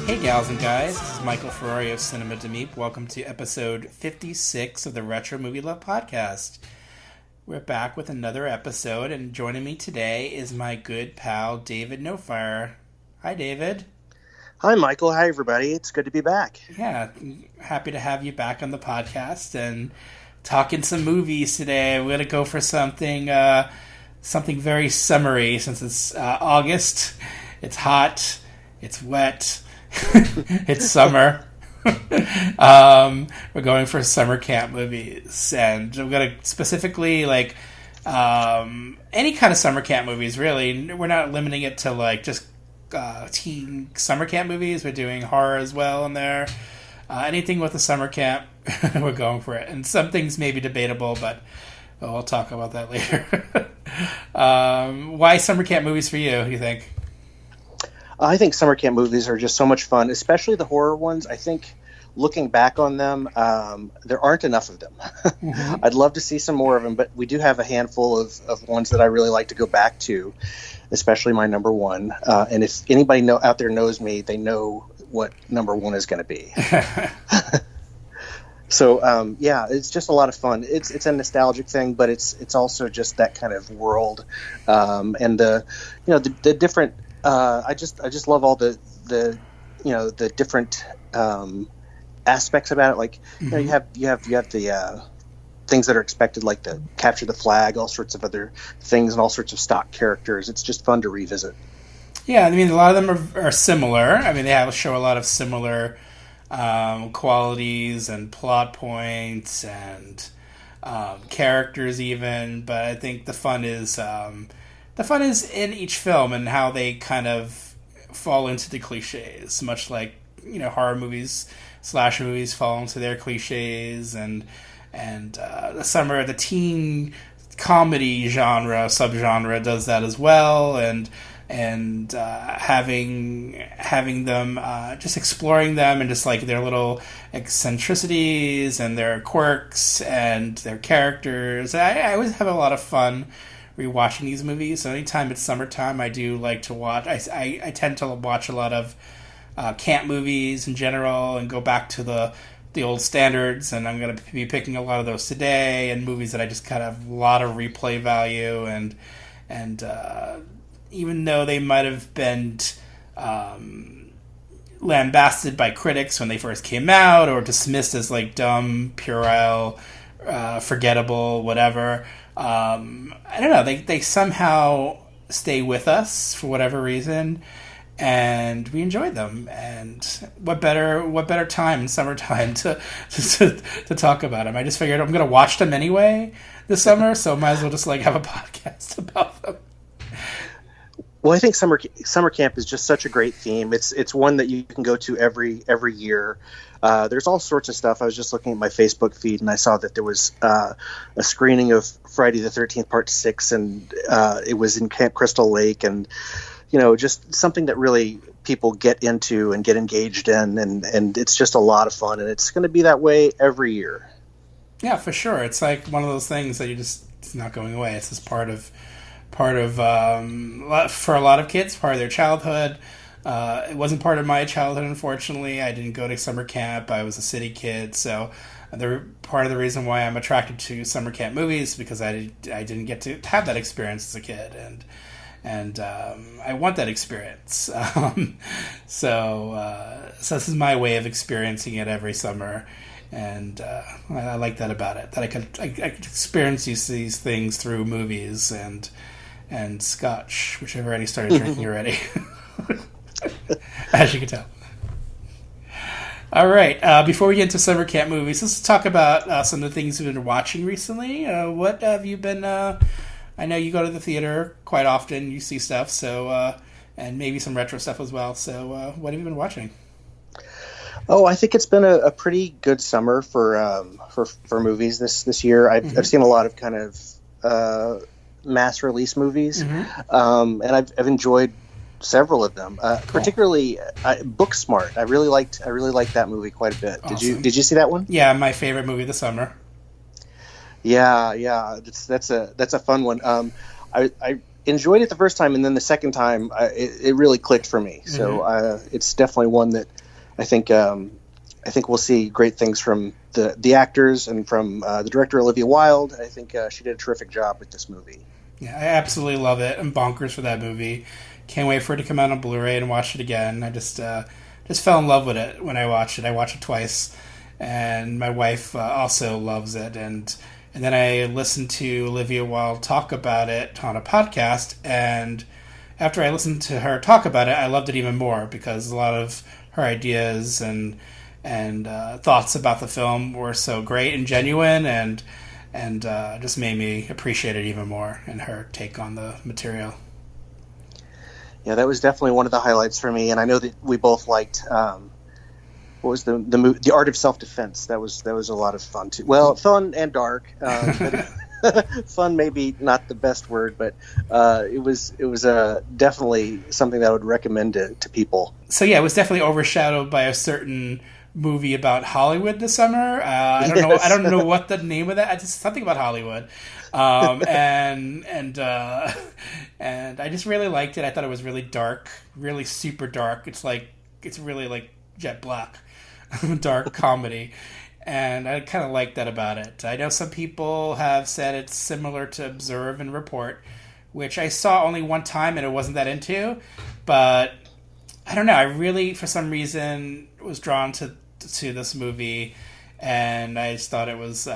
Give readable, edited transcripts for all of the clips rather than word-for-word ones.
Hey gals and guys, this is Michael Ferrari of Cinema to Meep. Welcome to episode 56 of the Retro Movie Love Podcast. We're back with another episode, and joining me today is my good pal, David Nofire. Hi, David. Hi, Michael. Hi, everybody. It's good to be back. Yeah, happy to have you back on the podcast and talking some movies today. We're going to go for something very summery since it's August. It's hot. It's wet. It's summer. We're going for summer camp movies, and we're going to specifically any kind of summer camp movies. Really, we're not limiting it to just teen summer camp movies. We're doing horror as well in there. Anything with a summer camp, we're going for it. And some things may be debatable, but we'll talk about that later. Why summer camp movies for you, do you think? I think summer camp movies are just so much fun, especially the horror ones. I think looking back on them, there aren't enough of them. Mm-hmm. I'd love to see some more of them, but we do have a handful of ones that I really like to go back to, especially my number one. And if anybody out there knows me, they know what number one is going to be. So, yeah, it's just a lot of fun. It's a nostalgic thing, but it's also just that kind of world. And the different, I just love all the different, aspects about it. Like, mm-hmm. you have the, things that are expected, like the capture the flag, all sorts of other things, and all sorts of stock characters. It's just fun to revisit. Yeah, I mean, a lot of them are similar. I mean, they show a lot of similar qualities and plot points and characters even. But I think the fun is in each film and how they kind of fall into the cliches, much like horror movies, slasher movies fall into their cliches, and the teen comedy subgenre does that as well, and having them just exploring them and just like their little eccentricities and their quirks and their characters. I always have a lot of fun rewatching these movies. So anytime it's summertime, I do like to watch. I tend to watch a lot of camp movies in general and go back to the old standards, and I'm going to be picking a lot of those today, and movies that I just kind of have a lot of replay value, and even though they might have been lambasted by critics when they first came out or dismissed as like dumb, puerile, forgettable, whatever, I don't know, they somehow stay with us for whatever reason, and we enjoy them. And what better time in summertime to talk about them? I just figured I'm going to watch them anyway this summer, so might as well just have a podcast about them. Well, I think summer camp is just such a great theme. It's one that you can go to every year. There's all sorts of stuff. I was just looking at my Facebook feed, and I saw that there was a screening of Friday the 13th Part 6, and it was in Camp Crystal Lake, and just something that really people get into and get engaged in, and it's just a lot of fun, and it's going to be that way every year. Yeah, for sure. It's like one of those things that it's not going away. It's just part of for a lot of kids, part of their childhood. It wasn't part of my childhood, unfortunately. I didn't go to summer camp. I was a city kid, so part of the reason why I'm attracted to summer camp movies because I didn't get to have that experience as a kid, and I want that experience. So this is my way of experiencing it every summer, and I like that about it. That I could experience these things through movies and scotch, which I've already started drinking already, as you can tell. All right, before we get into summer camp movies, let's talk about some of the things we've been watching recently. What have you been... I know you go to the theater quite often. You see stuff, so and maybe some retro stuff as well. So, what have you been watching? Oh, I think it's been a pretty good summer for movies this year. I've seen a lot of kind of mass release movies, and I've enjoyed several of them. Cool. Particularly Booksmart. I really liked that movie quite a bit. Awesome. Did you see that one? Yeah, my favorite movie of the summer. Yeah, that's a fun one. I enjoyed it the first time, and then the second time, it really clicked for me. Mm-hmm. So it's definitely one that I think we'll see great things from the actors and from the director Olivia Wilde. I think she did a terrific job with this movie. Yeah, I absolutely love it. I'm bonkers for that movie. Can't wait for it to come out on Blu-ray and watch it again. I just fell in love with it when I watched it. I watched it twice, and my wife also loves it. And then I listened to Olivia Wilde talk about it on a podcast, and after I listened to her talk about it, I loved it even more because a lot of her ideas and thoughts about the film were so great and genuine, and just made me appreciate it even more and her take on the material. Yeah, that was definitely one of the highlights for me, and I know that we both liked what was the Art of Self-Defense. That was a lot of fun too. Well, fun and dark. Fun maybe not the best word, but it was definitely something that I would recommend to people. So yeah, it was definitely overshadowed by a certain movie about Hollywood this summer. I don't know what the name of that. It's something about Hollywood, and I just really liked it. I thought it was really dark, really super dark. It's really like jet black, dark comedy, and I kind of like that about it. I know some people have said it's similar to Observe and Report, which I saw only one time and it wasn't that into, but I don't know. I really, for some reason, was drawn to this movie, and I just thought it was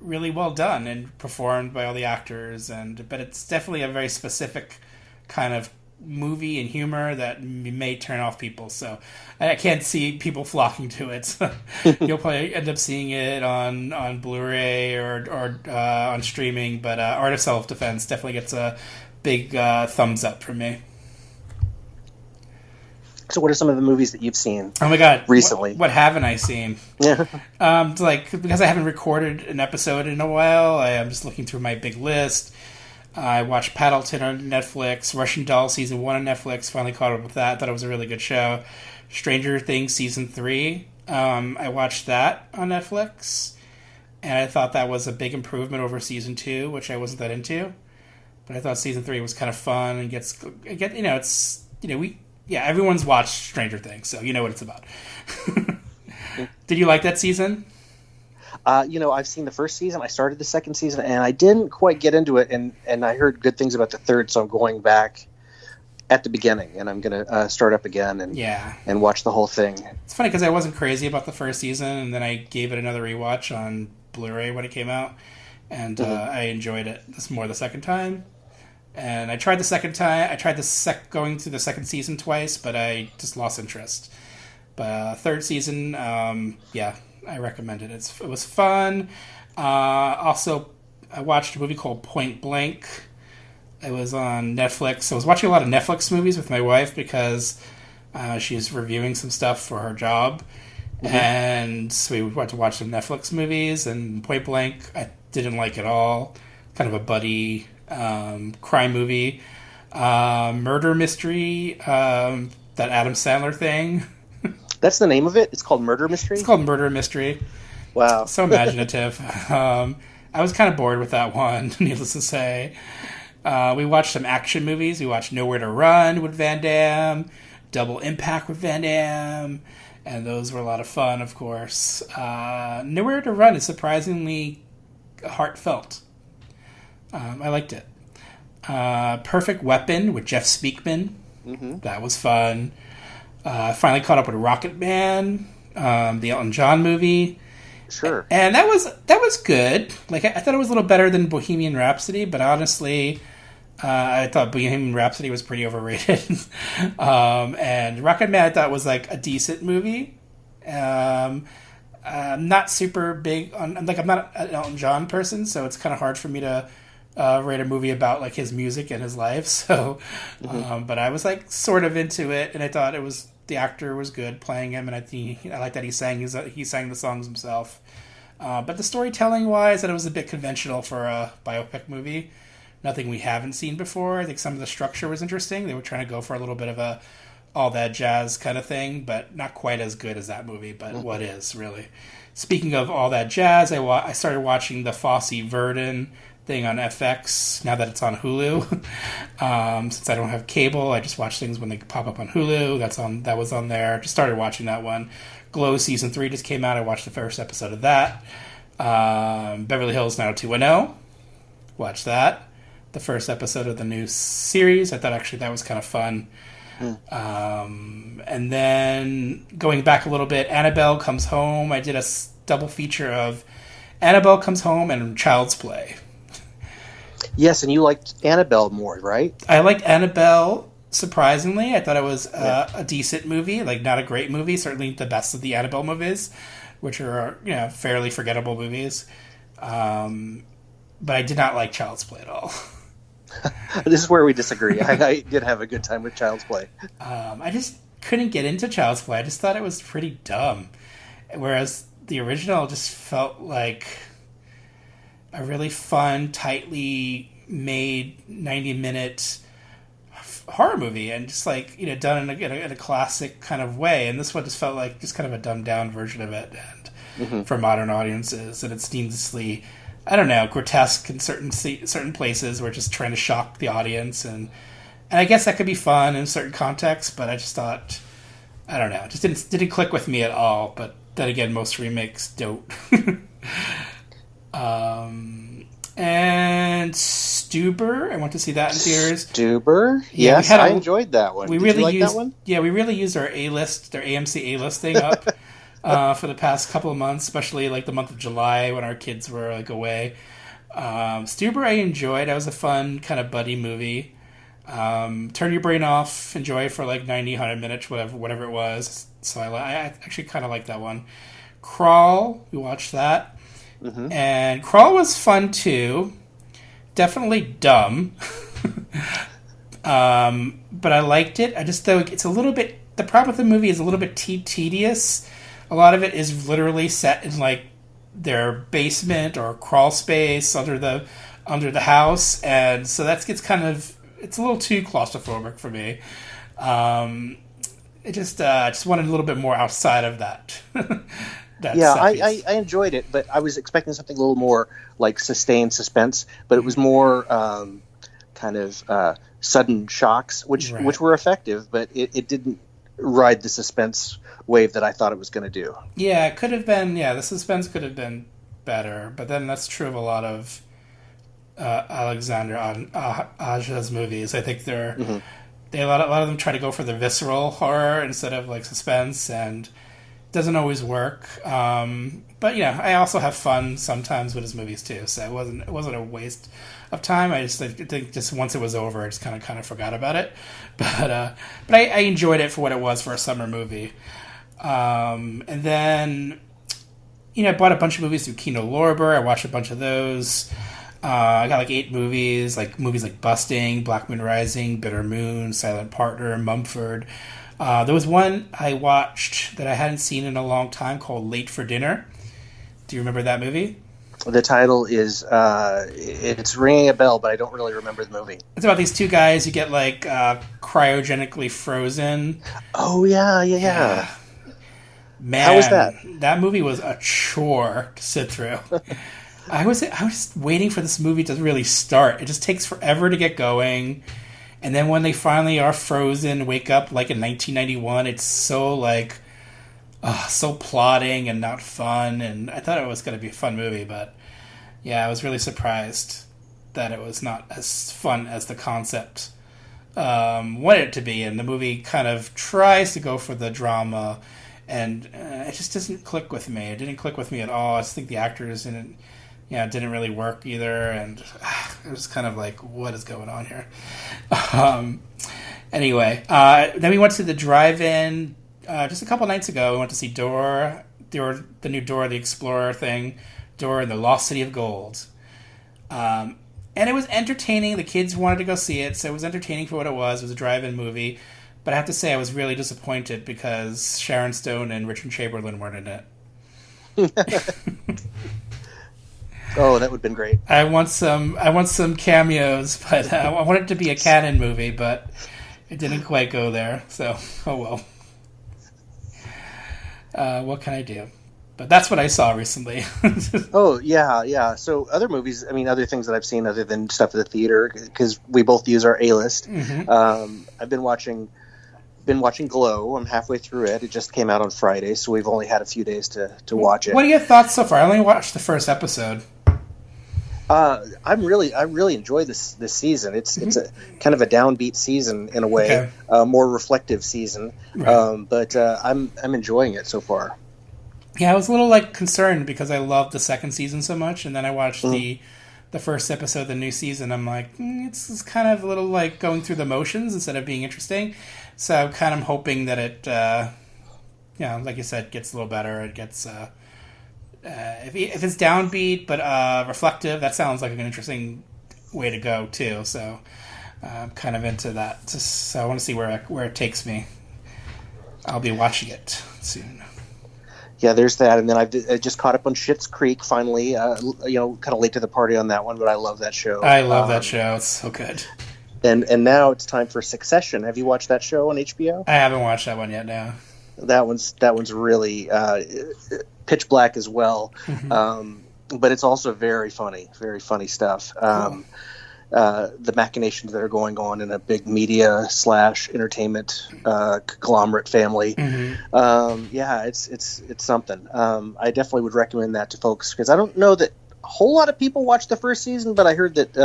really well done and performed by all the actors. But it's definitely a very specific kind of movie and humor that may turn off people. So I can't see people flocking to it. So you'll probably end up seeing it on Blu-ray or on streaming. But Art of Self-Defense definitely gets a big thumbs up from me. So what are some of the movies that you've seen? Oh my God, recently? What haven't I seen? Yeah. Because I haven't recorded an episode in a while, I am just looking through my big list. I watched Paddleton on Netflix, Russian Doll Season 1 on Netflix, finally caught up with that, thought it was a really good show. Stranger Things Season 3, I watched that on Netflix, and I thought that was a big improvement over Season 2, which I wasn't that into. But I thought Season 3 was kind of fun, and everyone's watched Stranger Things, so you know what it's about. Did you like that season? I've seen the first season. I started the second season, and I didn't quite get into it. And I heard good things about the third, so I'm going back at the beginning, and I'm going to start up again and watch the whole thing. It's funny because I wasn't crazy about the first season, and then I gave it another rewatch on Blu-ray when it came out, and I enjoyed it more the second time. And I tried the second time. I tried going through the second season twice, but I just lost interest. But third season, I recommend it. It was fun. Also, I watched a movie called Point Blank. It was on Netflix. I was watching a lot of Netflix movies with my wife because she's reviewing some stuff for her job. Mm-hmm. And so we went to watch some Netflix movies, and Point Blank I didn't like at all. Kind of a buddy crime movie, murder mystery, that Adam Sandler thing. That's the name of it? It's called Murder Mystery? It's called Murder Mystery. Wow. So imaginative. I was kind of bored with that one, needless to say. We watched some action movies. We watched Nowhere to Run with Van Damme, Double Impact with Van Damme, and those were a lot of fun, of course. Nowhere to Run is surprisingly heartfelt. I liked it. Perfect Weapon with Jeff Speakman. Mm-hmm. That was fun. Finally caught up with Rocket Man, the Elton John movie. Sure. And that was good. Like I thought it was a little better than Bohemian Rhapsody, but honestly, I thought Bohemian Rhapsody was pretty overrated. And Rocket Man I thought was like a decent movie. I'm not super big on. I'm not an Elton John person, so it's kind of hard for me to rate a movie about like his music and his life. So, but I was like sort of into it, and I thought the actor was good playing him, and I like that he sang the songs himself. But the storytelling wise, that it was a bit conventional for a biopic movie. Nothing we haven't seen before. I think some of the structure was interesting. They were trying to go for a little bit of a all that jazz kind of thing, but not quite as good as that movie. But what is really? Speaking of all that jazz, I started watching the Fosse Verdon thing on FX now that it's on Hulu. Since I don't have cable, I just watch things when they pop up on Hulu. That was on there. Just started watching that one. Glow season 3 just came out. I watched the first episode of that. Beverly Hills 90210. Watched that. The first episode of the new series. I thought actually that was kind of fun. And then going back a little bit, Annabelle Comes Home. I did a double feature of Annabelle Comes Home and Child's Play. Yes, and you liked Annabelle more, right? I liked Annabelle, surprisingly. I thought it was a decent movie, like not a great movie, certainly the best of the Annabelle movies, which are fairly forgettable movies. But I did not like Child's Play at all. This is where we disagree. I did have a good time with Child's Play. I just couldn't get into Child's Play. I just thought it was pretty dumb. Whereas the original just felt like a really fun, tightly made 90-minute horror movie, and just like done in a classic kind of way. And this one just felt like just kind of a dumbed down version of it, and for modern audiences. And it's needlessly, I don't know, grotesque in certain places. We're just trying to shock the audience, and I guess that could be fun in certain contexts. But I just thought, I don't know, it just didn't click with me at all. But then again, most remakes don't. And Stuber, I went to see that in theaters. Stuber? Yes, I enjoyed that one. Did you like that one? Yeah, we really used our A-list, their AMC A-list thing up for the past couple of months, especially like the month of July when our kids were like away. Stuber I enjoyed. That was a fun kind of buddy movie. Turn your brain off, enjoy it for like 90, 100 minutes, whatever it was. So I actually kind of like that one. Crawl, we watched that. And Crawl was fun too. Definitely dumb. But I liked it. I just, though, it's a little bit, the problem with the movie is a little bit tedious. A lot of it is literally set in like their basement or crawl space under the house, and so that gets kind of, it's a little too claustrophobic for me. It just wanted a little bit more outside of that. I enjoyed it, but I was expecting something a little more like sustained suspense, but it was more kind of sudden shocks, which were effective, but it didn't ride the suspense wave that I thought it was going to do. Yeah, it could have been. Yeah, the suspense could have been better, but then that's true of a lot of Alexander Aja's movies. I think a lot of them try to go for the visceral horror instead of like suspense, and it doesn't always work. But I also have fun sometimes with his movies too, so it wasn't a waste of time. I think just once it was over, I just kind of forgot about it. But I enjoyed it for what it was for a summer movie. And then I bought a bunch of movies through Kino Lorber. I watched a bunch of those. I got like 8 movies like Busting, Black Moon Rising, Bitter Moon, Silent Partner, Mumford. There was one I watched that I hadn't seen in a long time called Late for Dinner. Do you remember that movie? The title is, it's ringing a bell, but I don't really remember the movie. It's about these two guys who get like cryogenically frozen. Oh, yeah. Man, how was that? That movie was a chore to sit through. I was waiting for this movie to really start. It just takes forever to get going. And then when they finally are frozen, wake up like in 1991, it's so like, so plotting and not fun. And I thought it was going to be a fun movie, but yeah, I was really surprised that it was not as fun as the concept wanted it to be. And the movie kind of tries to go for the drama, and it just doesn't click with me. It didn't click with me at all. I just think the actors in it, didn't really work either, and it was kind of like, what is going on here? Anyway, then we went to the drive-in just a couple nights ago. We went to see the new Dora the Explorer thing, Dora and the Lost City of Gold. And it was entertaining. The kids wanted to go see it, so it was entertaining for what it was. It was a drive-in movie. But I have to say I was really disappointed because Sharon Stone and Richard Chamberlain weren't in it. Oh, that would have been great. I want some cameos, but I want it to be a canon movie, but it didn't quite go there. So, oh well. What can I do? But that's what I saw recently. Oh yeah. So other movies, I mean, other things that I've seen other than stuff at the theater, because we both use our A-list. I've been watching Glow. I'm halfway through it. It just came out on Friday, so we've only had a few days to watch it. What are your thoughts so far? I only watched the first episode. I really enjoy this season. It's a kind of a downbeat season in a way, more reflective season. Right. But I'm enjoying it so far. Yeah, I was a little concerned because I loved the second season so much, and then I watched the first episode of the new season. I'm like, it's kind of a little going through the motions instead of being interesting. So I'm kind of hoping that it, like you said, gets a little better. It gets, if it's downbeat but reflective, that sounds like an interesting way to go too. So I'm kind of into that. So I want to see where it takes me. I'll be watching it soon. Yeah, there's that, and then I just caught up on Schitt's Creek finally. Kind of late to the party on that one, but I love that show. I love that show; it's so good. And now it's time for Succession. Have you watched that show on HBO? I haven't watched that one yet. No. That one's really pitch black as well, but it's also very funny stuff. Cool. The machinations that are going on in a big media / entertainment conglomerate family. It's something. I definitely would recommend that to folks, because I don't know that a whole lot of people watched the first season, but I heard that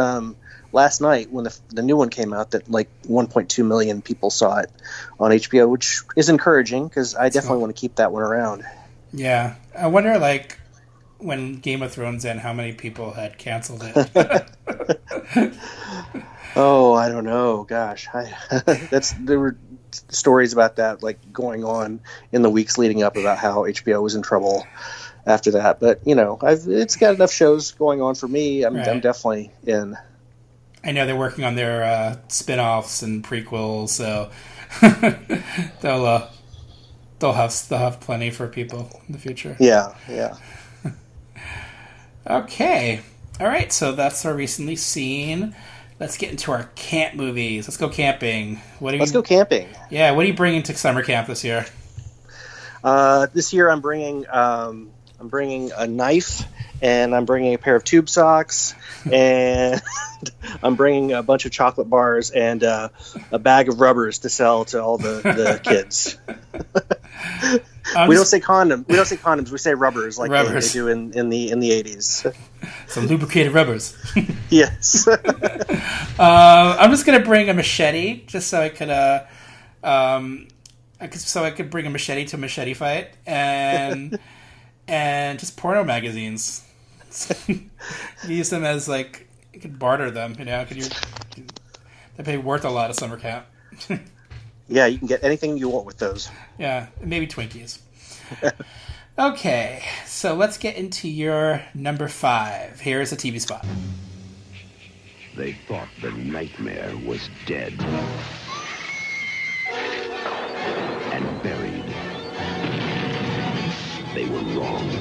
last night when the new one came out that 1.2 million people saw it on HBO, which is encouraging, because I definitely want to keep that one around. Yeah. I wonder when Game of Thrones ended, how many people had canceled it. Oh, I don't know. Gosh, there were stories about that going on in the weeks leading up about how HBO was in trouble after that. But it's got enough shows going on for me. I'm definitely in. I know they're working on their spin-offs and prequels, so they'll have plenty for people in the future. Yeah. Okay. All right, so that's our recently seen. Let's get into our camp movies. Let's go camping. Let's go camping. Yeah, what are you bringing to summer camp this year? This year I'm bringing a knife, and I'm bringing a pair of tube socks, and I'm bringing a bunch of chocolate bars and a bag of rubbers to sell to all the kids. We don't say condoms. We say rubbers, like they do in the 80s. Some lubricated rubbers. Yes. I'm just gonna bring a machete, just so I could bring a machete to a machete fight, and just porno magazines. Use them as you could barter them. They'd be worth a lot of summer camp. Yeah, you can get anything you want with those. Yeah, maybe Twinkies. Okay, so let's get into your number 5. Here's a TV spot. They thought the nightmare was dead and buried. They were wrong.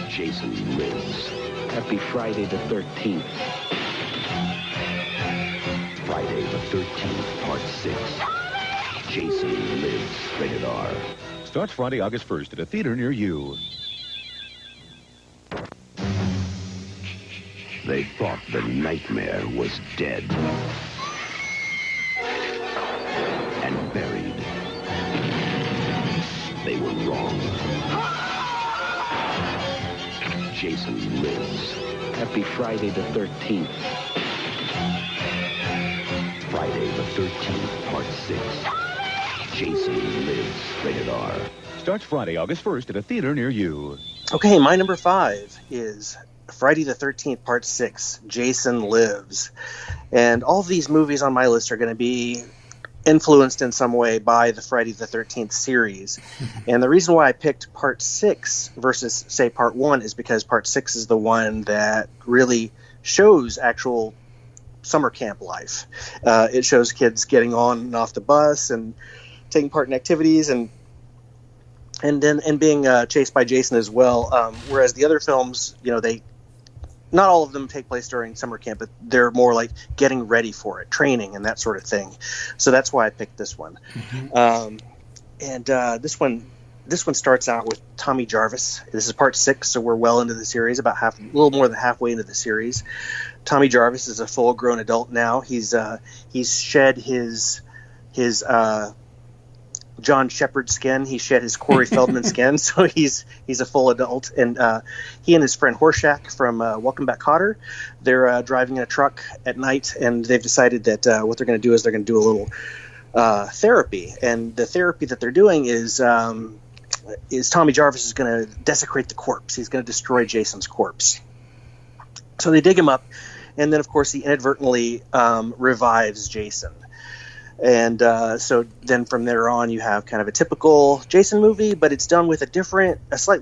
Jason lives. Happy Friday the 13th. Friday the 13th, Part 6. Jason Lives, rated R. Starts Friday, August 1st at a theater near you. They thought the nightmare was dead and buried. They were wrong. Jason Lives. Happy Friday the 13th. Friday the 13th, Part 6. Jason Lives, rated R. Starts Friday, August 1st at a theater near you. Okay, my number 5 is Friday the 13th, Part 6, Jason Lives. And all of these movies on my list are going to be influenced in some way by the Friday the 13th series. And the reason why I picked Part 6 versus, say, Part 1 is because Part 6 is the one that really shows actual summer camp life. It shows kids getting on and off the bus and taking part in activities and being chased by Jason as well. Whereas the other films, not all of them take place during summer camp, but they're more like getting ready for it, training and that sort of thing. So that's why I picked this one. Mm-hmm. And this one this one starts out with Tommy Jarvis. This is part 6, so we're well into the series, a little more than halfway into the series. Tommy Jarvis is a full-grown adult now. He's shed his John Shepard skin. He shed his Corey Feldman skin, so he's a full adult. And he and his friend Horshack from Welcome Back, Kotter, they're driving in a truck at night, and they've decided that what they're going to do is they're going to do a little therapy. And the therapy that they're doing is Tommy Jarvis is going to desecrate the corpse. He's going to destroy Jason's corpse. So they dig him up, and then, of course, he inadvertently revives Jason. And so then from there on, you have kind of a typical Jason movie, but it's done with a difference. I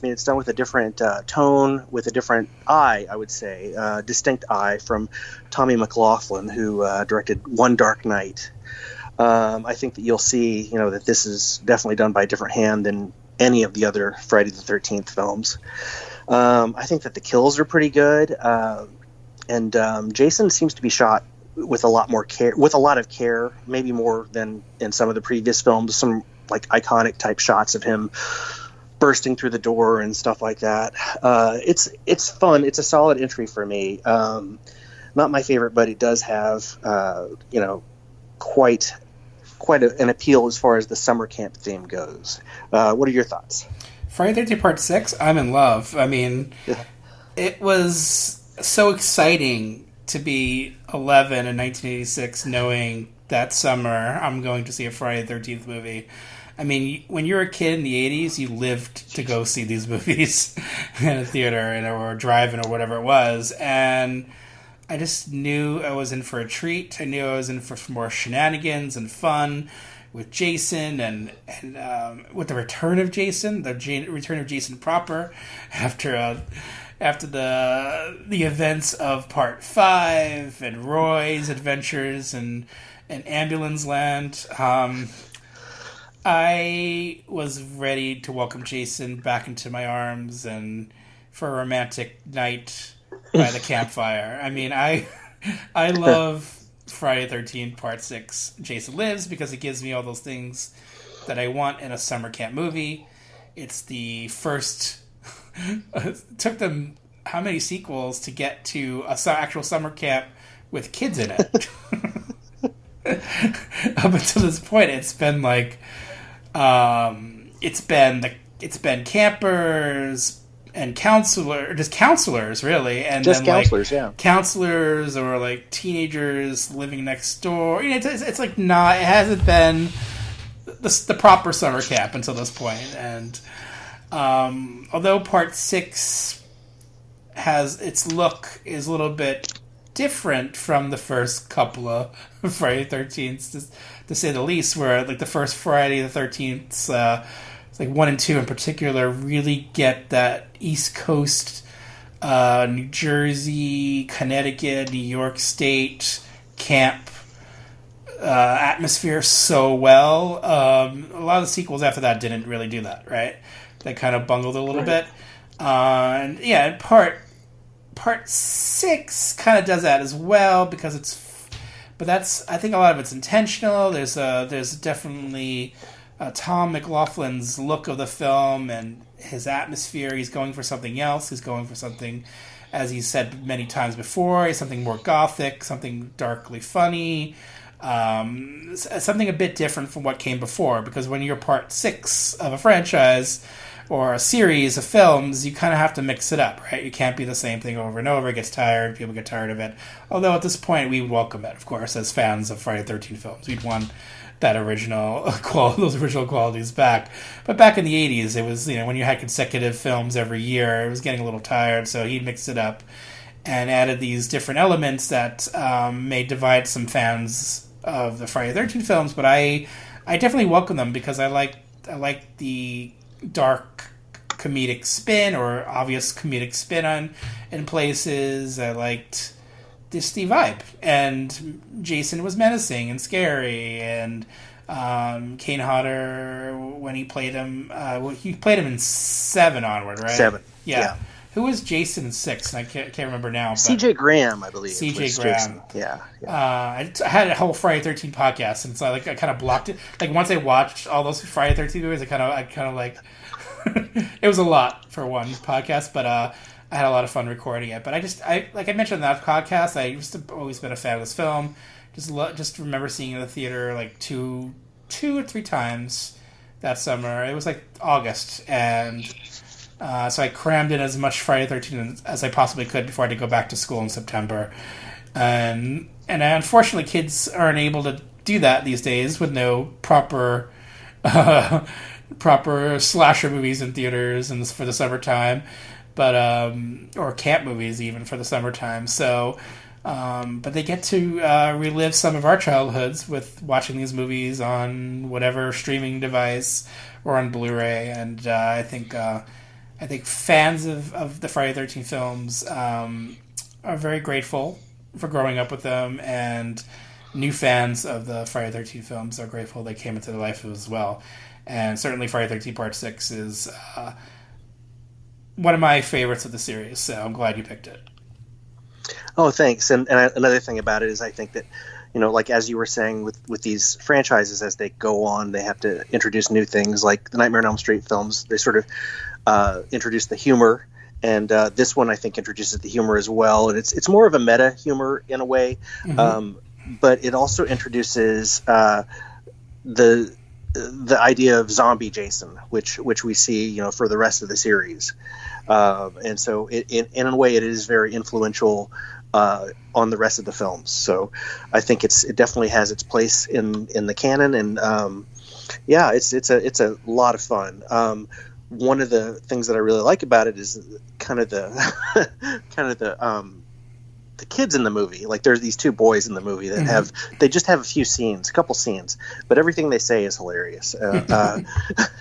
mean, it's done with a different tone, with a different eye, I would say, distinct eye from Tommy McLaughlin, who directed One Dark Night. I think that you'll see, that this is definitely done by a different hand than any of the other Friday the 13th films. I think that the kills are pretty good, and Jason seems to be shot with a lot of care, maybe more than in some of the previous films. Some like iconic type shots of him bursting through the door and stuff like that. It's fun. It's a solid entry for me. Not my favorite, but it does have quite an appeal as far as the summer camp theme goes. What are your thoughts? Friday the 13th Part 6, I'm in love. I mean, It was so exciting to be 11 in 1986, knowing that summer I'm going to see a Friday the 13th movie. I mean, when you were a kid in the 80s, you lived to go see these movies in a theater or drive-in or whatever it was. And I just knew I was in for a treat. I knew I was in for more shenanigans and fun with Jason and with the return of Jason, return of Jason proper after the events of Part 5 and Roy's adventures and Ambulance Land. I was ready to welcome Jason back into my arms and for a romantic night by the campfire. I mean, I love Friday the 13th Part 6 Jason Lives because it gives me all those things that I want in a summer camp movie. It's the first... It took them how many sequels to get to a actual summer camp with kids in it? Up until this point, it's been like it's been campers and counselors really, and just then counselors, counselors or like teenagers living next door. It's like not. It hasn't been the proper summer camp until this point, and although Part 6 has its look is a little bit different from the first couple of Friday the 13th, to say the least, where like the first Friday the 13th, like 1 and 2 in particular, really get that East Coast, New Jersey, Connecticut, New York State camp atmosphere so well. A lot of the sequels after that didn't really do that, right? They kind of bungled a little bit. And yeah, Part 6 kind of does that as well because but I think a lot of it's intentional. There's definitely Tom McLaughlin's look of the film and his atmosphere. He's going for something else. He's going for something, as he said many times before, something more gothic, something darkly funny, something a bit different from what came before. Because when you're Part 6 of a franchise or a series of films, you kind of have to mix it up, right? You can't be the same thing over and over. It gets tired. People get tired of it. Although at this point, we welcome it, of course, as fans of Friday the 13th films. We'd want that those original qualities back. But back in the 80s, it was, when you had consecutive films every year, it was getting a little tired, so he mixed it up and added these different elements that may divide some fans of the Friday the 13th films, but I definitely welcome them because I like the dark comedic spin or obvious comedic spin in places. I liked the vibe, and Jason was menacing and scary, and Kane Hodder, when he played him in 7 onward, right? 7, yeah. Who was Jason 6? I can't remember now. C.J. Graham, I believe. C.J. Graham. Yeah. I had a whole Friday 13 podcast, and so I kind of blocked it. Like once I watched all those Friday 13 movies, I kind of like it was a lot for one podcast, but I had a lot of fun recording it. But I like I mentioned in that podcast, I used to always been a fan of this film. Just remember seeing it in the theater like two or three times that summer. It was like August, and so I crammed in as much Friday 13 as I possibly could before I had to go back to school in September. And unfortunately, kids aren't able to do that these days with no proper slasher movies in theaters and for the summertime, but or camp movies even for the summertime. So, but they get to relive some of our childhoods with watching these movies on whatever streaming device or on Blu-ray. And I think fans of the Friday the 13th films are very grateful for growing up with them, and new fans of the Friday the 13th films are grateful they came into their life as well. And certainly Friday the 13th Part 6 is one of my favorites of the series, so I'm glad you picked it. Oh, thanks. And another thing about it is I think that, like as you were saying with these franchises, as they go on, they have to introduce new things. Like the Nightmare on Elm Street films, they sort of introduce the humor. And this one, I think, introduces the humor as well. And it's more of a meta humor in a way. Mm-hmm. But it also introduces the idea of zombie Jason, which we see, for the rest of the series. And so in a way, it is very influential on the rest of the films. So I think it definitely has its place in the canon. And it's a lot of fun. One of the things that I really like about it is kind of the kids in the movie. Like there's these two boys in the movie that they just have a couple scenes, but everything they say is hilarious. And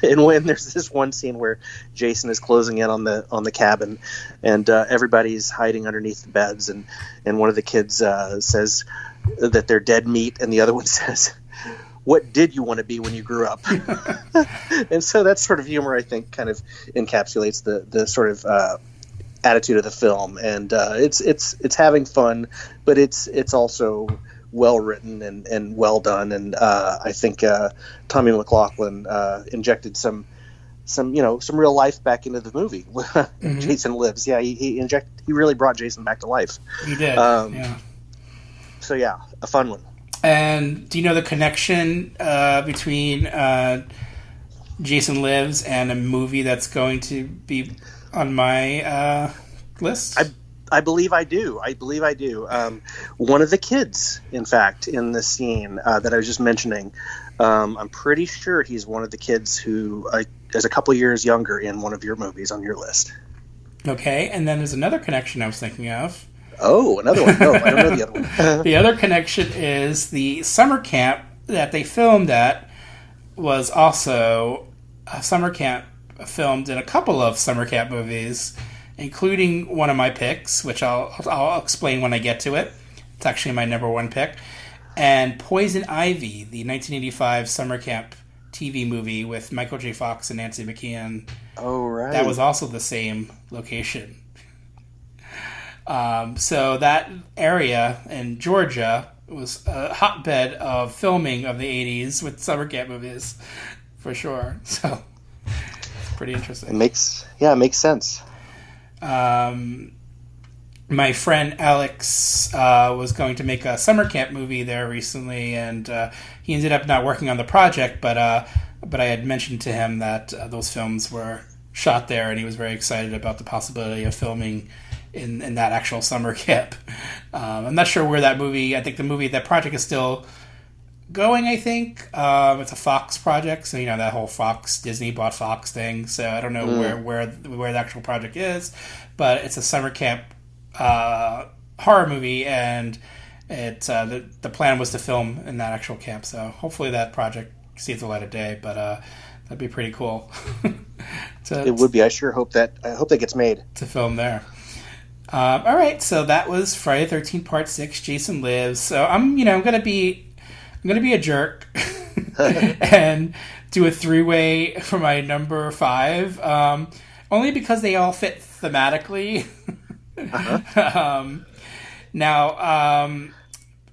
when there's this one scene where Jason is closing in on the cabin, and everybody's hiding underneath the beds, and one of the kids says that they're dead meat, and the other one says, "What did you want to be when you grew up?" And so that sort of humor, I think, kind of encapsulates the sort of attitude of the film, and it's having fun, but it's also well written and well done, and I think Tommy McLaughlin injected some real life back into the movie. Mm-hmm. Jason Lives. Yeah, he really brought Jason back to life. He did. Yeah. So yeah, a fun one. And do you know the connection between Jason Lives and a movie that's going to be on my list? I believe I do. One of the kids, in fact, in the scene that I was just mentioning, I'm pretty sure he's one of the kids who is a couple years younger in one of your movies on your list. Okay, and then there's another connection I was thinking of. Oh, another one. No, I don't know the other one. The other connection is the summer camp that they filmed at was also a summer camp filmed in a couple of summer camp movies, including one of my picks, which I'll explain when I get to it. It's actually my number one pick. And Poison Ivy, the 1985 summer camp TV movie with Michael J. Fox and Nancy McKeon. Oh, right. That was also the same location. So that area in Georgia was a hotbed of filming of the 80s with summer camp movies, for sure. So it's pretty interesting. It makes sense. My friend Alex was going to make a summer camp movie there recently, and he ended up not working on the project, but I had mentioned to him that those films were shot there, and he was very excited about the possibility of filming in that actual summer camp. I'm not sure where that movie, I think that project is still going, I think. It's a Fox project, so that whole Disney bought Fox thing, so I don't know where the actual project is, but it's a summer camp horror movie, and it the plan was to film in that actual camp, so hopefully that project sees the light of day, but that'd be pretty cool. It would be. I hope that gets made. To film there. All right, so that was Friday the 13th Part 6, Jason Lives. So I'm gonna be a jerk and do a three-way for my number 5. only because they all fit thematically. Now,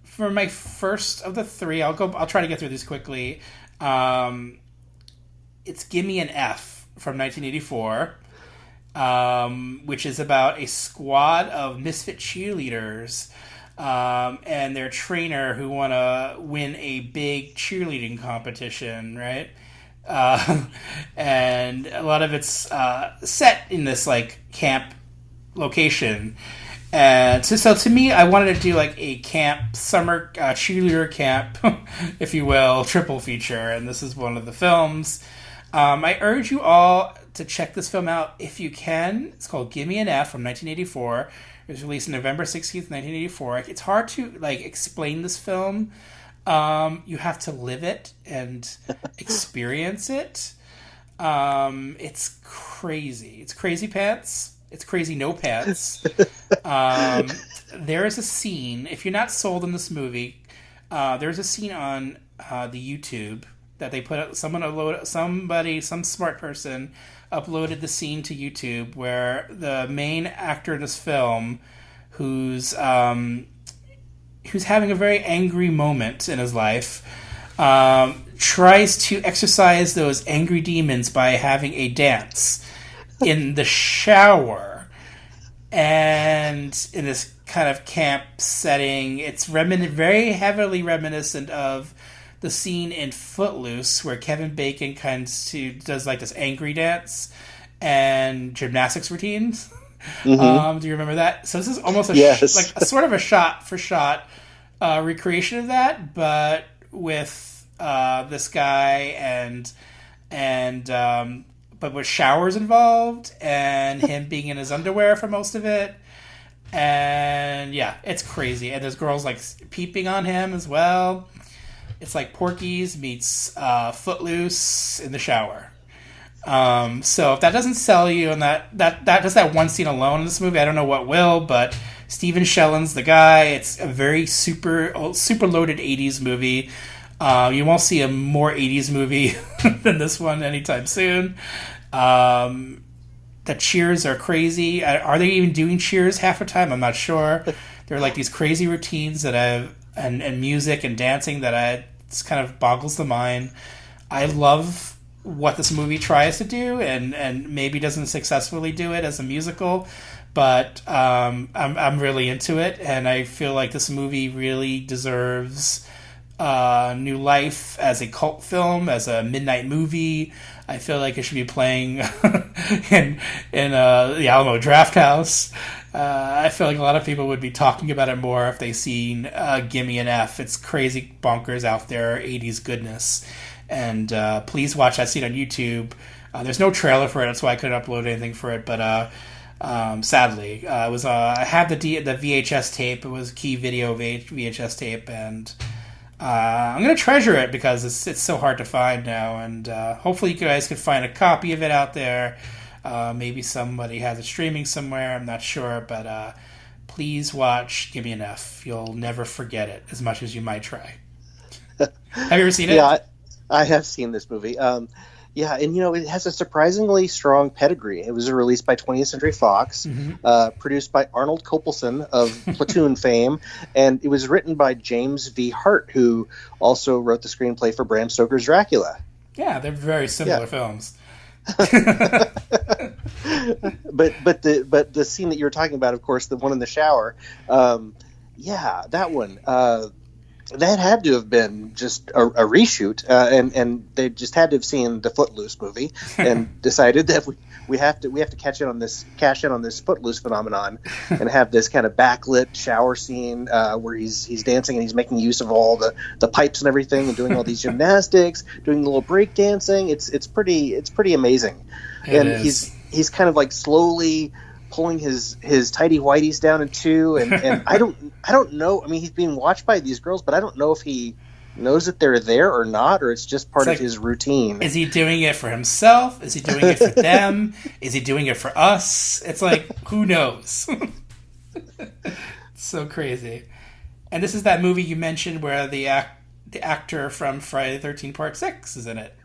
for my first of the three, I'll try to get through these quickly. It's Gimme an F from 1984, which is about a squad of misfit cheerleaders and their trainer who want to win a big cheerleading competition, right? And a lot of it's set in this like camp location. And so to me, I wanted to do like a camp, summer cheerleader camp, if you will, triple feature. And this is one of the films. I urge you all to check this film out if you can. It's called Gimme an F from 1984. It was released November 16th, 1984. It's hard to like explain this film. You have to live it and experience it. It's crazy. It's crazy pants. It's crazy no pants. There is a scene, if you're not sold on this movie, there's a scene on the YouTube that they put up. Some smart person uploaded the scene to YouTube where the main actor in this film, who's having a very angry moment in his life, tries to exorcise those angry demons by having a dance in the shower. And in this kind of camp setting, it's very heavily reminiscent of the scene in Footloose where Kevin Bacon does like this angry dance and gymnastics routines. Mm-hmm. Do you remember that? So this is almost a sort of a shot for shot recreation of that, but with this guy but with showers involved and him being in his underwear for most of it. And yeah, it's crazy. And there's girls like peeping on him as well. It's like Porky's meets Footloose in the shower. So if that doesn't sell you, and that just that one scene alone in this movie, I don't know what will. But Stephen Shellen's the guy. It's a very super loaded 80s movie. You won't see a more 80s movie than this one anytime soon. The cheers are crazy. Are they even doing cheers half the time? I'm not sure. They're like these crazy routines and music and dancing that it's kind of boggles the mind. I love what this movie tries to do and maybe doesn't successfully do it as a musical, but I'm really into it, and I feel like this movie really deserves new life as a cult film, as a midnight movie. I feel like it should be playing in the Alamo Drafthouse. I feel like a lot of people would be talking about it more if they seen Gimme an F. It's crazy bonkers out there, 80s goodness. And please watch that scene on YouTube. There's no trailer for it, that's why I couldn't upload anything for it. But sadly, I had the VHS tape. It was a key video VHS tape, and I'm going to treasure it because it's so hard to find now. And hopefully you guys can find a copy of it out there. Maybe somebody has it streaming somewhere. I'm not sure, but please watch Gimme an F. You'll never forget it as much as you might try. Have you ever seen it? Yeah, I have seen this movie. Yeah, and it has a surprisingly strong pedigree. It was released by 20th Century Fox, produced by Arnold Kopelson of Platoon fame, and it was written by James V. Hart, who also wrote the screenplay for Bram Stoker's Dracula. Yeah, they're very similar films. but the scene that you were talking about, of course, the one in the shower, that one, that had to have been just a reshoot, and they just had to have seen the Footloose movie and decided that we have to cash in on this Footloose phenomenon and have this kind of backlit shower scene where he's dancing and he's making use of all the pipes and everything and doing all these gymnastics, doing a little break dancing. It's pretty amazing. He's kind of like slowly pulling his tighty whities down in two, and I don't know. I mean, he's being watched by these girls, but I don't know if he knows that they're there or not, or it's just part of his routine. Is he doing it for himself? Is he doing it for them? Is he doing it for us? It's like, who knows? So crazy. And this is that movie you mentioned where the actor from Friday the 13th Part 6 is in it.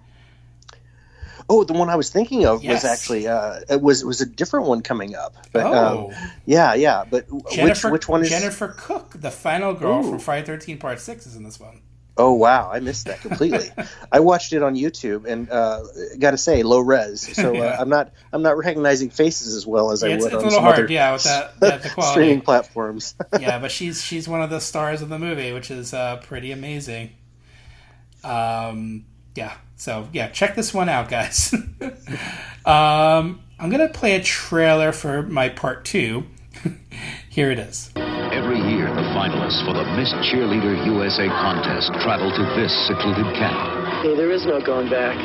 Oh, the one I was thinking of Yes. was actually it was a different one coming up. But Oh. yeah. But which one is Jennifer Cook, the final girl Ooh. from Friday 13 Part 6 is in this one. Oh wow, I missed that completely. I watched it on YouTube and got to say low res, so Yeah. I'm not recognizing faces as well as I It's would a on little some hard, other with the quality. streaming platforms. Yeah, but she's one of the stars of the movie, which is pretty amazing. So check this one out, guys. I'm gonna play a trailer for my part 2. Here it is. Every year, the finalists for the Miss Cheerleader USA contest travel to this secluded camp. Hey, there is no going back.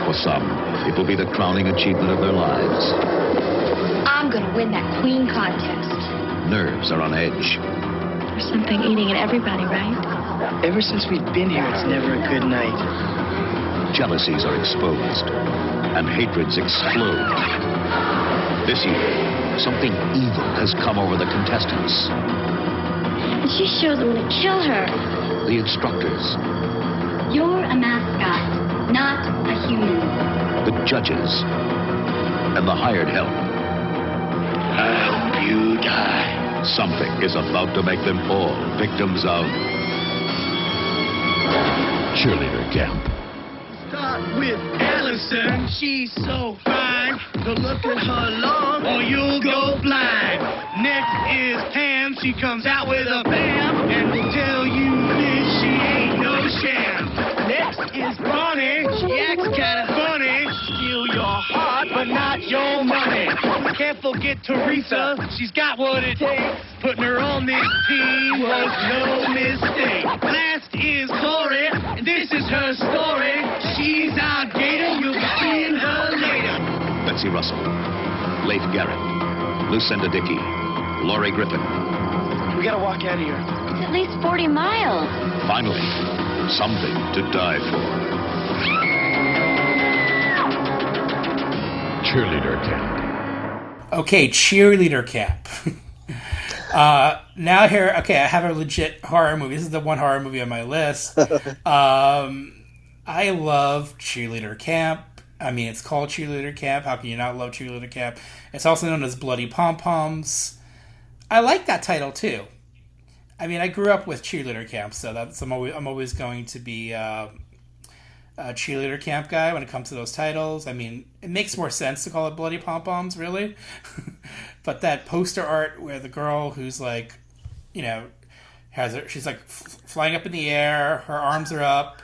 For some, it will be the crowning achievement of their lives. I'm gonna win that queen contest. Nerves are on edge. There's something eating at everybody, right? Ever since we've been here, it's never a good night. Jealousies are exposed, and hatreds explode. This year, something evil has come over the contestants. And she's sure they want to kill her. The instructors, You're a mascot, not a human. the judges, and the hired help. I hope you die. Something is about to make them all victims of cheerleader camp. Start with Allison, she's so fine. Go look at her long, or you'll go blind. Next is Pam, she comes out with a bam, and will tell you this, she ain't no sham. Next is Bonnie, she acts kinda funny. Steal your heart, but not your money. Can't forget Teresa, she's got what it takes. Putting her on this team was no mistake. Last is Corey, and this is her story. She's our gator, you'll be seeing her later. Betsy Russell, Leif Garrett, Lucinda Dickey, Laurie Griffin. We gotta walk out of here. It's at least 40 miles. Finally, something to die for. Cheerleader camp. Okay, cheerleader camp. Now here, okay, I have a legit horror movie. This is the one horror movie on my list. I love cheerleader camp. I mean, it's called cheerleader camp. How can you not love cheerleader camp? It's also known as Bloody Pom Poms. I like that title too. I mean, I grew up with cheerleader camp, so I'm always going to be a cheerleader camp guy when it comes to those titles. I mean, it makes more sense to call it Bloody Pom Poms, really. But that poster art where the girl who's like, she's like flying up in the air, her arms are up,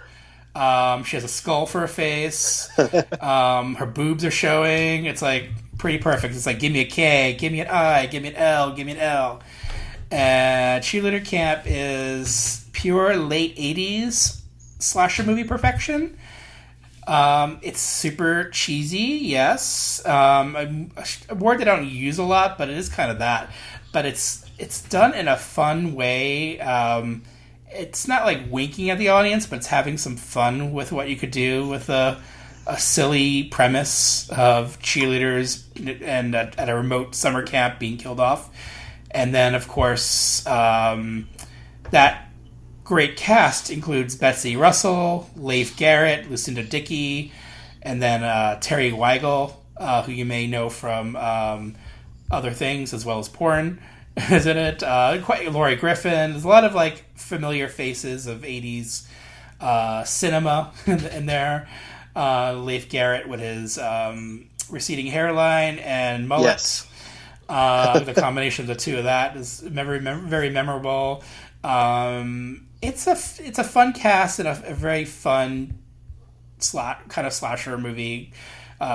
she has a skull for a face, her boobs are showing. It's like pretty perfect. It's like, give me a K, give me an I, give me an L, give me an L. And cheerleader camp is pure late 80s slasher movie perfection. It's super cheesy, yes. A word that I don't use a lot, but it is kind of that. But it's done in a fun way. It's not like winking at the audience, but it's having some fun with what you could do with a silly premise of cheerleaders and at a remote summer camp being killed off. And then, of course, that great cast includes Betsy Russell, Leif Garrett, Lucinda Dickey, and then Terry Weigel, who you may know from other things as well as porn, isn't it? Laurie Griffin. There's a lot of like familiar faces of 80s cinema in there. Leif Garrett with his receding hairline and mullet. Yes. The combination of the two of that is very memorable. It's a fun cast and a very fun kind of slasher movie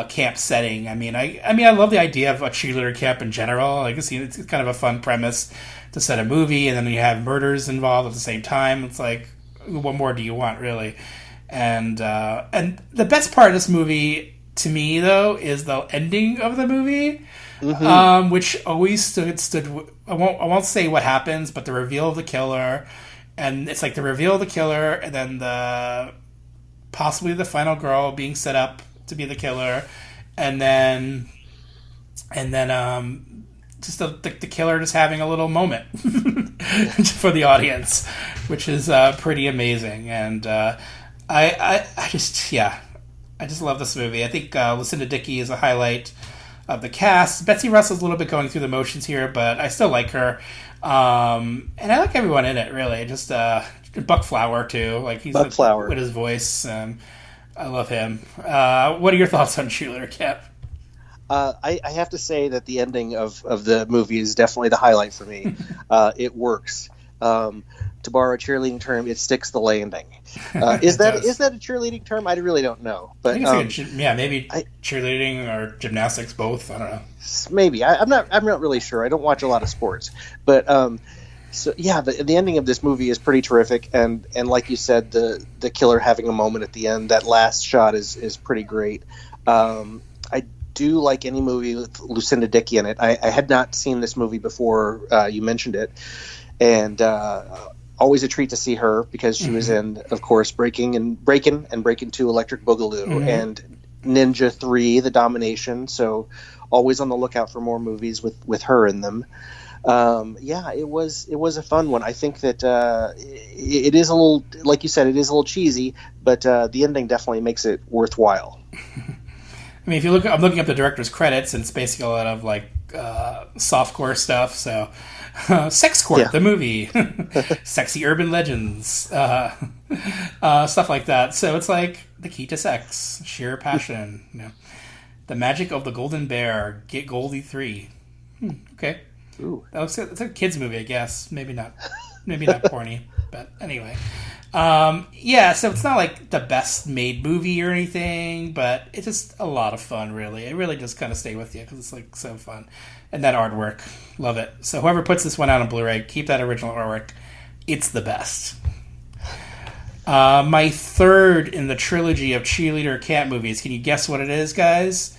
camp setting. I mean, I love the idea of a cheerleader camp in general. Like, it's kind of a fun premise to set a movie, and then you have murders involved at the same time. It's like, what more do you want, really? And the best part of this movie to me, though, is the ending of the movie. Mm-hmm. Which always stood. I won't say what happens, but the reveal of the killer, and it's like the reveal of the killer, and then possibly the final girl being set up to be the killer, and then just the killer just having a little moment for the audience, which is pretty amazing. And I just I just love this movie. I think Lucinda Dickey is a highlight of the cast. Betsy Russell's a little bit going through the motions here, but I still like her. And I like everyone in it, really. Just Buck Flower, too. Like, he's Buck Flower. With his voice. I love him. What are your thoughts on Cheerleader Camp? I have to say that the ending of the movie is definitely the highlight for me. It works. To borrow a cheerleading term, it sticks the landing. Is that a cheerleading term? I really don't know. But I think maybe cheerleading or gymnastics, both. I don't know. Maybe I'm not really sure. I don't watch a lot of sports, but so yeah, the ending of this movie is pretty terrific, and like you said, the killer having a moment at the end. That last shot is pretty great. I do like any movie with Lucinda Dickey in it. I had not seen this movie before you mentioned it, and always a treat to see her because she was in, of course, Breaking 2, Electric Boogaloo, and Ninja 3, The Domination. So always on the lookout for more movies with her in them. Yeah, it was a fun one. I think that it is a little, like you said, it is a little cheesy, but the ending definitely makes it worthwhile. I mean, if you look, I'm looking up the director's credits, and it's basically a lot of like softcore stuff. So, Sex Court, the movie, Sexy Urban Legends, stuff like that. So it's like the key to sex, sheer passion, the magic of the golden bear, Get Goldie 3. Okay, Ooh. It's a kids movie, I guess. Maybe not porny, but anyway. So it's not like the best made movie or anything, but it's just a lot of fun, really. It really just kind of stay with you because it's like so fun. And that artwork, love it. So whoever puts this one out on Blu-ray, keep that original artwork. It's the best. My third in the trilogy of cheerleader camp movies. Can you guess what it is, guys?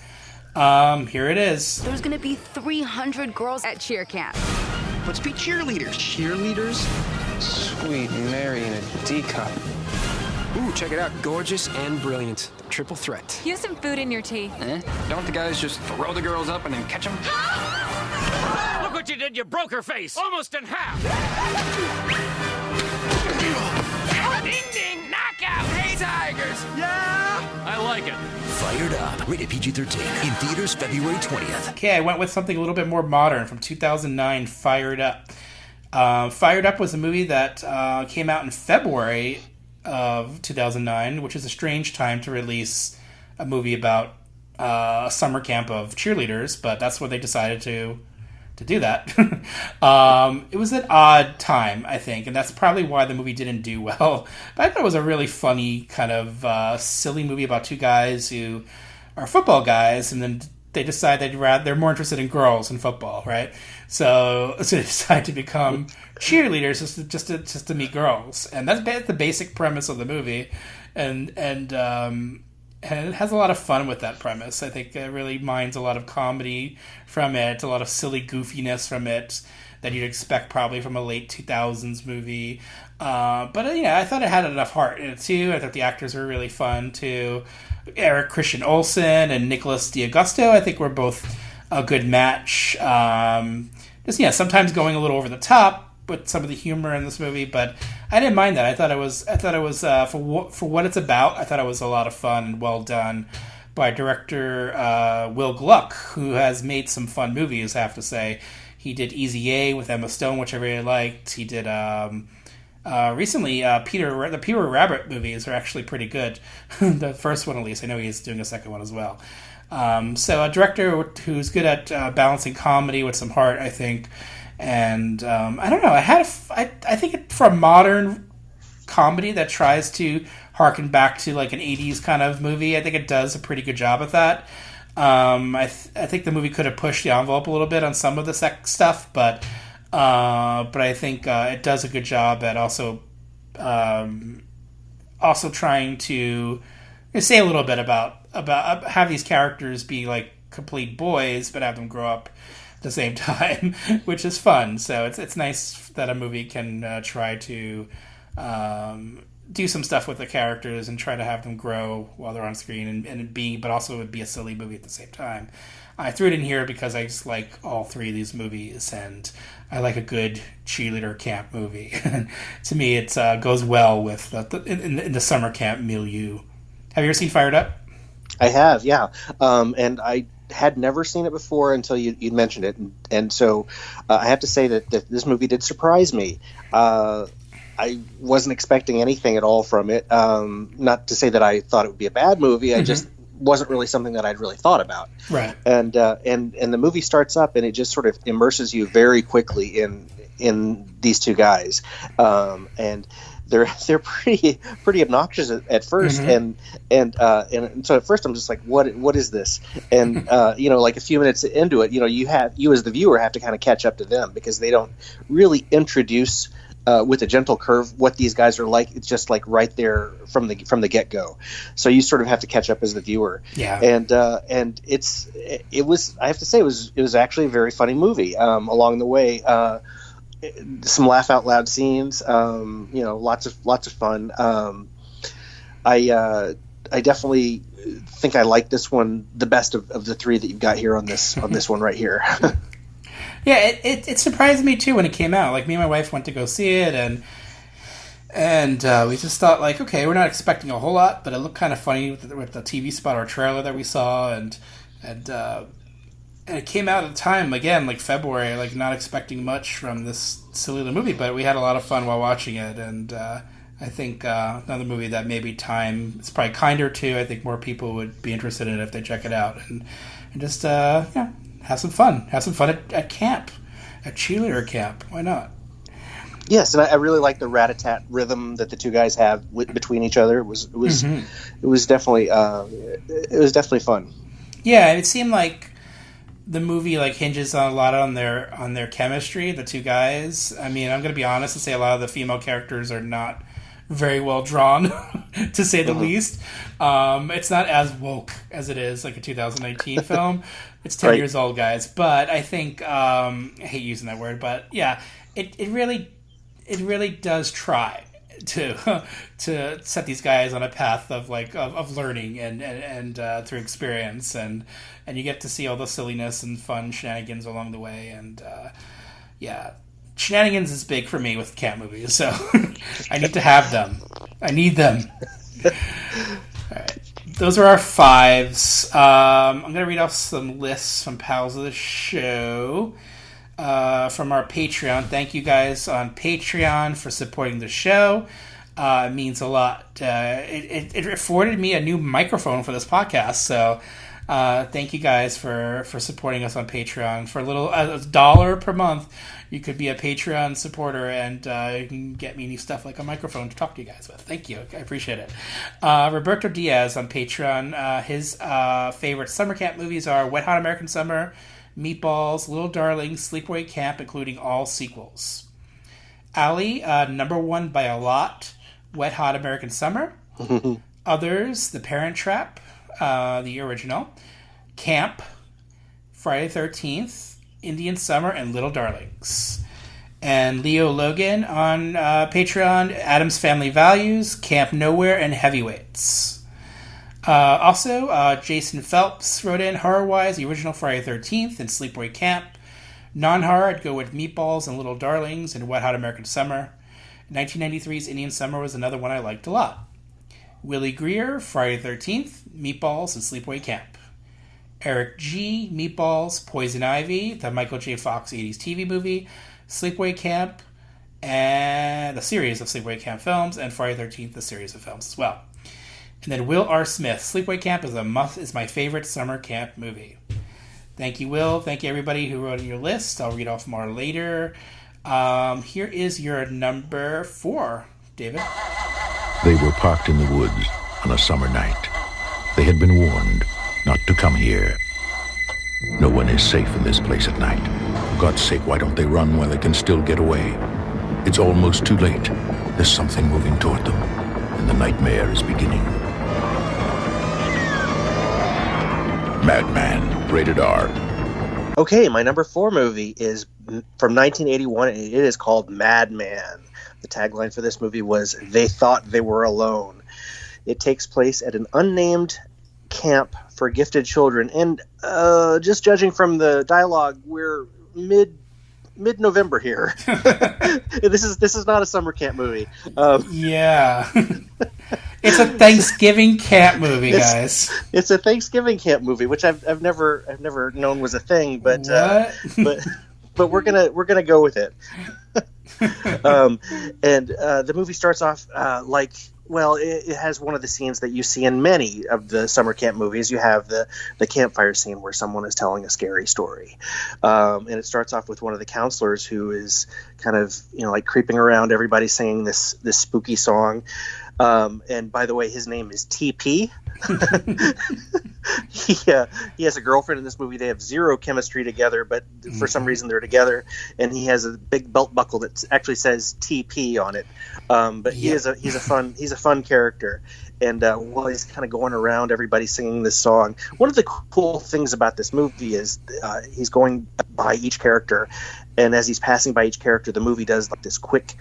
Here it is. There's gonna be 300 girls at cheer camp. Let's be cheerleaders. Cheerleaders? Sweet Mary in a D cup. Ooh, check it out. Gorgeous and brilliant. Triple threat. You have some food in your teeth. Don't the guys just throw the girls up and then catch them? Look what you did. You broke her face. Almost in half. Ding, ding, knockout. Hey, Tigers. Yeah. I like it. Fired Up. Rated PG-13. In theaters February 20th. Okay, I went with something a little bit more modern from 2009, Fired Up. Fired Up was a movie that came out in February of 2009, which is a strange time to release a movie about a summer camp of cheerleaders, but that's what they decided to do that. It was an odd time, I think, and that's probably why the movie didn't do well. But I thought it was a really funny kind of silly movie about two guys who are football guys, and then they decide they're more interested in girls than football, right? So they decide to become cheerleaders just to meet girls, and that's the basic premise of the movie, and it has a lot of fun with that premise. I think it really mines a lot of comedy from it, a lot of silly goofiness from it that you'd expect probably from a late 2000s movie. But I thought it had enough heart in it too. I thought the actors were really fun too. Eric Christian Olsen and Nicholas D'Agosto, I think, were both a good match. Sometimes going a little over the top with some of the humor in this movie, but I didn't mind that. I thought it was for what it's about. I thought it was a lot of fun and well done by director Will Gluck, who has made some fun movies, I have to say. He did Easy A with Emma Stone, which I really liked. He did recently the Peter Rabbit movies are actually pretty good. The first one, at least. I know he's doing a second one as well. So a director who's good at balancing comedy with some heart, I think. And I don't know. I think for a modern comedy that tries to harken back to like an 80s kind of movie, I think it does a pretty good job at that. I think the movie could have pushed the envelope a little bit on some of the sex stuff, but I think it does a good job at also trying to say a little bit about have these characters be like complete boys, but have them grow up at the same time, which is fun. So it's nice that a movie can try to do some stuff with the characters and try to have them grow while they're on screen but also be a silly movie at the same time. I threw it in here because I just like all three of these movies, and I like a good cheerleader camp movie. To me, it goes well with in the summer camp milieu. Have you ever seen Fired Up? I have, yeah. And I had never seen it before until you mentioned it. And so I have to say that this movie did surprise me. I wasn't expecting anything at all from it. Not to say that I thought it would be a bad movie. I just wasn't really something that I'd really thought about. Right. And the movie starts up and it just sort of immerses you very quickly in these two guys. And they're pretty obnoxious at first, and so at first I'm just like, what is this? And like a few minutes into it, you as the viewer have to kind of catch up to them because they don't really introduce with a gentle curve what these guys are like. It's just like right there from the get go. So you sort of have to catch up as the viewer. Yeah. And it was I have to say it was actually a very funny movie along the way. Some laugh out loud scenes, lots of fun. I definitely think I like this one the best of the three that you've got here on this one right here. Yeah, it surprised me too when it came out. Like me and my wife went to go see it, and we just thought like, okay, we're not expecting a whole lot, but it looked kind of funny with the TV spot or trailer that we saw, and it came out at a time, again, like February, like not expecting much from this silly little movie, but we had a lot of fun while watching it, and I think another movie that maybe time is probably kinder to. I think more people would be interested in it if they check it out, and just have some fun. Have some fun at camp, at cheerleader camp. Why not? Yes, and I really like the rat-a-tat rhythm that the two guys have between each other. It was definitely fun. Yeah, it seemed like the movie like hinges on a lot on their chemistry, the two guys. I mean, I'm going to be honest and say a lot of the female characters are not very well drawn, to say the least. It's not as woke as it is like a 2019 film. It's 10 years old, guys. But I think I hate using that word, but yeah, it really does try to set these guys on a path of of learning and through experience, and you get to see all the silliness and fun shenanigans along the way, and shenanigans is big for me with camp movies, so I need to have them. I need them. All right, those are our fives. I'm gonna read off some lists from pals of the show. From our Patreon. Thank you guys on Patreon for supporting the show. It means a lot. It afforded me a new microphone for this podcast, so thank you guys for supporting us on Patreon. For $1 per month, you could be a Patreon supporter, and you can get me new stuff like a microphone to talk to you guys with. Thank you. I appreciate it. Roberto Diaz on Patreon. His favorite summer camp movies are Wet Hot American Summer, Meatballs, Little Darlings, Sleepaway Camp, including all sequels. Ali, number one by a lot, Wet Hot American Summer. Others, The Parent Trap, the original. Camp, Friday the 13th, Indian Summer, and Little Darlings. And Leo Logan on Patreon, Addams Family Values, Camp Nowhere, and Heavyweights. Also, Jason Phelps wrote in horror-wise, the original Friday the 13th and Sleepaway Camp. Non-horror, I'd go with Meatballs and Little Darlings and Wet Hot American Summer. 1993's Indian Summer was another one I liked a lot. Willie Greer, Friday the 13th, Meatballs, and Sleepaway Camp. Eric G., Meatballs, Poison Ivy, the Michael J. Fox 80s TV movie, Sleepaway Camp, and the series of Sleepaway Camp films, and Friday the 13th, the series of films as well. And then Will R. Smith, Sleepaway Camp is my favorite summer camp movie. Thank you, Will. Thank you, everybody who wrote in your list. I'll read off more later. Here is your number 4, David. They were parked in the woods on a summer night. They had been warned not to come here. No one is safe in this place at night. For God's sake, why don't they run while they can still get away? It's almost too late. There's something moving toward them, and the nightmare is beginning. Madman, rated R. Okay, my number 4 movie is from 1981, and it is called Madman. The tagline for this movie was, "They thought they were alone." It takes place at an unnamed camp for gifted children, and just judging from the dialogue, we're mid-November here. This is not a summer camp movie. Yeah. It's a Thanksgiving camp movie, guys. It's a Thanksgiving camp movie, which I've never known was a thing, but we're gonna go with it. And the movie starts off it has one of the scenes that you see in many of the summer camp movies. You have the campfire scene where someone is telling a scary story. And it starts off with one of the counselors who is kind of, creeping around everybody singing this spooky song. And by the way, his name is TP. He has a girlfriend in this movie. They have zero chemistry together, but for some reason they're together. And he has a big belt buckle that actually says TP on it. But he's a fun character. And while he's kind of going around everybody singing this song, one of the cool things about this movie is he's going by each character, and as he's passing by each character, the movie does like this quick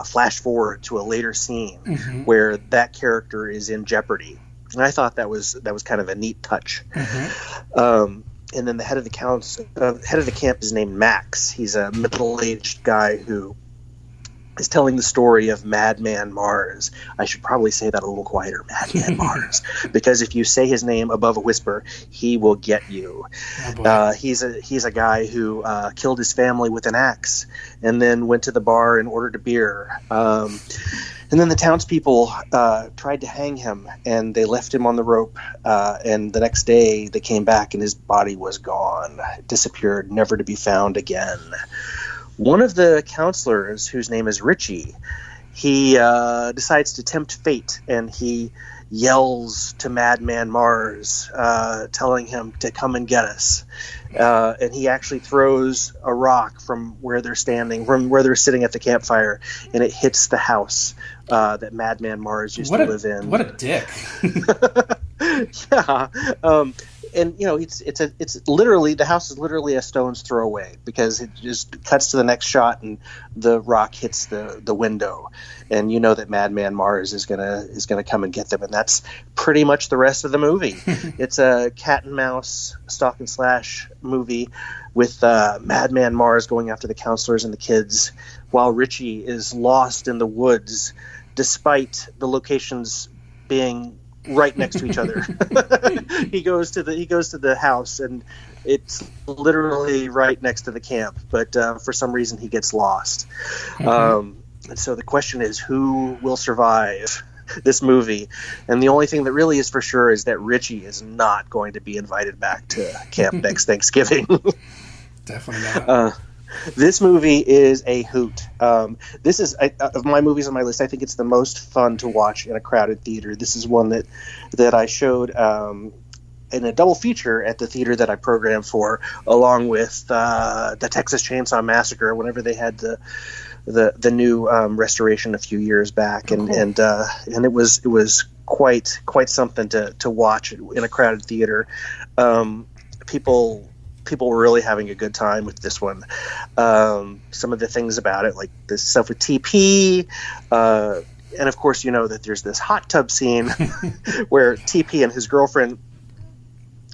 flash forward to a later scene where that character is in jeopardy. And I thought that was kind of a neat touch. And then the head of the camp is named Max. He's a middle-aged guy who is telling the story of Madman Mars. I should probably say that a little quieter, Madman Mars, because if you say his name above a whisper, he will get you. He's a guy who killed his family with an axe and then went to the bar and ordered a beer. And then the townspeople tried to hang him, and they left him on the rope. And the next day, they came back, and his body was gone, disappeared, never to be found again. One of the counselors, whose name is Richie, he decides to tempt fate, and he yells to Madman Mars, telling him to come and get us. And he actually throws a rock from where they're sitting at the campfire, and it hits the house that Madman Mars used to live in. What a dick! Yeah. And it's literally, the house is literally a stone's throw away, because it just cuts to the next shot and the rock hits the window, and you know that Madman Mars is gonna come and get them, and that's pretty much the rest of the movie. It's a cat and mouse stalk and slash movie with Madman Mars going after the counselors and the kids, while Richie is lost in the woods, despite the locations being right next to each other. He goes to the house, and it's literally right next to the camp, but for some reason he gets lost. And so the question is, who will survive this movie? And the only thing that really is for sure is that Richie is not going to be invited back to camp next Thanksgiving. Definitely not. This movie is a hoot. This is, of my movies on my list, I think it's the most fun to watch in a crowded theater. This is one that I showed in a double feature at the theater that I programmed for, along with the Texas Chainsaw Massacre, whenever they had the new restoration a few years back, and it was quite something to watch in a crowded theater. People were really having a good time with this one. Some of the things about it, like the stuff with TP, and of course, you know that there's this hot tub scene where TP and his girlfriend,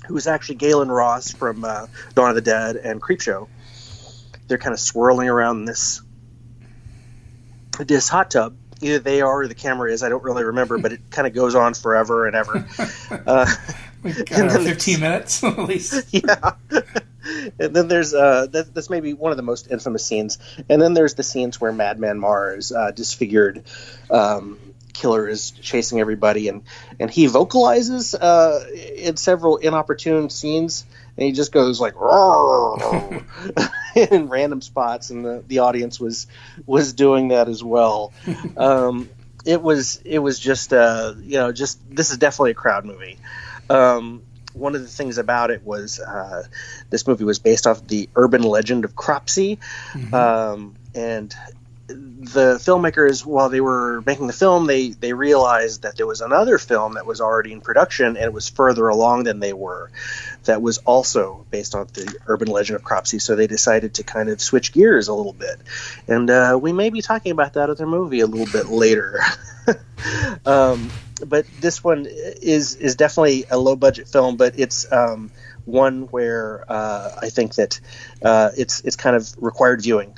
who is actually Galen Ross from Dawn of the Dead and Creepshow, they're kind of swirling around this hot tub. Either they are or the camera is. I don't really remember, but it kind of goes on forever and ever. 15 minutes at least. Yeah. And then there's that's maybe one of the most infamous scenes. And then there's the scenes where Madman Mars, disfigured killer, is chasing everybody, and he vocalizes in several inopportune scenes, and he just goes like in random spots, and the audience was doing that as well. It was just this is definitely a crowd movie. One of the things about it was this movie was based off the urban legend of Cropsey, and the filmmakers, while they were making the film, they realized that there was another film that was already in production, and it was further along than they were, that was also based on the urban legend of Cropsey. So they decided to kind of switch gears a little bit, and we may be talking about that other movie a little bit later. but this one is definitely a low budget film, but it's one where I think that it's kind of required viewing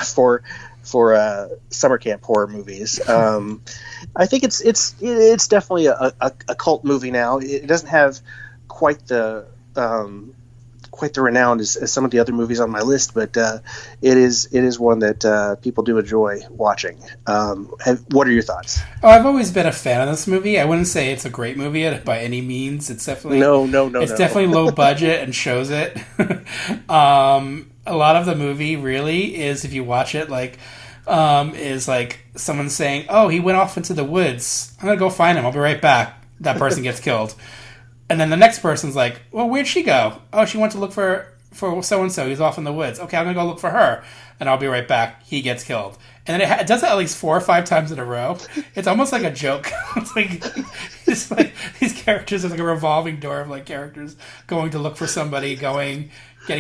for summer camp horror movies. I think it's definitely a cult movie now. It doesn't have quite the renown as some of the other movies on my list, but it is one that people do enjoy watching. What are your thoughts? Oh, I've always been a fan of this movie. I wouldn't say it's a great movie by any means. It's definitely It's definitely low budget and shows it. A lot of the movie really is, if you watch it, is like someone saying, "Oh, he went off into the woods. I'm gonna go find him. I'll be right back." That person gets killed. And then the next person's like, well, where'd she go? Oh, she went to look for so-and-so. He's off in the woods. Okay, I'm going to go look for her. And I'll be right back. He gets killed. And then it does that at least 4 or 5 times in a row. It's almost like a joke. It's like these characters, there's like a revolving door of like characters going to look for somebody, getting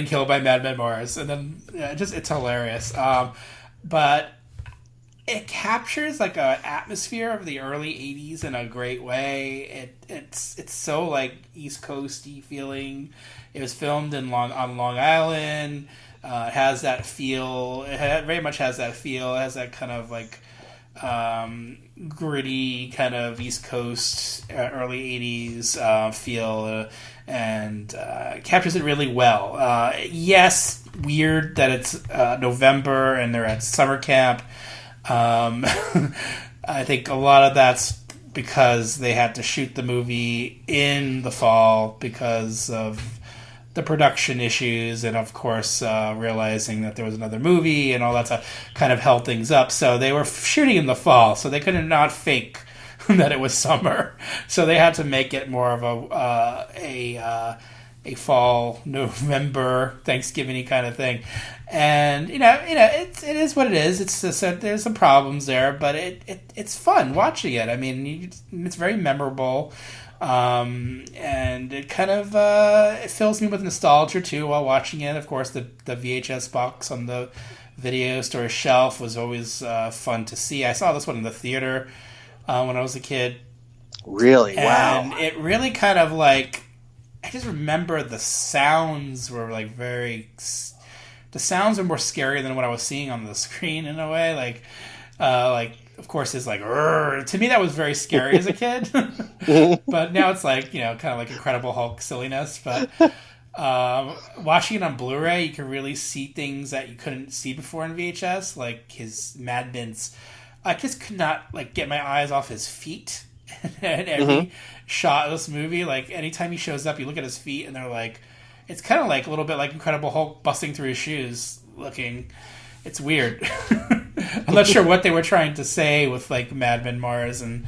killed by Madman Mars. And then it's hilarious. But it captures like a atmosphere of the early 80s in a great way. It's so like East Coasty feeling. It was filmed on Long Island. It has that feel. It very much has that feel. It has that kind of like gritty kind of East Coast early 80s feel, and captures it really well. Yes, weird that it's November and they're at summer camp. I think a lot of that's because they had to shoot the movie in the fall because of the production issues, and of course realizing that there was another movie and all that stuff kind of held things up. So they were shooting in the fall, so they couldn't not fake that it was summer. So they had to make it more of a fall, November, Thanksgiving-y kind of thing. And it is what it is. It's just there's some problems there, but it's fun watching it. I mean, it's very memorable, and it kind of it fills me with nostalgia too while watching it. Of course, the VHS box on the video store shelf was always fun to see. I saw this one in the theater when I was a kid. Really? Wow. And it really kind of like, I just remember the sounds were like the sounds are more scary than what I was seeing on the screen in a way. Like of course it's like, to me that was very scary as a kid. But now it's like, kind of like Incredible Hulk silliness. But watching it on Blu-ray, you can really see things that you couldn't see before in VHS, like his Madman's. I just could not like get my eyes off his feet at every shot of this movie. Like anytime he shows up, you look at his feet and they're like, it's kind of like a little bit like Incredible Hulk busting through his shoes looking. It's weird. I'm not sure what they were trying to say with like Madman Mars and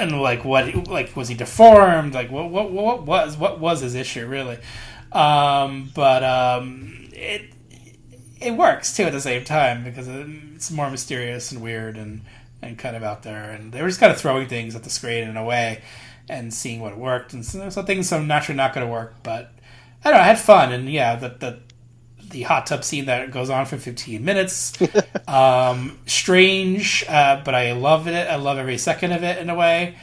like what, like, was he deformed? Like what was his issue really? But it works too at the same time because it's more mysterious and weird and kind of out there, and they were just kind of throwing things at the screen in a way and seeing what worked, and so things are naturally not going to work, but I don't know, I had fun. And yeah, the hot tub scene that goes on for 15 minutes, strange, but I love it. I love every second of it in a way.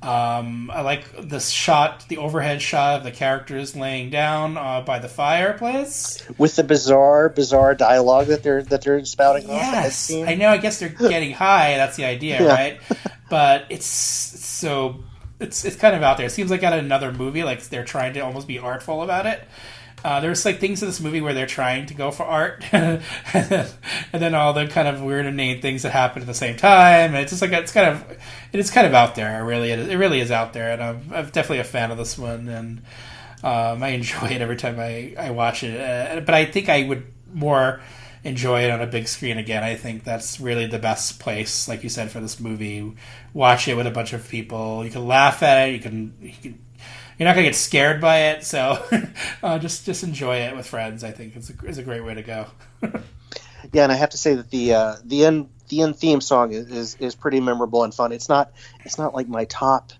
I like the overhead shot of the characters laying down by the fireplace with the bizarre dialogue that they're spouting off. Yes, I know. I guess they're getting high. That's the idea, right? But it's kind of out there. It seems like out of another movie. Like they're trying to almost be artful about it. There's like things in this movie where they're trying to go for art, and then all the kind of weird and inane things that happen at the same time. And it's just like it is kind of out there. It really is out there, and I'm definitely a fan of this one, and I enjoy it every time I watch it. But I think I would more enjoy it on a big screen again. I think that's really the best place, like you said, for this movie. Watch it with a bunch of people. You can laugh at it. You can. You're not going to get scared by it, so just enjoy it with friends. I think is a great way to go. Yeah, and I have to say that the end theme song is pretty memorable and fun. It's not like my top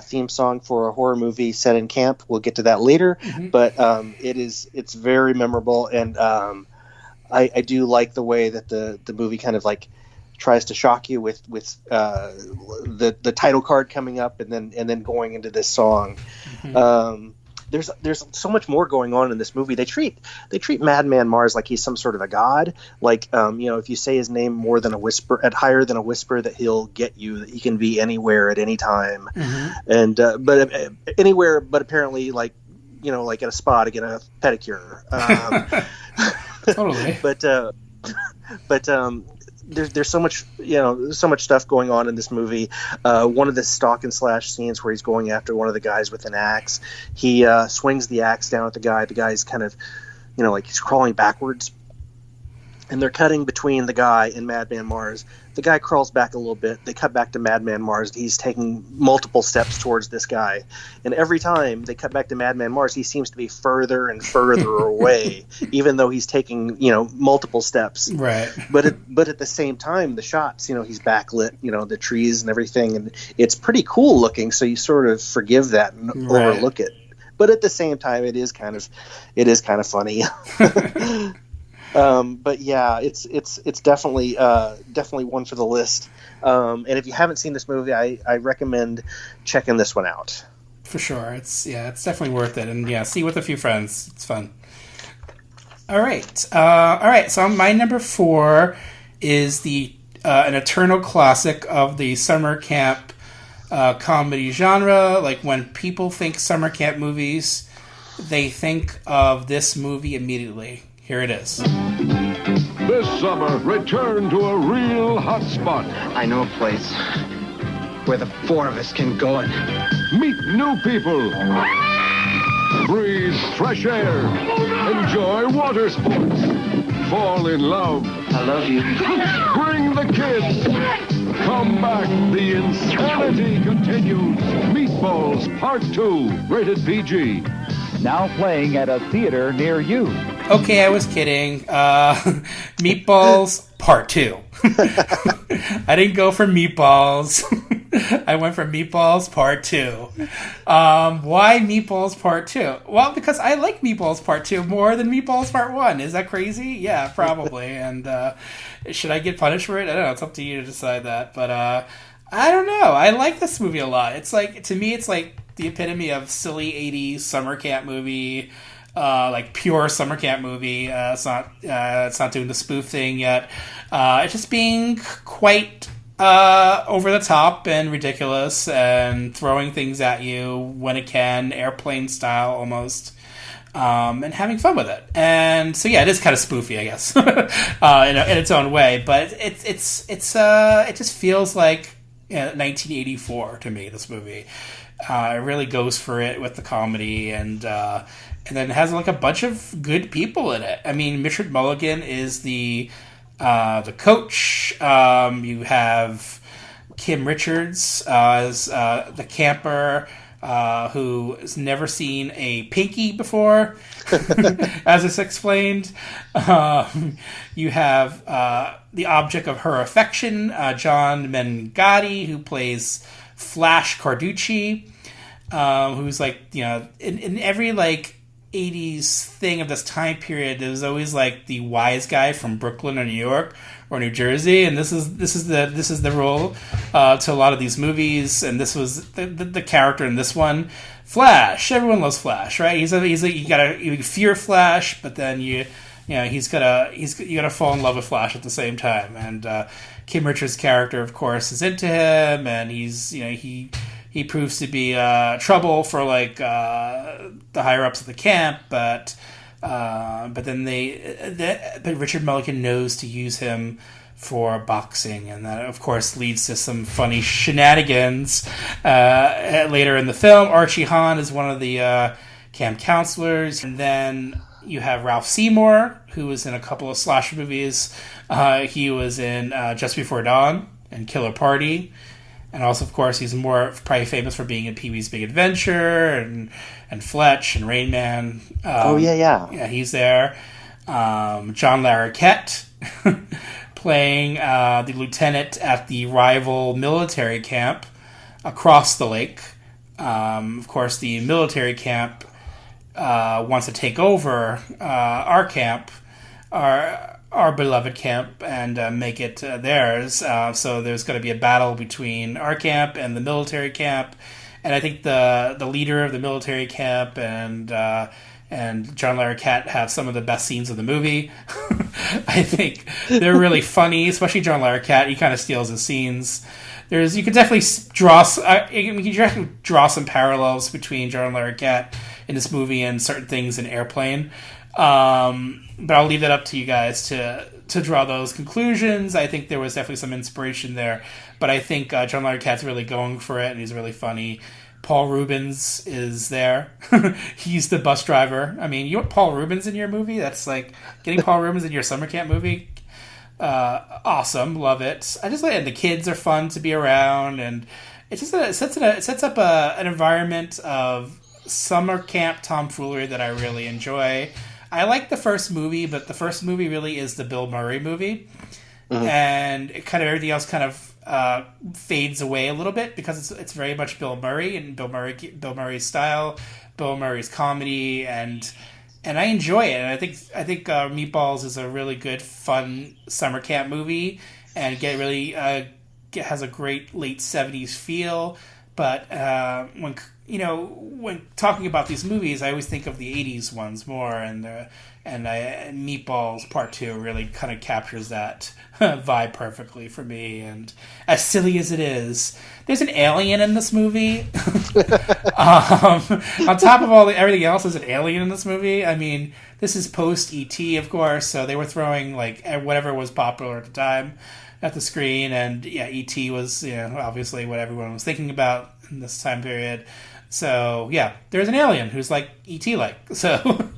theme song for a horror movie set in camp. We'll get to that later, but it's very memorable, and I do like the way that the movie kind of like tries to shock you with the title card coming up and then going into this song. Mm-hmm. There's so much more going on in this movie. They treat Madman Mars like he's some sort of a god. Like, if you say his name more than a whisper, higher than a whisper, that he'll get you. That he can be anywhere at any time, and but anywhere, but apparently like at a spa to get a pedicure. Totally. But there's so much stuff going on in this movie. One of the stalk and slash scenes where he's going after one of the guys with an axe, he swings the axe down at the guy. The guy's kind of like he's crawling backwards, and they're cutting between the guy and Madman Mars. The guy crawls back a little bit. They cut back to Madman Mars. He's taking multiple steps towards this guy, and every time they cut back to Madman Mars, he seems to be further and further away, even though he's taking multiple steps. Right. But at the same time, the shots, he's backlit, the trees and everything, and it's pretty cool looking. So you sort of forgive that and overlook it. But at the same time, it is kind of funny. But yeah, it's definitely one for the list. And if you haven't seen this movie, I recommend checking this one out. For sure. It's definitely worth it. And see with a few friends. It's fun. All right. So my number 4 is an eternal classic of the summer camp comedy genre. Like, when people think summer camp movies, they think of this movie immediately. Here it is. This summer, return to a real hot spot. I know a place where the 4 of us can go and meet new people, breathe fresh air, enjoy water sports, fall in love. I love you. Bring the kids. Come back. The insanity continues. Meatballs Part 2, rated PG. Now playing at a theater near you. Okay, I was kidding. Meatballs Part 2. I didn't go for Meatballs. I went for Meatballs Part 2. Why Meatballs Part 2? Well, because I like Meatballs Part 2 more than Meatballs Part 1. Is that crazy? Yeah, probably. And should I get punished for it? I don't know. It's up to you to decide that. But I don't know. I like this movie a lot. It's like, to me, it's like the epitome of silly 80s summer camp movie. Like pure summer camp movie. It's not doing the spoof thing yet. It's just being quite over the top and ridiculous and throwing things at you when it can, airplane style almost, and having fun with it. And so it is kind of spoofy, I guess, in its own way. But it just feels like 1984 to me. This movie. It really goes for it with the comedy, and then it has like a bunch of good people in it. I mean, Richard Mulligan is the coach. You have Kim Richards as the camper who has never seen a pinky before, as it's explained. You have the object of her affection, John Mengati, who plays Flash Carducci, who's like, in every like 80s thing of this time period, there was always like the wise guy from Brooklyn or New York or New Jersey, and this is the role to a lot of these movies, and this was the character in this one. Flash, everyone loves Flash, right? You fear Flash, but then you gotta fall in love with Flash at the same time. And Kim Richards' character, of course, is into him, and he proves to be trouble for like the higher ups of the camp, but then but Richard Mulligan knows to use him for boxing, and that of course leads to some funny shenanigans later in the film. Archie Hahn is one of the camp counselors, and then you have Ralph Seymour, who was in a couple of slasher movies. He was in Just Before Dawn and Killer Party. And also, of course, he's more probably famous for being in Pee-wee's Big Adventure and Fletch and Rain Man. Yeah, he's there. John Larroquette playing the lieutenant at the rival military camp across the lake. Of course, the military camp wants to take over our camp. our beloved camp and make it theirs. So there's going to be a battle between our camp and the military camp, and I think the leader of the military camp and John Larroquette have some of the best scenes of the movie. I think they're really funny, especially John Larroquette. He kind of steals his scenes. You could definitely draw some parallels between John Larroquette in this movie and certain things in Airplane. But I'll leave that up to you guys to draw those conclusions. I think there was definitely some inspiration there, but I think John Larroquette's really going for it, and he's really funny. Paul Rubens is there. He's the bus driver. I mean, you want Paul Rubens in your movie? That's like getting Paul Rubens in your summer camp movie. Awesome, love it. I just like, and the kids are fun to be around, and it sets up an environment of summer camp tomfoolery that I really enjoy. I like the first movie, but the first movie really is the Bill Murray movie, and everything else kind of fades away a little bit because it's very much Bill Murray and Bill Murray's style, Bill Murray's comedy, and I enjoy it. And I think Meatballs is a really good, fun summer camp movie, and has a great late '70s feel. But when talking about these movies, I always think of the '80s ones more, and Meatballs Part 2 really kind of captures that vibe perfectly for me. And as silly as it is, there's an alien in this movie. On top of everything else, there's an alien in this movie. I mean, this is post E.T., of course, so they were throwing like whatever was popular at the time at the screen, and yeah, E.T. was obviously what everyone was thinking about in this time period. So yeah, there's an alien who's like E.T. like. So,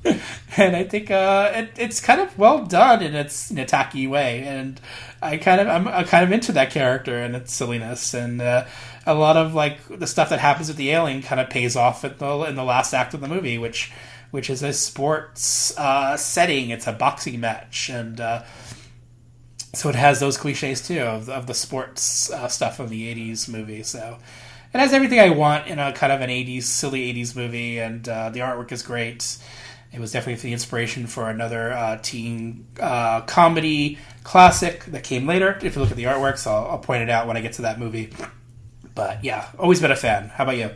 and I think it's kind of well done in its tacky way, and I'm kind of into that character and its silliness, and a lot of like the stuff that happens with the alien kind of pays off in the last act of the movie, which is a sports setting. It's a boxing match, and so it has those cliches too of the sports stuff of the '80s movie. So it has everything I want in a kind of an silly '80s movie, and the artwork is great. It was definitely the inspiration for another teen comedy classic that came later. If you look at the artwork, so I'll point it out when I get to that movie. But yeah, always been a fan. How about you?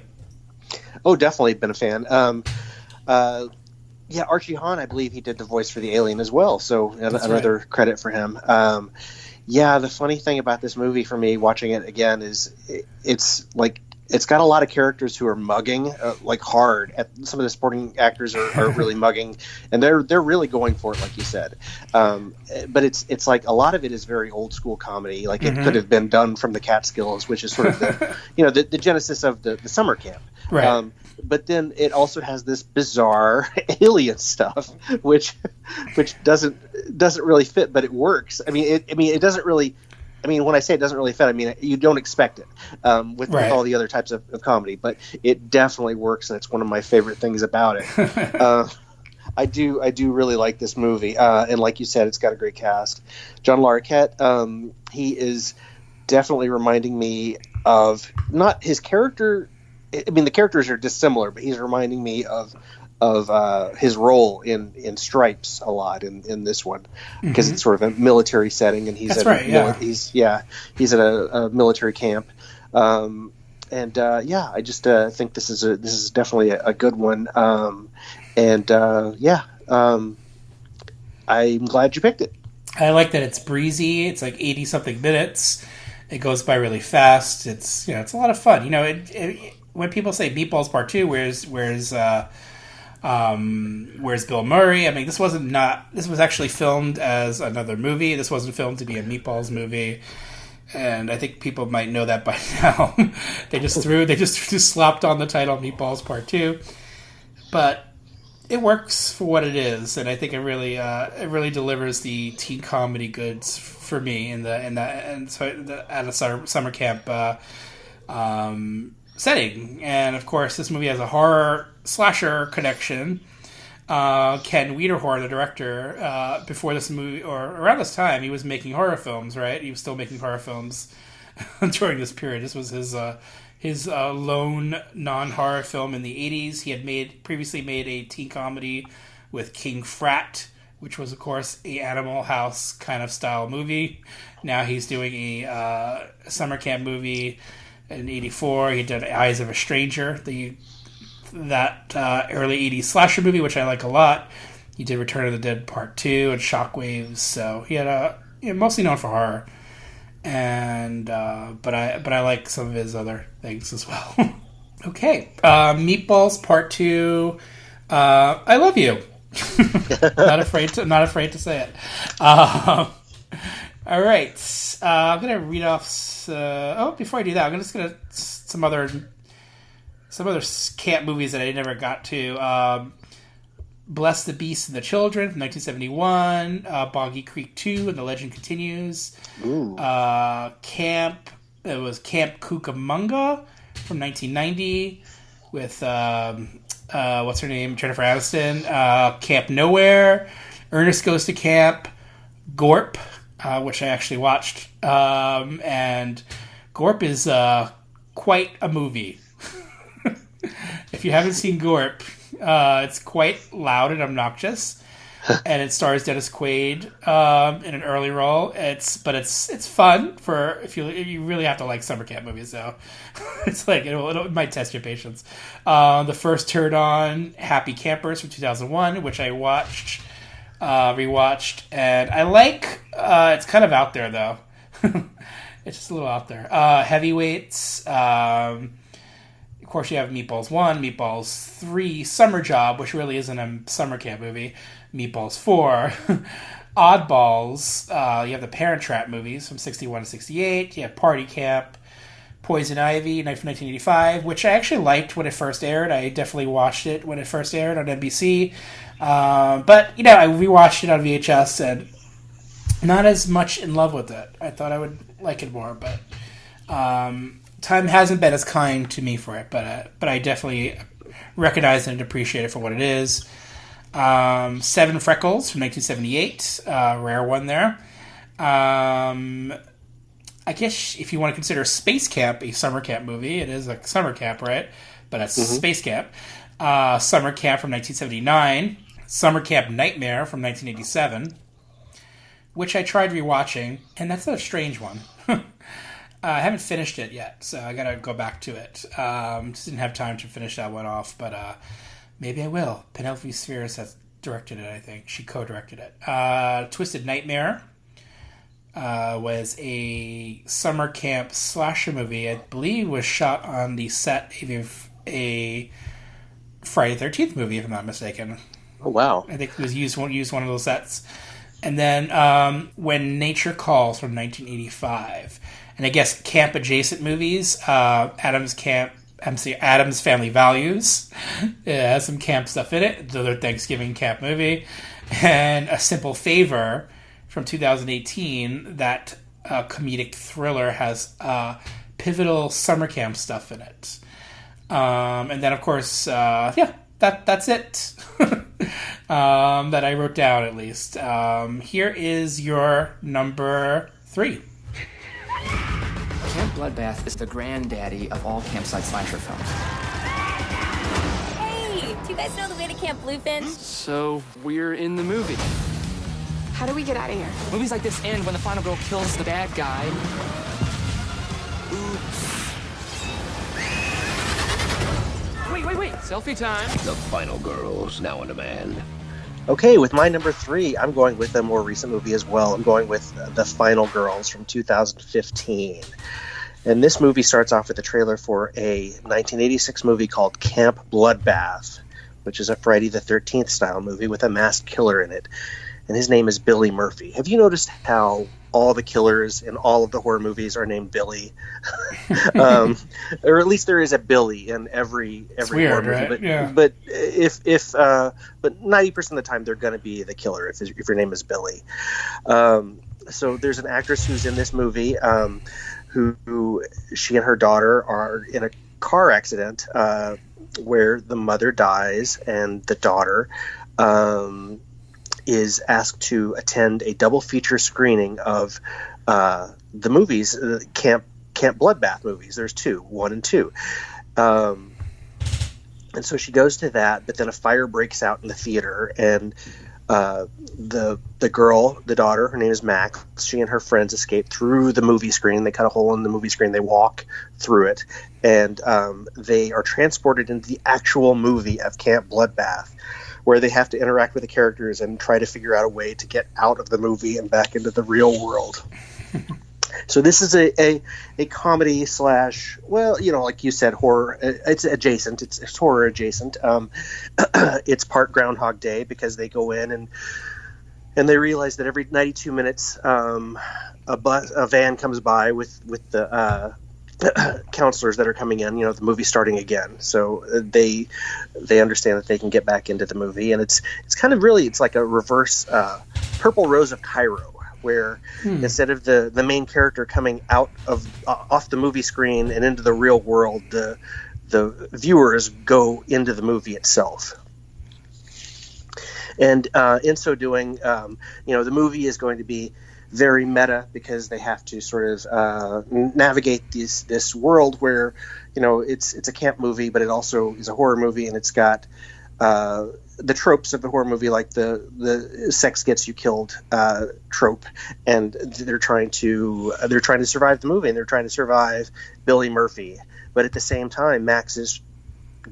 Oh, definitely been a fan. Yeah, Archie Hahn, I believe he did the voice for the alien as well, so another credit for him. Yeah, the funny thing about this movie for me, watching it again, is it's got a lot of characters who are mugging like hard. Some of the supporting actors are really mugging, and they're really going for it, like you said. But it's like a lot of it is very old school comedy. Like it could have been done from the Catskills, which is sort of the the genesis of the summer camp. Right. But then it also has this bizarre alien stuff, which doesn't really fit, but it works. I mean, it doesn't really. I mean, when I say it doesn't really fit, I mean you don't expect it with all the other types of comedy, but it definitely works, and it's one of my favorite things about it. I do really like this movie, and like you said, it's got a great cast. John Larroquette, he is definitely reminding me of not his character. I mean, the characters are dissimilar, but he's reminding me of his role in Stripes a lot in this one, because it's sort of a military setting, and he's at a military camp, I just think this is definitely a good one, I'm glad you picked it. I like that it's breezy. It's like 80 something minutes. It goes by really fast. It's it's a lot of fun. When people say Meatballs Part 2, where's Bill Murray? I mean, this was actually filmed as another movie. This wasn't filmed to be a Meatballs movie, and I think people might know that by now. They just slapped on the title Meatballs Part 2, but it works for what it is, and I think it really delivers the teen comedy goods for me at a summer camp setting. And of course, this movie has a horror slasher connection. Ken Wiederhorn, the director, before this movie, or around this time, he was making horror films, right? He was still making horror films during this period. This was his lone non-horror film in the 80s. He had previously made a teen comedy with King Frat, which was, of course, a Animal House kind of style movie. Now he's doing a summer camp movie in '84. He did Eyes of a Stranger, that early '80s slasher movie, which I like a lot. He did Return of the Dead Part 2 and Shockwaves. So he had mostly known for horror, and but I like some of his other things as well. Okay, Meatballs Part 2. I love you. not afraid to say it. All right, I'm gonna read off. Before I do that, I'm just gonna some other camp movies that I never got to. Bless the Beast and the Children from 1971. Boggy Creek 2 and the Legend Continues. Ooh. Camp Cucamonga from 1990 with what's her name? Jennifer Aniston. Camp Nowhere. Ernest Goes to Camp. Gorp, which I actually watched. And Gorp is quite a movie. If you haven't seen Gorp, it's quite loud and obnoxious. And it stars Dennis Quaid in an early role. It's fun for if you really have to like summer camp movies though. It's like it might test your patience. The First Turn On, Happy Campers from 2001, which I rewatched, and I like. It's kind of out there though. It's just a little out there. Heavyweights. Of course, you have Meatballs 1, Meatballs 3, Summer Job, which really isn't a summer camp movie. Meatballs 4, Oddballs. You have the Parent Trap movies from 61 to 68. You have Party Camp, Poison Ivy, from 1985, which I actually liked when it first aired. I definitely watched it when it first aired on NBC. But, I rewatched it on VHS and not as much in love with it. I thought I would like it more, but time hasn't been as kind to me for it. But I definitely recognize and appreciate it for what it is. Seven Freckles from 1978, rare one there. I guess if you want to consider Space Camp a summer camp movie, it is a summer camp, right? But that's Space Camp. Summer Camp from 1979. Summer Camp Nightmare from 1987, which I tried rewatching, and that's a strange one. I haven't finished it yet, so I gotta go back to it. Just didn't have time to finish that one off, but maybe I will. Penelope Spheres has directed it, I think. She co-directed it. Twisted Nightmare was a summer camp slasher movie. I believe was shot on the set of a Friday the 13th movie, if I'm not mistaken. Oh, wow. I think it was used one of those sets. And then When Nature Calls from 1985. And I guess camp-adjacent movies, Adam's Family Values. It has some camp stuff in it. Another Thanksgiving camp movie. And A Simple Favor from 2018. That comedic thriller has pivotal summer camp stuff in it. And then, of course, that's it. That I wrote down, at least. Here is your number 3. Camp Bloodbath is the granddaddy of all campsite slasher films. Hey, do you guys know the way to Camp Bluefinch? So, we're in the movie. How do we get out of here? Movies like this end when the final girl kills the bad guy. Wait. Selfie time. The final girl's now in demand. Okay, with my number 3, I'm going with a more recent movie as well. I'm going with The Final Girls from 2015. And this movie starts off with a trailer for a 1986 movie called Camp Bloodbath, which is a Friday the 13th style movie with a masked killer in it. And his name is Billy Murphy. Have you noticed how all the killers in all of the horror movies are named Billy? Or at least there is a Billy in every horror movie. Right? But, yeah. but but 90% of the time they're going to be the killer if your name is Billy. So there's an actress who's in this movie who she and her daughter are in a car accident where the mother dies and the daughter is asked to attend a double feature screening of the movies, Camp Bloodbath movies. There's 2, 1 and 2. And so she goes to that, but then a fire breaks out in the theater, and the girl, the daughter, her name is Max. She and her friends escape through the movie screen. They cut a hole in the movie screen. They walk through it, and they are transported into the actual movie of Camp Bloodbath, where they have to interact with the characters and try to figure out a way to get out of the movie and back into the real world. So this is a comedy slash, well, like you said, horror. It's adjacent. It's horror adjacent. It's part Groundhog Day because they go in and they realize that every 92 minutes a van comes by with the counselors that are coming in. The movie's starting again. So they understand that they can get back into the movie, and it's kind of really, it's like a reverse Purple Rose of Cairo, where instead of the main character coming out of off the movie screen and into the real world, the viewers go into the movie itself. And in so doing, the movie is going to be very meta because they have to sort of navigate this world where, it's a camp movie, but it also is a horror movie, and it's got the tropes of the horror movie, like the sex gets you killed trope, and they're trying to survive the movie, and they're trying to survive Billy Murphy, but at the same time Max is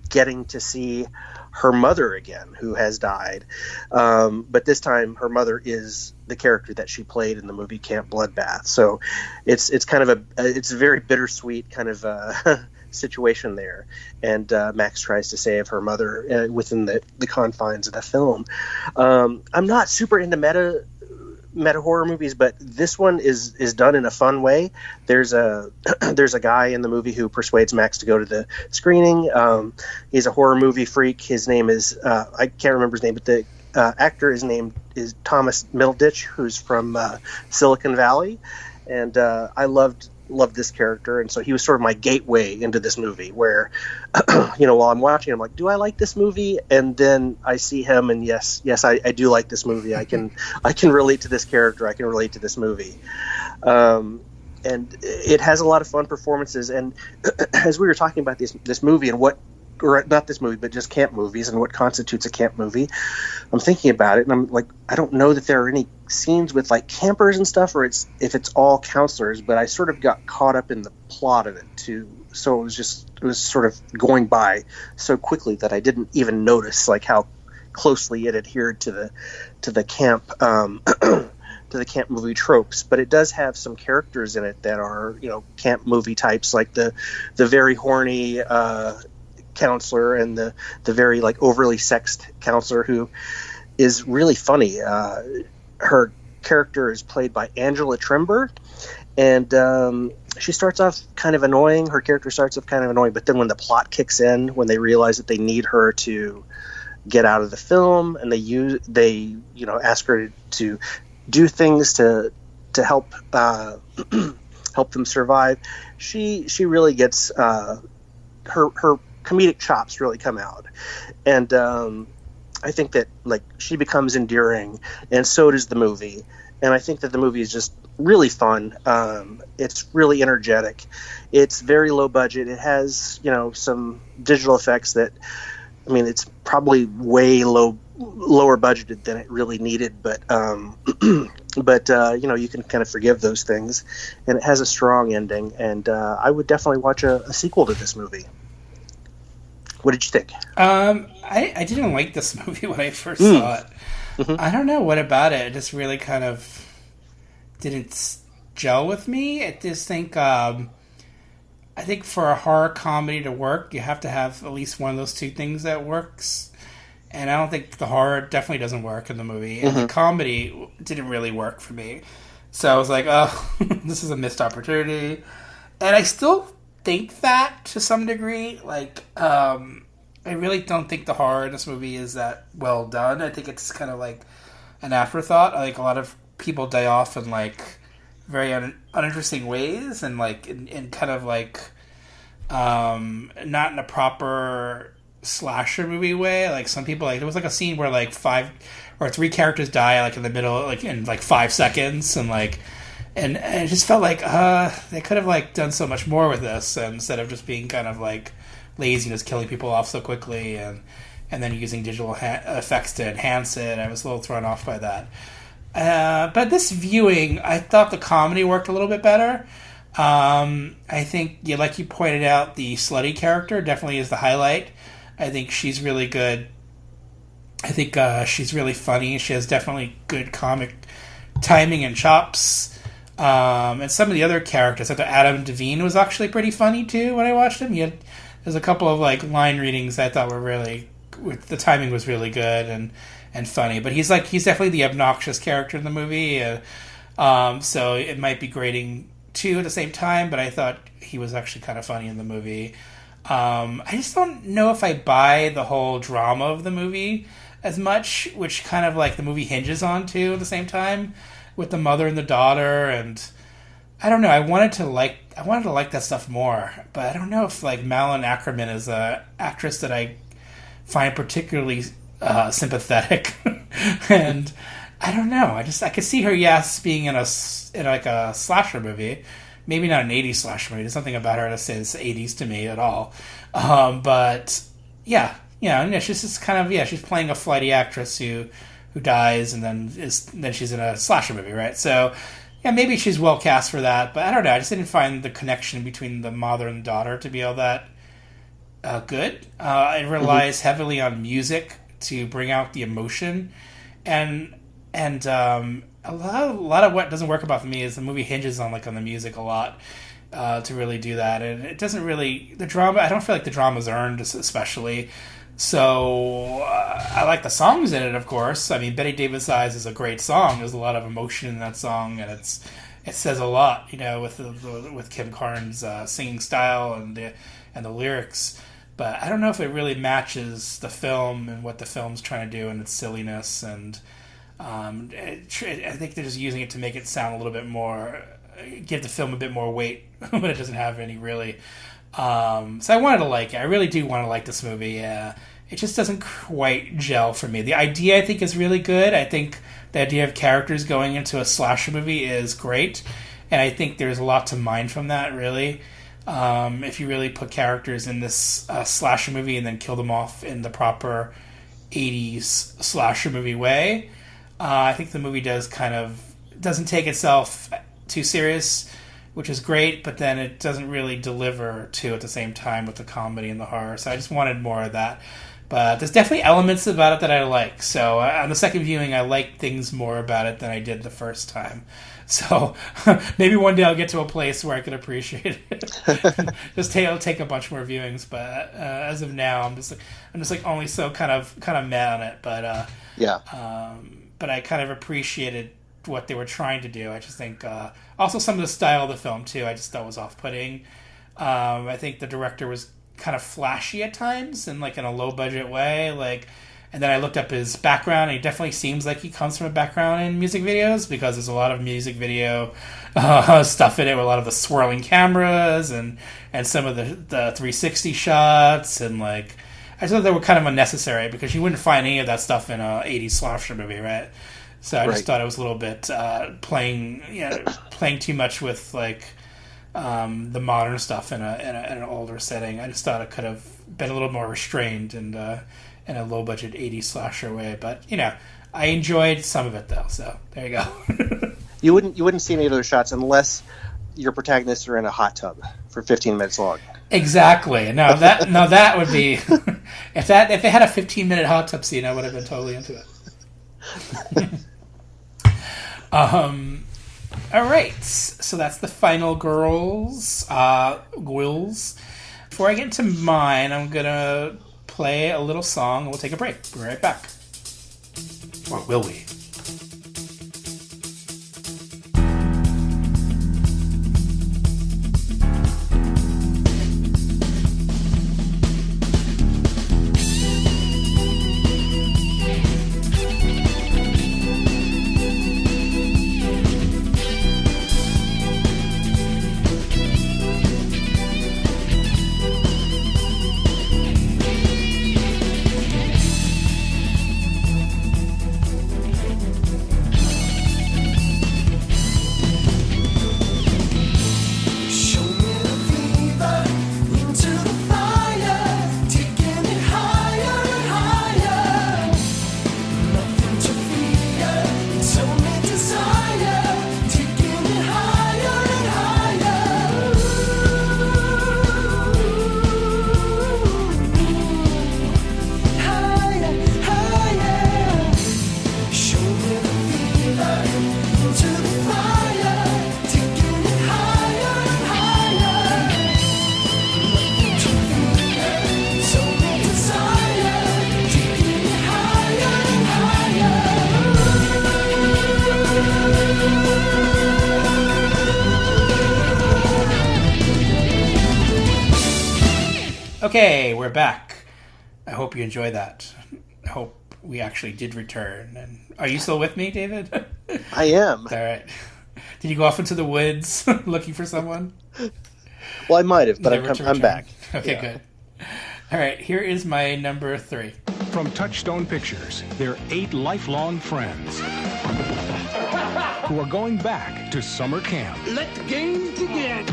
getting to see her mother again, who has died, but this time her mother is the character that she played in the movie Camp Bloodbath. So it's kind of it's a very bittersweet kind of situation there, and Max tries to save her mother within the confines of the film. I'm not super into meta horror movies, but this one is done in a fun way. There's a guy in the movie who persuades Max to go to the screening. He's a horror movie freak. His name is I can't remember his name, but the actor his name is Thomas Middleditch, who's from Silicon Valley, and I loved this character, and so he was sort of my gateway into this movie, where while I'm watching, I'm like, do I like this movie? And then I see him, and yes, I do like this movie. I can relate to this character. I can relate to this movie, and it has a lot of fun performances. And as we were talking about this movie and or not this movie, but just camp movies and what constitutes a camp movie, I'm thinking about it, and I'm like, I don't know that there are any scenes with like campers and stuff, or if it's all counselors, but I sort of got caught up in the plot of it too. So it was sort of going by so quickly that I didn't even notice like how closely it adhered to the camp to the camp movie tropes. But it does have some characters in it that are camp movie types, like the very horny counselor and the very like overly sexed counselor, who is really funny. Her character is played by Angela Trimber, and she starts off kind of annoying. Her character starts off kind of annoying, but then when the plot kicks in, when they realize that they need her to get out of the film, and they ask her to do things to help help them survive, she really gets her comedic chops really come out, and I think that like she becomes endearing, and so does the movie. And I think that the movie is just really fun. It's really energetic. It's very low budget. It has some digital effects that, I mean, it's probably way lower budgeted than it really needed, but you can kind of forgive those things. And it has a strong ending, and I would definitely watch a sequel to this movie. What did you think? I didn't like this movie when I first saw it. Mm-hmm. I don't know what about it. It just really kind of didn't gel with me. I just think, I think for a horror comedy to work, you have to have at least one of those two things that works. And I don't think the horror definitely doesn't work in the movie. And the comedy didn't really work for me. So I was like, oh, this is a missed opportunity. And I still think that to some degree. Like, I really don't think the horror in this movie is that well done. I think it's kind of like an afterthought. I think a lot of people die off in like very uninteresting ways, and like in kind of like not in a proper slasher movie way. Like some people, like there was like a scene where like 3 characters die like in the middle, like in like 5 seconds, and like and it just felt like they could have like done so much more with this, instead of just being kind of like lazy and just killing people off so quickly. And and then using digital effects to enhance it. I was a little thrown off by that. But this viewing, I thought the comedy worked a little bit better. I think, like you pointed out, the slutty character definitely is the highlight. I think she's really good. I think she's really funny. She has definitely good comic timing and chops. And some of the other characters, I thought Adam Devine was actually pretty funny too when I watched him. There's a couple of like line readings I thought were really, the timing was really good and funny. But he's definitely the obnoxious character in the movie. So it might be grating too at the same time. But I thought he was actually kind of funny in the movie. I just don't know if I buy the whole drama of the movie as much, which kind of like the movie hinges on too at the same time, with the mother and the daughter. And I don't know, I wanted to like that stuff more, but I don't know if like Malin Ackerman is a actress that I find particularly sympathetic. And I don't know, I could see her being in like a slasher movie. Maybe not an 80s slasher movie. There's something about her that says 80s to me at all. But yeah, she's just kind of, she's playing a flighty actress who dies, and then she's in a slasher movie, right? So yeah, maybe she's well cast for that, but I don't know. I just didn't find the connection between the mother and daughter to be all that good. It relies heavily on music to bring out the emotion, and a lot of what doesn't work about me is the movie hinges on the music a lot to really do that, and it doesn't really, the drama, I don't feel like the drama's earned especially. So I like the songs in it, of course. I mean, Betty Davis Eyes is a great song. There's a lot of emotion in that song, and it says a lot, with Kim Carnes' singing style and the lyrics. But I don't know if it really matches the film and what the film's trying to do and its silliness. And I think they're just using it to make it sound a little bit more, give the film a bit more weight when it doesn't have any really. So I wanted to like it. I really do want to like this movie. It just doesn't quite gel for me. The idea, I think, is really good. I think the idea of characters going into a slasher movie is great. And I think there's a lot to mine from that, really. If you really put characters in this slasher movie and then kill them off in the proper 80s slasher movie way, I think the movie doesn't take itself too serious, which is great, but then it doesn't really deliver too at the same time with the comedy and the horror. So I just wanted more of that. But there's definitely elements about it that I like. So on the second viewing, I like things more about it than I did the first time. So maybe one day I'll get to a place where I can appreciate it. It'll take a bunch more viewings, but as of now, I'm just only so kind of mad on it. But but I kind of appreciated what they were trying to do. I just think also some of the style of the film too, I just thought was off-putting. I think the director was kind of flashy at times and in a low budget way, and then I looked up his background, and he definitely seems like he comes from a background in music videos, because there's a lot of music video stuff in it with a lot of the swirling cameras and some of the 360 shots, and I just thought they were kind of unnecessary, because you wouldn't find any of that stuff in a 80s slasher movie, right? So I just thought it was a little bit playing too much with the modern stuff in an older setting. I just thought it could have been a little more restrained and in a low budget 80s slasher way. But I enjoyed some of it though. So there you go. You wouldn't see any of those shots unless your protagonists are in a hot tub for 15 minutes long. Exactly. No, that would be if it had a 15-minute hot tub scene, I would have been totally into it. All right, so that's the final girls. Before I get into mine, I'm gonna play a little song, and we'll take a break. We'll be right back. Or will we? Okay, we're back. I hope you enjoyed that. I hope we actually did return. And are you still with me, David? I am. All right. Did you go off into the woods looking for someone? Well, I might have, but I'm back. Okay, good. All right, here is my number 3. From Touchstone Pictures, they're 8 lifelong friends who are going back to summer camp. Let the games begin.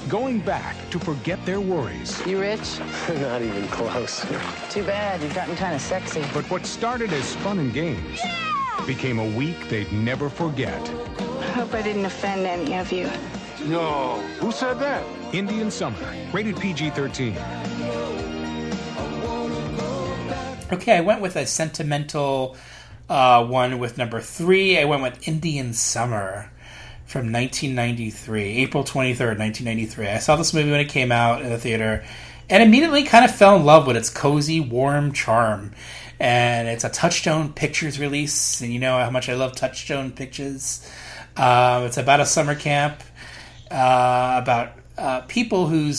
Going back to forget their worries. You rich? Not even close. Too bad. You've gotten kind of sexy. But what started as fun and games became a week they'd never forget. I hope I didn't offend any of you. No. Who said that? Indian Summer, rated PG-13. Okay, I went with a sentimental one with number 3. I went with Indian Summer from 1993, April 23rd, 1993. I saw this movie when it came out in the theater and immediately kind of fell in love with its cozy, warm charm. And it's a Touchstone Pictures release, and you know how much I love Touchstone Pictures. It's about a summer camp, about people who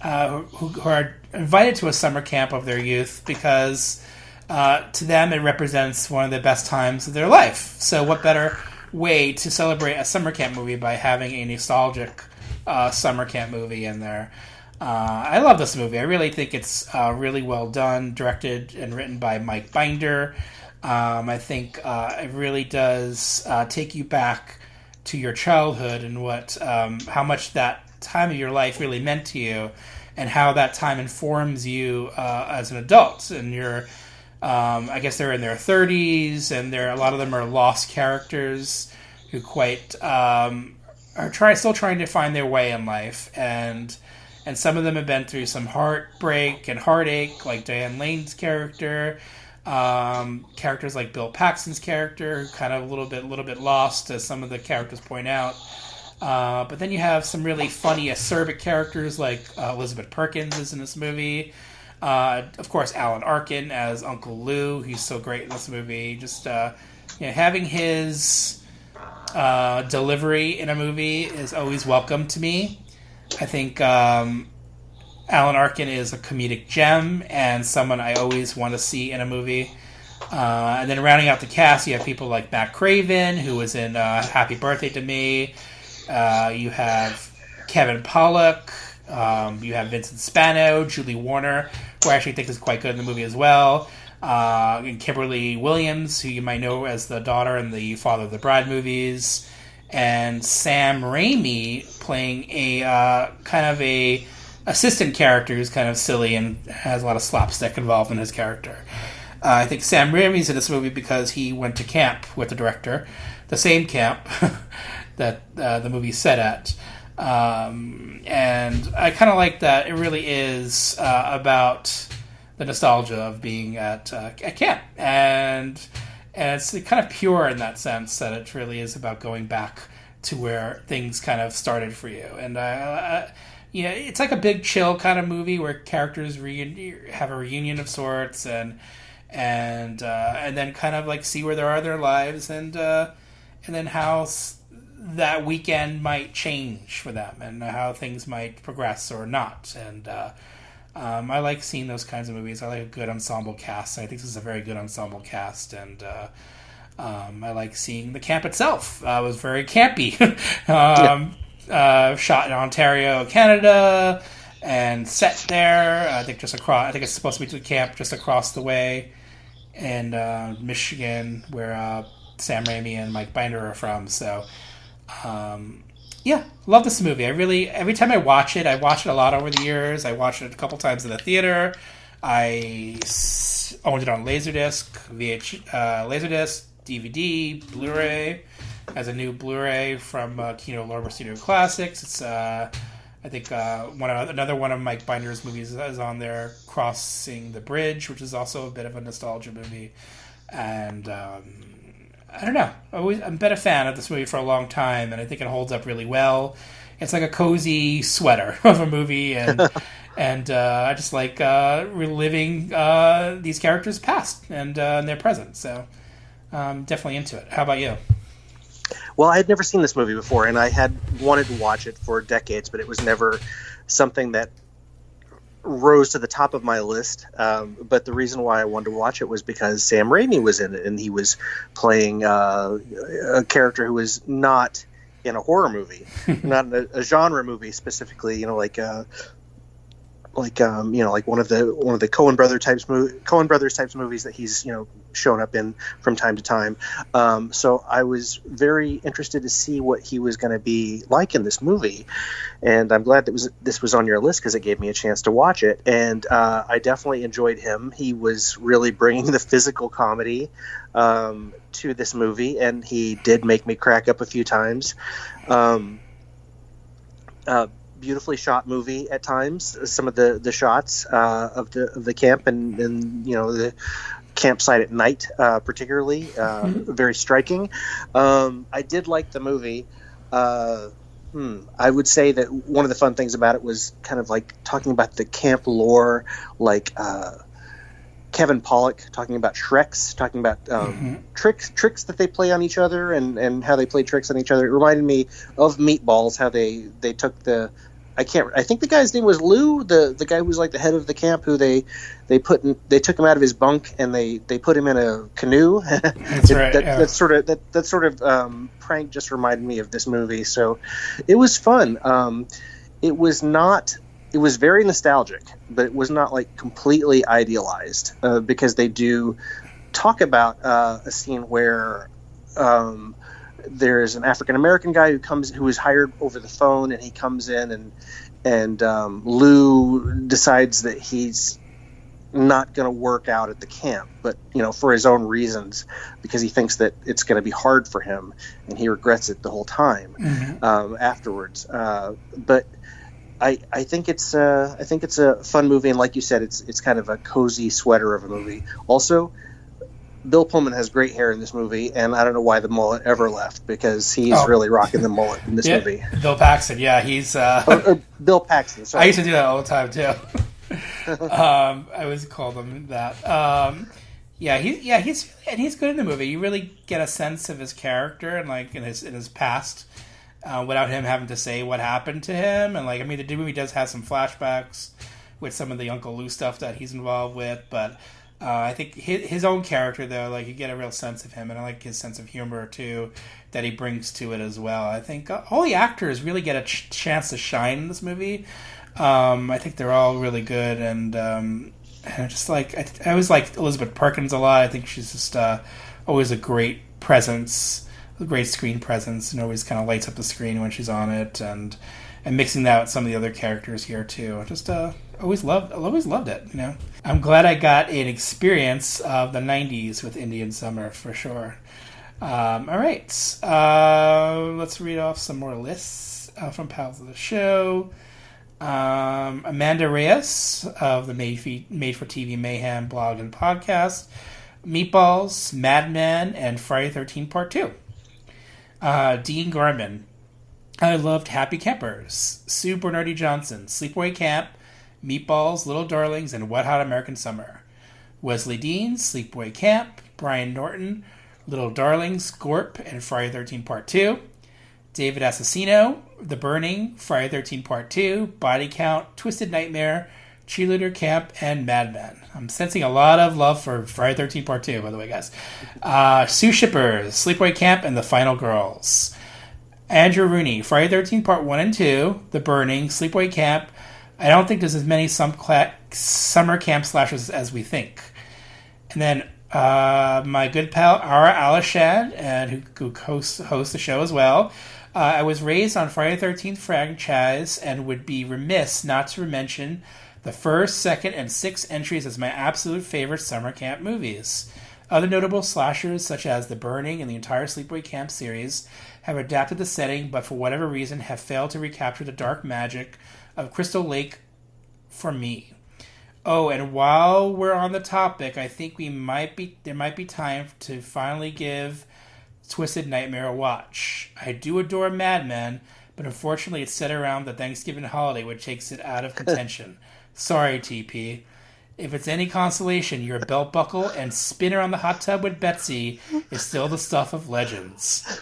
are invited to a summer camp of their youth because to them it represents one of the best times of their life. So what better way to celebrate a summer camp movie by having a nostalgic summer camp movie in there. I love this movie. I really think it's really well done, directed and written by Mike Binder. I think it really does take you back to your childhood and what how much that time of your life really meant to you, and how that time informs you as an adult. And you're, I guess they're in their 30s, and a lot of them are lost characters who are still trying to find their way in life, and some of them have been through some heartbreak and heartache, like Diane Lane's character. Characters like Bill Paxton's character, kind of a little bit lost, as some of the characters point out. But then you have some really funny acerbic characters like Elizabeth Perkins is in this movie. Of course, Alan Arkin as Uncle Lou. He's so great in this movie. Just having his delivery in a movie is always welcome to me. I think Alan Arkin is a comedic gem and someone I always want to see in a movie. And then rounding out the cast, you have people like Matt Craven, who was in Happy Birthday to Me. You have Kevin Pollak. You have Vincent Spano, Julie Warner, who I actually think is quite good in the movie as well. And Kimberly Williams, who you might know as the daughter in the Father of the Bride movies. And Sam Raimi playing a kind of a assistant character who's kind of silly and has a lot of slapstick involved in his character. I think Sam Raimi's in this movie because he went to camp with the director, the same camp that the movie's set at. And I kind of like that it really is about the nostalgia of being at camp. And it's kind of pure in that sense that it really is about going back to where things kind of started for you. And it's like a big chill kind of movie where characters have a reunion of sorts, and then kind of like see where they are in their lives, and then how that weekend might change for them, and how things might progress or not. And I like seeing those kinds of movies. I like a good ensemble cast. I think this is a very good ensemble cast, and I like seeing the camp itself. It was very campy. Shot in Ontario, Canada, and set there. I think it's supposed to be the camp just across the way in Michigan, where Sam Raimi and Mike Binder are from. So, love this movie. Every time I watch it a lot over the years. I watched it a couple times in the theater. I owned it on Laserdisc, Laserdisc, DVD, Blu-ray. As a new Blu-ray from Kino Lorber Studio Classics. It's I think another one of Mike Binder's movies is on there, Crossing the Bridge, which is also a bit of a nostalgia movie. And I don't know. I've been a fan of this movie for a long time, and I think it holds up really well. It's like a cozy sweater of a movie, and I just like reliving these characters' past and their present. So I'm definitely into it. How about you? Well, I had never seen this movie before, and I had wanted to watch it for decades, but it was never something that rose to the top of my list. But the reason why I wanted to watch it was because Sam Raimi was in it, and he was playing a character who was not in a horror movie, not in a genre movie specifically. You know, like one of the Coen Brothers types movies that he's shown up in from time to time. So I was very interested to see what he was going to be like in this movie, and I'm glad that this was on your list because it gave me a chance to watch it. And I definitely enjoyed him. He was really bringing the physical comedy to this movie, and he did make me crack up a few times. Beautifully shot movie at times. Some of the shots of the camp and the campsite at night, particularly very striking. I did like the movie. I would say that one of the fun things about it was kind of like talking about the camp lore, like Kevin Pollak talking about Shreks, talking about tricks that they play on each other and how they play tricks on each other. It reminded me of Meatballs, how they took I think the guy's name was Lou, the guy who was like the head of the camp, who they took him out of his bunk and they put him in a canoe. That's right. That sort of prank just reminded me of this movie. So it was fun. It was very nostalgic, but it was not like completely idealized, because they do talk about a scene where there's an African American guy who is hired over the phone, and he comes in and Lou decides that he's not going to work out at the camp, but for his own reasons, because he thinks that it's going to be hard for him, and he regrets it the whole time afterwards. But I think it's a fun movie, and like you said, it's kind of a cozy sweater of a movie. Also, Bill Pullman has great hair in this movie, and I don't know why the mullet ever left, because he's really rocking the mullet in this movie. Bill Paxton, yeah, he's Bill Paxton. Sorry. I used to do that all the time too. I always call them that. He's good in the movie. You really get a sense of his character and like in his past, without him having to say what happened to him. And the movie does have some flashbacks with some of the Uncle Lou stuff that he's involved with, but. I think his own character, though, you get a real sense of him, and I like his sense of humor, too, that he brings to it as well. I think all the actors really get a chance to shine in this movie. I think they're all really good, and I just I always like Elizabeth Perkins a lot. I think she's just always a great presence, a great screen presence, and always kind of lights up the screen when she's on it, and mixing that with some of the other characters here, too. Just always loved it, I'm glad I got an experience of the 90s with Indian Summer, for sure. All right. Let's read off some more lists from pals of the show. Amanda Reyes of the Made for TV Mayhem blog and podcast. Meatballs, Mad Men, and Friday the 13th Part 2. Dean Garman. I loved Happy Campers. Sue Bernardi Johnson. Sleepaway Camp. Meatballs, Little Darlings, and Wet Hot American Summer. Wesley Dean, Sleepaway Camp. Brian Norton, Little Darlings, Gorp, and Friday the 13th Part 2. David Assassino, The Burning, Friday the 13th Part 2, Body Count, Twisted Nightmare, Cheerleader Camp, and Mad Men. I'm sensing a lot of love for Friday the 13th Part 2, by the way, guys. Sue Shippers, Sleepaway Camp, and The Final Girls. Andrew Rooney, Friday the 13th Part 1 and 2, The Burning, Sleepaway Camp. I don't think there's as many summer camp slashers as we think. And then my good pal, Ara Alashad, and who hosts the show as well. I was raised on Friday the 13th franchise and would be remiss not to mention the first, second, and sixth entries as my absolute favorite summer camp movies. Other notable slashers, such as The Burning and the entire Sleepaway Camp series, have adapted the setting, but for whatever reason have failed to recapture the dark magic of Crystal Lake for me. Oh, and while we're on the topic, I think there might be time to finally give Twisted Nightmare a watch. I do adore Mad Men, but unfortunately it's set around the Thanksgiving holiday, which takes it out of contention. Sorry, TP. If it's any consolation, your belt buckle and spin around the hot tub with Betsy is still the stuff of legends.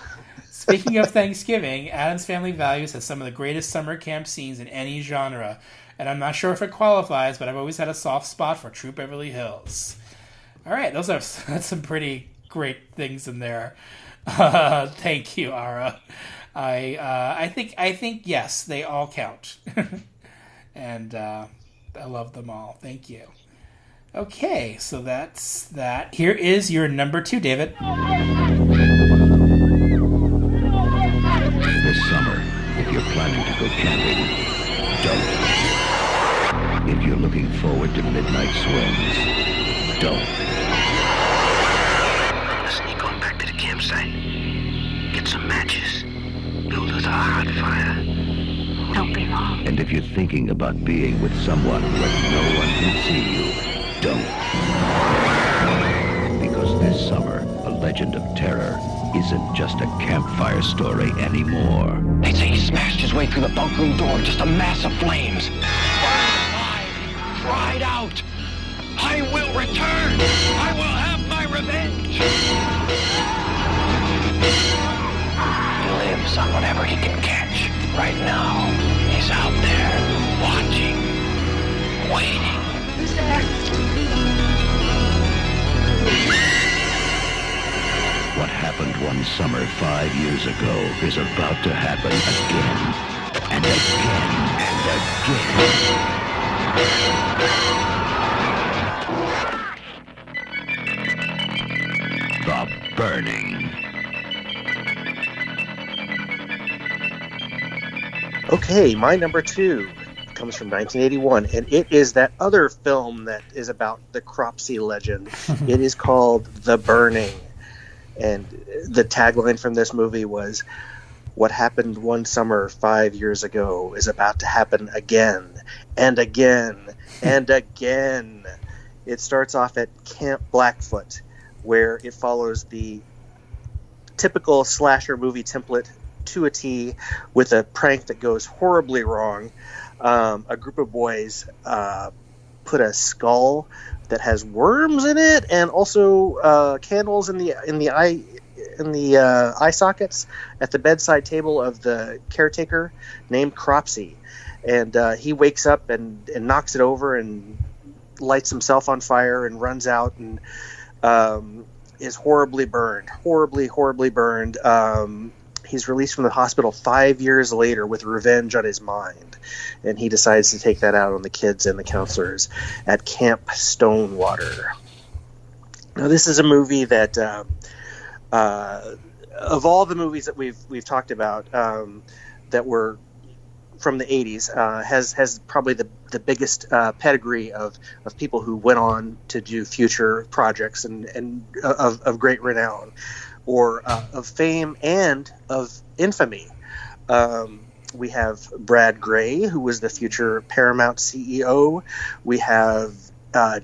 Speaking of Thanksgiving, Addams Family Values has some of the greatest summer camp scenes in any genre, and I'm not sure if it qualifies, but I've always had a soft spot for True Beverly Hills. All right, that's some pretty great things in there. Thank you, Ara. I think yes, they all count, and I love them all. Thank you. Okay, so that's that. Here is your number 2, David. This summer, if you're planning to go camping, don't. If you're looking forward to midnight swims, don't. Sneak on back to the campsite. Get some matches. Build us a hot fire. Don't be long. And if you're thinking about being with someone where no one can see you, don't. Because this summer, a legend of terror isn't just a campfire story anymore. They say he smashed his way through the bunk room door, just a mass of flames. Burned alive, cried out, "I will return! I will have my revenge!" He lives on whatever he can catch. Right now, he's out there, watching, waiting. Who's there? What happened one summer 5 years ago is about to happen again, and again, and again. The Burning. Okay, my number 2 comes from 1981, and it is that other film that is about the Cropsey legend. It is called The Burning. And the tagline from this movie was, "What happened one summer 5 years ago is about to happen again, and again, and again." It starts off at Camp Blackfoot, where it follows the typical slasher movie template to a T, with a prank that goes horribly wrong. A group of boys put a skull that has worms in it, and also candles in the eye sockets at the bedside table of the caretaker named Cropsey, and he wakes up and knocks it over and lights himself on fire and runs out and is horribly burned. He's released from the hospital 5 years later with revenge on his mind, and he decides to take that out on the kids and the counselors at Camp Stonewater. Now, this is a movie that, of all the movies that we've talked about that were from the 80s, has probably the biggest pedigree of people who went on to do future projects and of great renown, or of fame and of infamy. We have Brad Gray, who was the future Paramount CEO. We have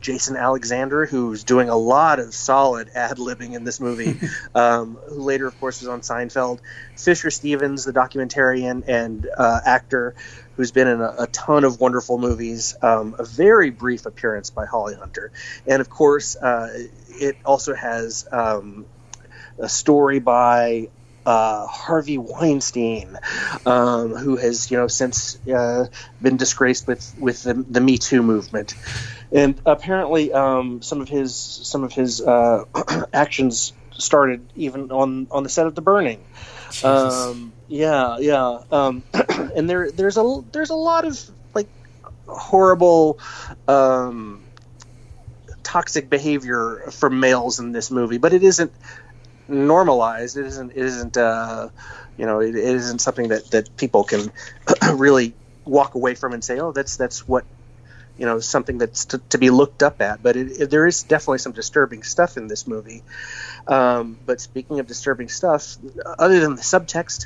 Jason Alexander, who's doing a lot of solid ad-libbing in this movie, who later, of course, was on Seinfeld. Fisher Stevens, the documentarian and actor, who's been in a ton of wonderful movies. A very brief appearance by Holly Hunter. And, of course, it also has a story by Harvey Weinstein, who has, since been disgraced with the Me Too movement, and apparently some of his actions started even on the set of The Burning. And there's a lot of like horrible toxic behavior from males in this movie, but it isn't normalized. It isn't something that people can really walk away from and say, oh, that's what, something that's to be looked up at. But there is definitely some disturbing stuff in this movie. But speaking of disturbing stuff, other than the subtext,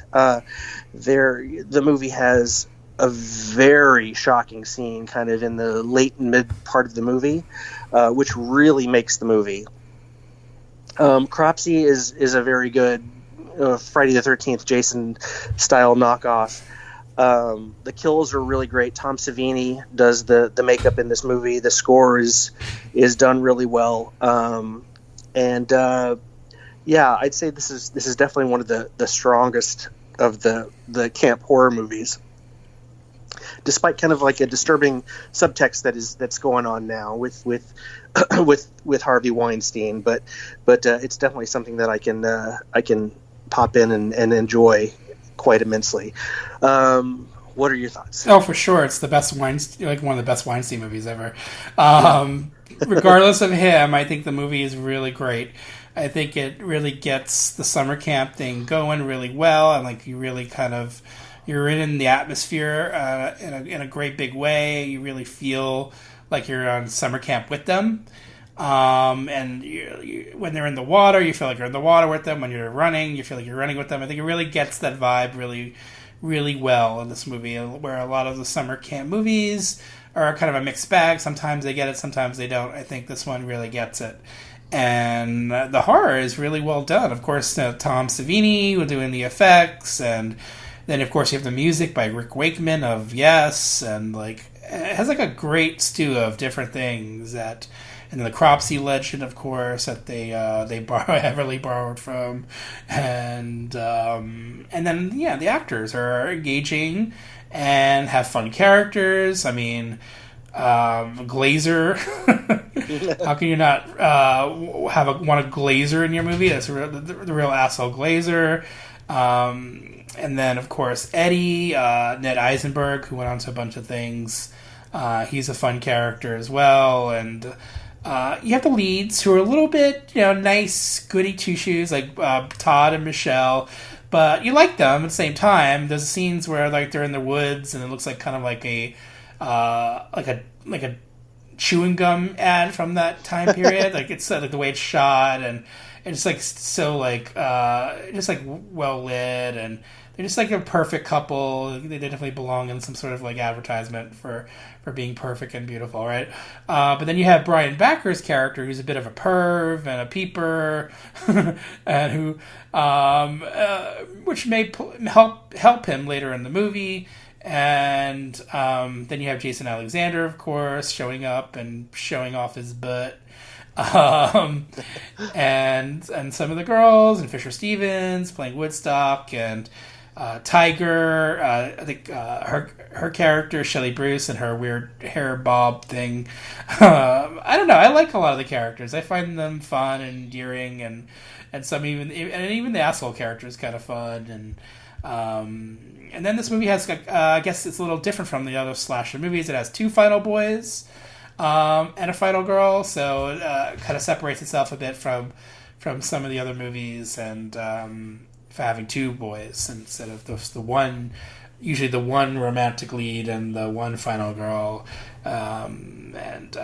the movie has a very shocking scene kind of in the late and mid part of the movie, which really makes the movie. Cropsey is a very good Friday the 13th Jason style knockoff. The kills are really great. Tom Savini does the makeup in this movie. The score is done really well. I'd say this is definitely one of the strongest of the camp horror movies. despite kind of like a disturbing subtext that's going on now with with Harvey Weinstein. But it's definitely something that I can pop in and enjoy quite immensely. What are your thoughts? Oh, for sure, it's the best Weinstein, like one of the best Weinstein movies ever. Regardless of him, I think the movie is really great. I think it really gets the summer camp thing going really well, and like you really kind of you're in the atmosphere in a great big way. You really feel like you're on summer camp with them. And when they're in the water, you feel like you're in the water with them. When you're running, you feel like you're running with them. I think it really gets that vibe really, really well in this movie, where a lot of the summer camp movies are kind of a mixed bag. Sometimes they get it, sometimes they don't. I think this one really gets it. And the horror is really well done. Of course, Tom Savini doing the effects, and then of course you have the music by Rick Wakeman of Yes, and like it has like a great stew of different things that. And the Cropsey legend, of course, that they heavily borrowed from, and then the actors are engaging and have fun characters. I mean, Glazer. How can you not want a Glazer in your movie? That's the real asshole Glazer. And then, of course, Eddie, Ned Eisenberg, who went on to a bunch of things. He's a fun character as well, and. You have the leads who are a little bit, nice, goody two-shoes, like Todd and Michelle, but you like them at the same time. There's scenes where like they're in the woods and it looks like kind of like a chewing gum ad from that time period. Like it's like the way it's shot, and it's like so like just like well lit, and they're just like a perfect couple. They definitely belong in some sort of like advertisement for being perfect and beautiful, right? But then you have Brian Backer's character, who's a bit of a perv and a peeper, and who, which may help him later in the movie. And then you have Jason Alexander, of course, showing up and showing off his butt. And some of the girls, and Fisher Stevens playing Woodstock, and Tiger, I think her character Shelley Bruce and her weird hair bob thing. I don't know. I like a lot of the characters. I find them fun and endearing, and some even the asshole character is kind of fun. And then this movie has, I guess it's a little different from the other slasher movies. It has two final boys and a final girl, so it kind of separates itself a bit from some of the other movies, and for having two boys instead of the one, usually the one romantic lead and the one final girl. And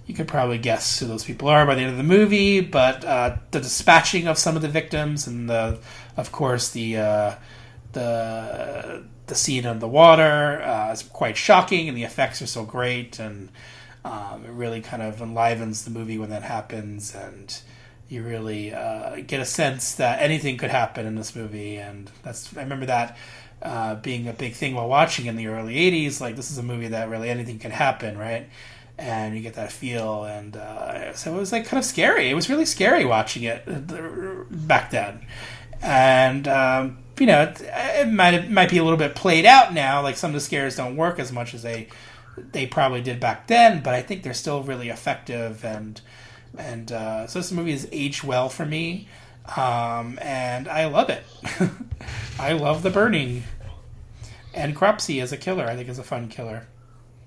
you could probably guess who those people are by the end of the movie, but the dispatching of some of the victims, and of course the scene on the water is quite shocking, and the effects are so great, and it really kind of enlivens the movie when that happens, and you really get a sense that anything could happen in this movie. And I remember that being a big thing while watching in the early 80s. Like, this is a movie that really anything can happen, right? And you get that feel, and so it was like kind of scary. It was really scary watching it back then. And it might be a little bit played out now. Like, some of the scares don't work as much as they probably did back then, but I think they're still really effective, and so this movie has aged well for me, and I love it. I love the burning, and Cropsey as a killer, I think, is a fun killer.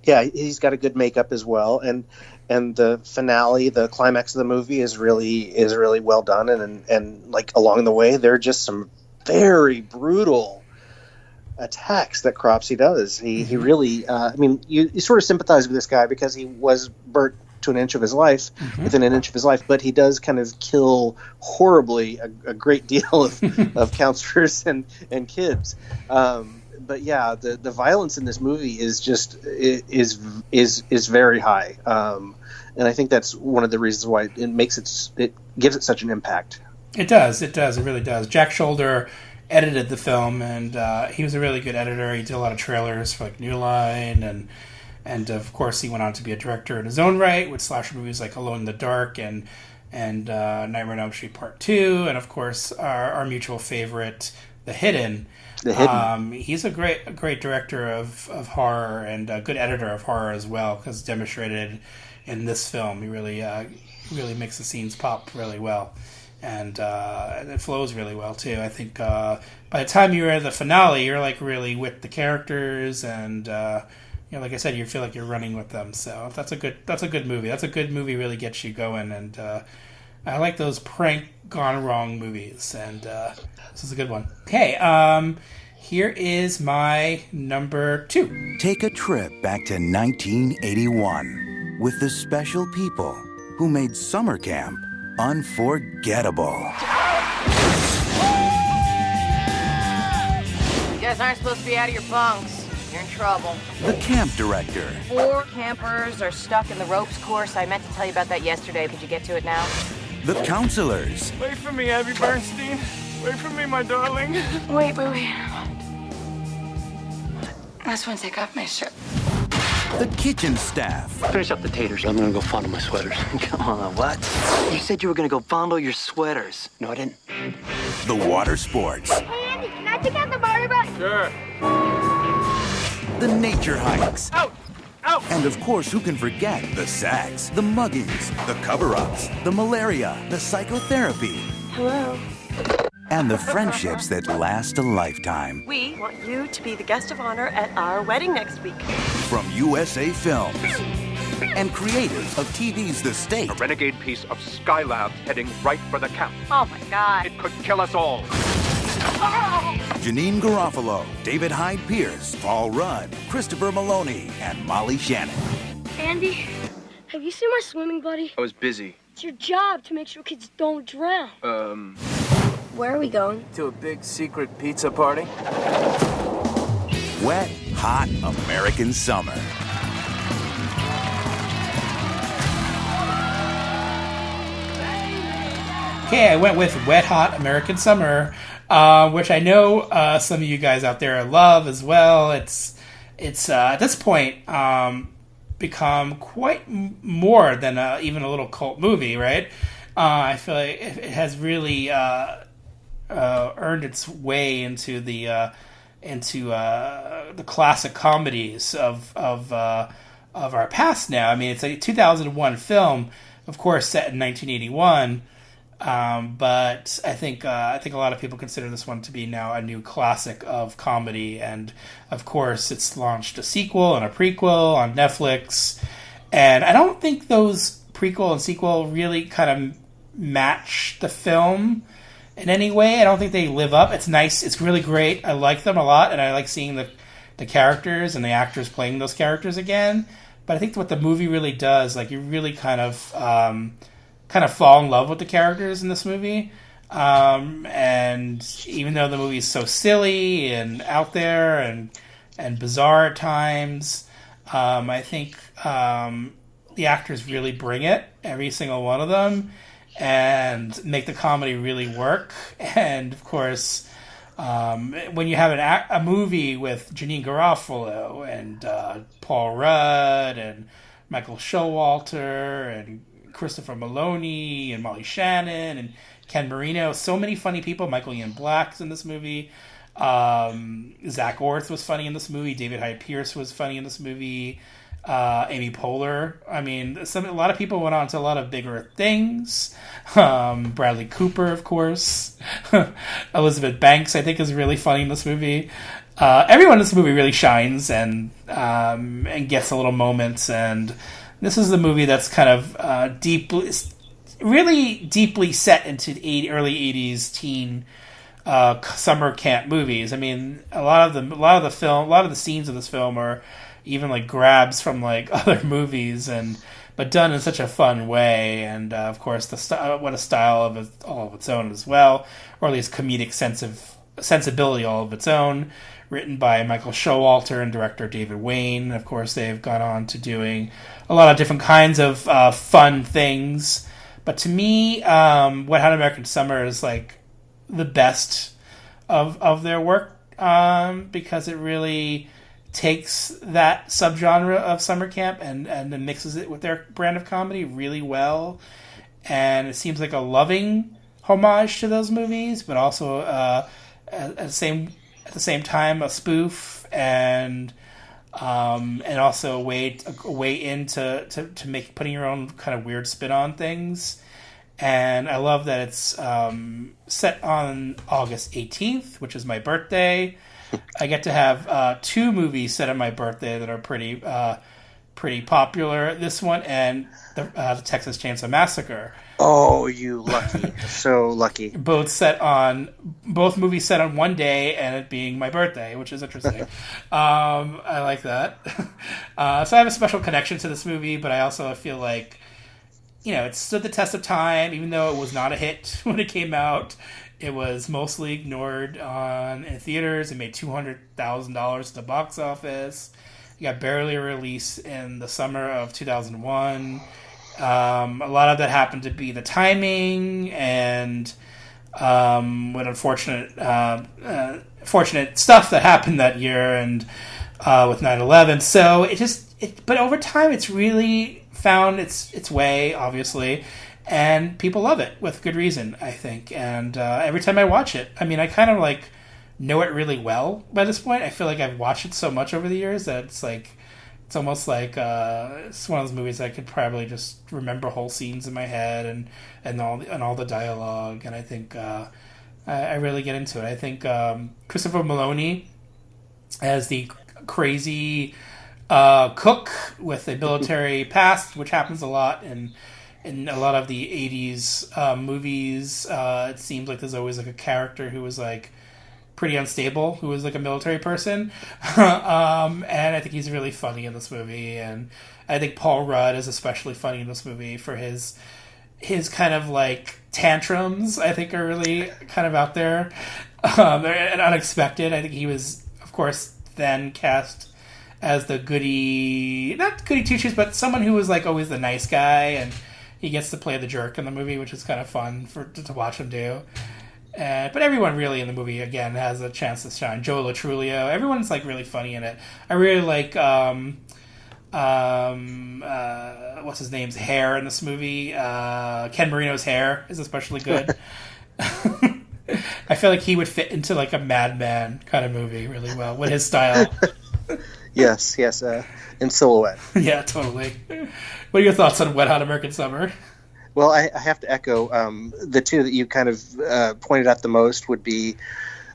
Yeah, he's got a good makeup as well, and the finale, the climax of the movie is really well done, and like along the way there are just some very brutal attacks that Cropsey does. He really, I mean, you sort of sympathize with this guy because he was burnt to an inch of his life, within an inch of his life, but he does kind of kill horribly a great deal of counselors and kids. But yeah, the violence in this movie is just is very high, and I think that's one of the reasons why it gives it such an impact. It does. It really does. Jack Shoulder edited the film, and he was a really good editor. He did a lot of trailers for like New Line, and of course he went on to be a director in his own right with slasher movies like Alone in the Dark and Nightmare on Elm Street Part 2, and of course our mutual favorite The Hidden. He's a great director of horror and a good editor of horror as well, because demonstrated in this film. He really makes the scenes pop really well, and it flows really well too. I think by the time you're at the finale, you're like really with the characters, and like I said, you feel like you're running with them. So that's a good movie. That's a good movie. Really gets you going, and I like those prank gone wrong movies, and this is a good one. Okay, here is my number 2. Take a trip back to 1981 with the special people who made summer camp unforgettable. You guys aren't supposed to be out of your bunks. You're in trouble. The camp director. 4 campers are stuck in the ropes course. I meant to tell you about that yesterday. Could you get to it now? The counselors. Wait for me, Abby Bernstein. Wait for me, my darling. Wait. I just want to take off my shirt. The kitchen staff. Finish up the taters. I'm gonna go fondle my sweaters. Come on, what? You said you were gonna go fondle your sweaters. No, I didn't. The water sports. Hey, Andy, can I take out the Barbie bus? Sure. The nature hikes. Out! Out! And of course, who can forget the sex, the muggings, the cover-ups, the malaria, the psychotherapy. Hello. And the friendships that last a lifetime. We want you to be the guest of honor at our wedding next week. From USA Films and creators of TV's The State. A renegade piece of Skylab heading right for the camp. Oh my God. It could kill us all. Janine Garofalo, David Hyde Pierce, Paul Rudd, Christopher Maloney, and Molly Shannon. Andy, have you seen my swimming buddy? I was busy. It's your job to make sure kids don't drown. Where are we going? To a big secret pizza party? Wet, hot American summer. Okay, I went with Wet Hot American Summer, which I know some of you guys out there love as well. It's at this point become quite more than even a little cult movie, right? I feel like it has really earned its way into the classic comedies of our past now. I mean, it's a 2001 film, of course, set in 1981. But I think a lot of people consider this one to be now a new classic of comedy, and of course, it's launched a sequel and a prequel on Netflix. And I don't think those prequel and sequel really kind of match the film in any way. I don't think they live up. It's nice. It's really great. I like them a lot, and I like seeing the characters and the actors playing those characters again. But I think what the movie really does, like, you really kind of fall in love with the characters in this movie. And even though the movie is so silly and out there and bizarre at times, I think the actors really bring it, every single one of them, and make the comedy really work. And of course, when you have a movie with Janine Garofalo and Paul Rudd and Michael Showalter and Christopher Maloney and Molly Shannon and Ken Marino, so many funny people. Michael Ian Black's in this movie. Zach Orth was funny in this movie. David Hyde Pierce was funny in this movie. Amy Poehler. I mean, a lot of people went on to a lot of bigger things. Bradley Cooper, of course. Elizabeth Banks, I think, is really funny in this movie. Everyone in this movie really shines and gets a little moments. And this is the movie that's kind of really deeply set into the early 80s teen summer camp movies. I mean, a lot of the scenes of this film are even like grabs from like other movies, but done in such a fun way. And of course, what a style all of its own as well, or at least comedic sensibility all of its own. Written by Michael Showalter and director David Wayne. Of course, they've gone on to doing a lot of different kinds of fun things. But to me, Wet Hot American Summer is like the best of their work, because it really takes that subgenre of summer camp and then mixes it with their brand of comedy really well. And it seems like a loving homage to those movies, but also at the same time a spoof and also a way into putting your own kind of weird spin on things. And I love that it's set on August 18th, which is my birthday. I get to have 2 movies set on my birthday that are pretty popular. This one and the Texas Chainsaw Massacre. Oh, you lucky. So lucky. Both movies set on one day, and it being my birthday, which is interesting. I like that. So I have a special connection to this movie, but I also feel like, it stood the test of time, even though it was not a hit when it came out. It was mostly ignored in theaters. It made $200,000 at the box office. It got barely a release in the summer of 2001. A lot of that happened to be the timing and what unfortunate fortunate stuff that happened that year and with 9/11. So but over time it's really found its way, obviously, and people love it with good reason, I think. And every time I watch it, I kind of know it really well by this point. I feel like I've watched it so much over the years that it's almost like it's one of those movies I could probably just remember whole scenes in my head and all the dialogue. And I think I really get into it. I think Christopher Meloni as the crazy cook with a military past, which happens a lot in a lot of the 80s movies. It seems like there's always a character who was pretty unstable, who was a military person. And I think he's really funny in this movie. And I think Paul Rudd is especially funny in this movie for his kind of tantrums, I think, are really kind of out there and unexpected. I think he was, of course, then cast as the not goody two-shoes, but someone who was always the nice guy, and he gets to play the jerk in the movie, which is kind of fun to watch him do. But everyone really in the movie, again, has a chance to shine. Joe Latrulio, everyone's really funny in it. I really like what's his name's hair in this movie. Ken Marino's hair is especially good. I feel like he would fit into a Mad Men kind of movie really well with his style. Yes, in silhouette. Yeah, totally. What are your thoughts on Wet Hot American Summer? Well, I have to echo the two that you kind of pointed out the most would be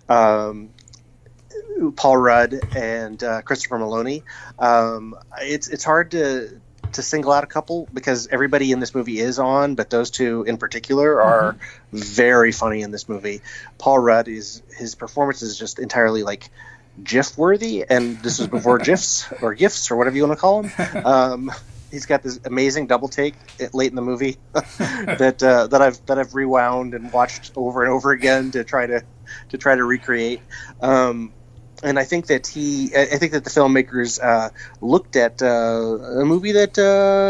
Paul Rudd and Christopher Meloni. It's hard to single out a couple because everybody in this movie is on, but those two in particular are very funny in this movie. Paul Rudd his performance is just entirely GIF worthy, and this was before GIFs or GIFs or whatever you want to call them. He's got this amazing double take late in the movie that I've rewound and watched over and over again to try to recreate. And I think that the filmmakers looked at a movie that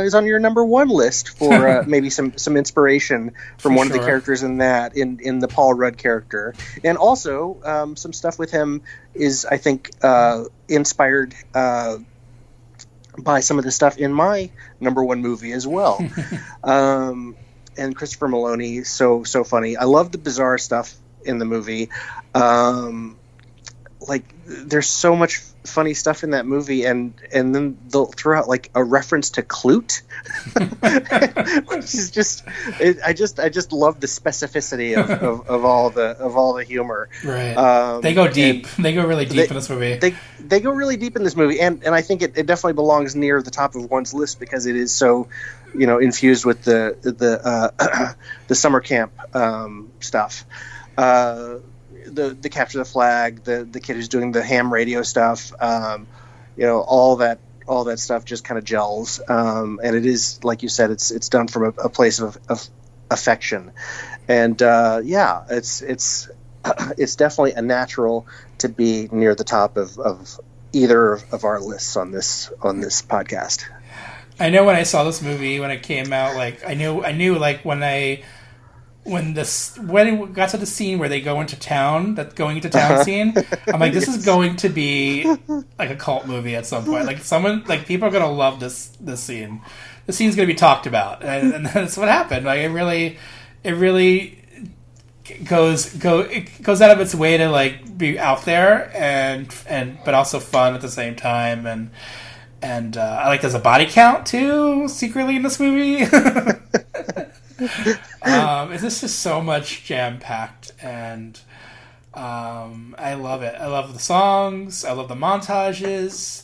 is on your number one list for maybe some inspiration from one of the characters in the Paul Rudd character, and also some stuff with him is, I think, inspired by some of the stuff in my number one movie as well. And Christopher Meloni, so funny. I love the bizarre stuff in the movie. There's so much funny stuff in that movie, and then they'll throw out a reference to Clute, which is just I just love the specificity of all the humor. Right. They go deep. They go really deep in this movie. They go really deep in this movie, and I think it definitely belongs near the top of one's list because it is so infused with the summer camp stuff. The capture the flag, the kid who's doing the ham radio stuff, all that stuff just kind of gels, and it is, like you said, it's done from a place of affection, and it's definitely a natural to be near the top of either of our lists on this podcast. I know when I saw this movie when it came out, I knew when it got to the scene where they go into town, that going into town scene, I'm like, this is going to be a cult movie at some point. People are gonna love this scene. The scene's gonna be talked about, and that's what happened. It really it goes out of its way to like be out there and but also fun at the same time, and I like there's a body count too secretly in this movie. It's just so much jam packed, and I love it. I love the songs. I love the montages.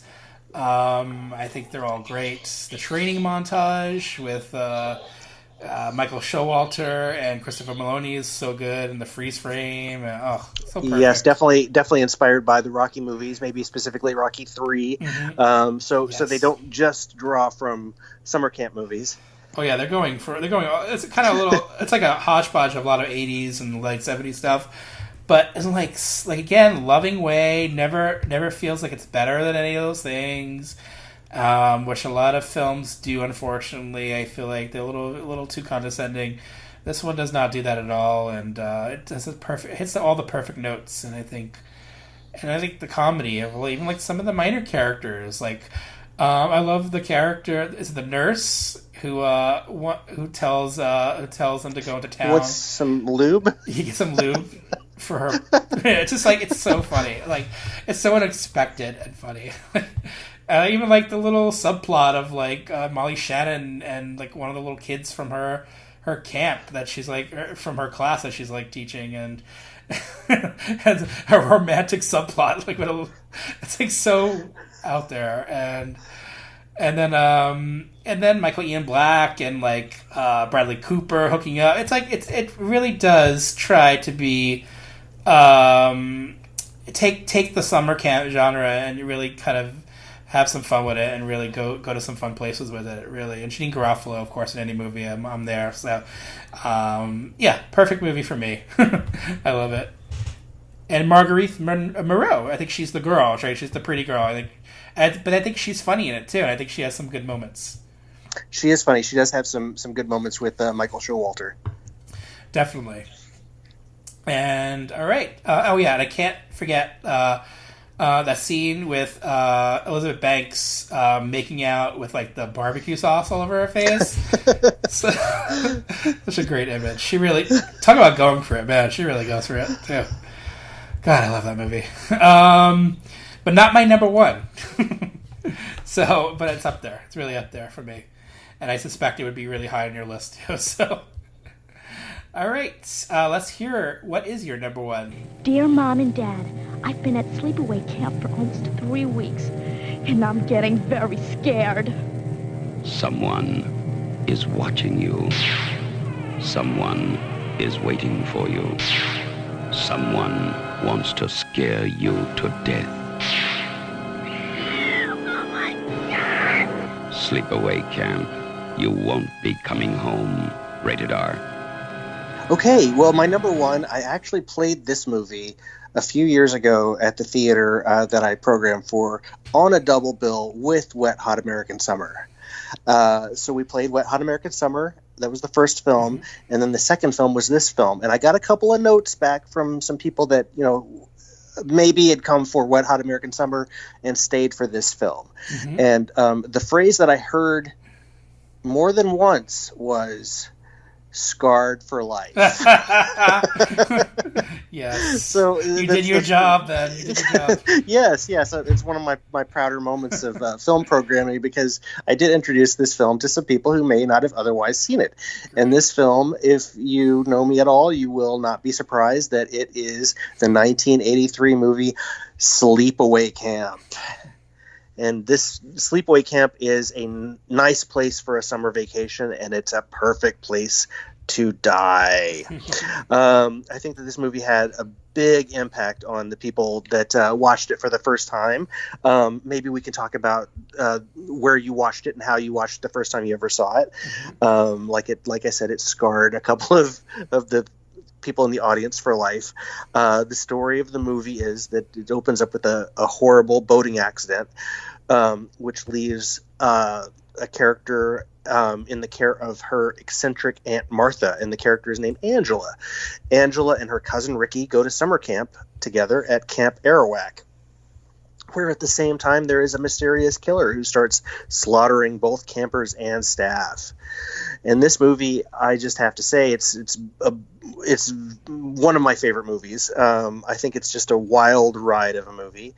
I think they're all great. The training montage with Michael Showalter and Christopher Maloney is so good, and the freeze frame. So perfect. Yes, definitely inspired by the Rocky movies, maybe specifically Rocky 3. Mm-hmm. So they don't just draw from summer camp movies. Oh yeah, they're going. It's kind of a little. It's like a hodgepodge of a lot of 80s and late 70s stuff, but it's like again, loving way. Never feels like it's better than any of those things, which a lot of films do. Unfortunately, I feel like they're a little too condescending. This one does not do that at all, and it does hits all the perfect notes. And I think the comedy of even like some of the minor characters, like I love the character is the nurse who tells them to go into town. What's some lube? He gets some lube for her. It's just like, it's so funny. Like, it's so unexpected and funny. Even like the little subplot of like Molly Shannon and like one of the little kids from her camp that she's like from her class that she's like teaching, and has a romantic subplot. Like it's like so out there, and then Michael Ian Black and like Bradley Cooper hooking up. It's like it really does try to be take the summer camp genre and really kind of have some fun with it and really go to some fun places with it, really. And Janine Garofalo, of course, in any movie I'm there. So yeah, perfect movie for me. I love it. And Marguerite Moreau, I think she's the girl, right? She's the pretty girl, I think. But I think she's funny in it too, and I think she has some good moments. She is funny. She does have some good moments with Michael Showalter. Definitely. And all right. And I can't forget that scene with Elizabeth Banks making out with like the barbecue sauce all over her face. Such a great image. She really talk about going for it, man. She really goes for it too. God, I love that movie. But not my number one. But it's up there. It's really up there for me. And I suspect it would be really high on your list too. So, all right. Let's hear, what is your number one? Dear Mom and Dad, I've been at sleepaway camp for almost 3 weeks, and I'm getting very scared. Someone is watching you. Someone is waiting for you. Someone wants to scare you to death. Sleepaway Camp. You won't be coming home. Rated R. Okay, well, my number one, I actually played this movie a few years ago at the theater that I programmed for on a double bill with Wet Hot American Summer. So we played Wet Hot American Summer. That was the first film. And then the second film was this film. And I got a couple of notes back from some people that, maybe had come for Wet Hot American Summer and stayed for this film. Mm-hmm. And the phrase that I heard more than once was scarred for life. Yes. So you did your job then. You did your job. Yes. It's one of my prouder moments of film programming, because I did introduce this film to some people who may not have otherwise seen it. And this film, if you know me at all, you will not be surprised that it is the 1983 movie Sleepaway Camp. And this Sleepaway Camp is a nice place for a summer vacation, and it's a perfect place to die. I think that this movie had a big impact on the people that watched it for the first time. Maybe we can talk about where you watched it and how you watched it the first time you ever saw it. Like I said, it scarred a couple of the people in the audience for life. The story of the movie is that it opens up with a horrible boating accident, which leaves a character in the care of her eccentric Aunt Martha, and the character is named Angela. Angela and her cousin Ricky go to summer camp together at Camp Arawak, where at the same time there is a mysterious killer who starts slaughtering both campers and staff. And this movie, I just have to say, it's it's one of my favorite movies. I think it's just a wild ride of a movie.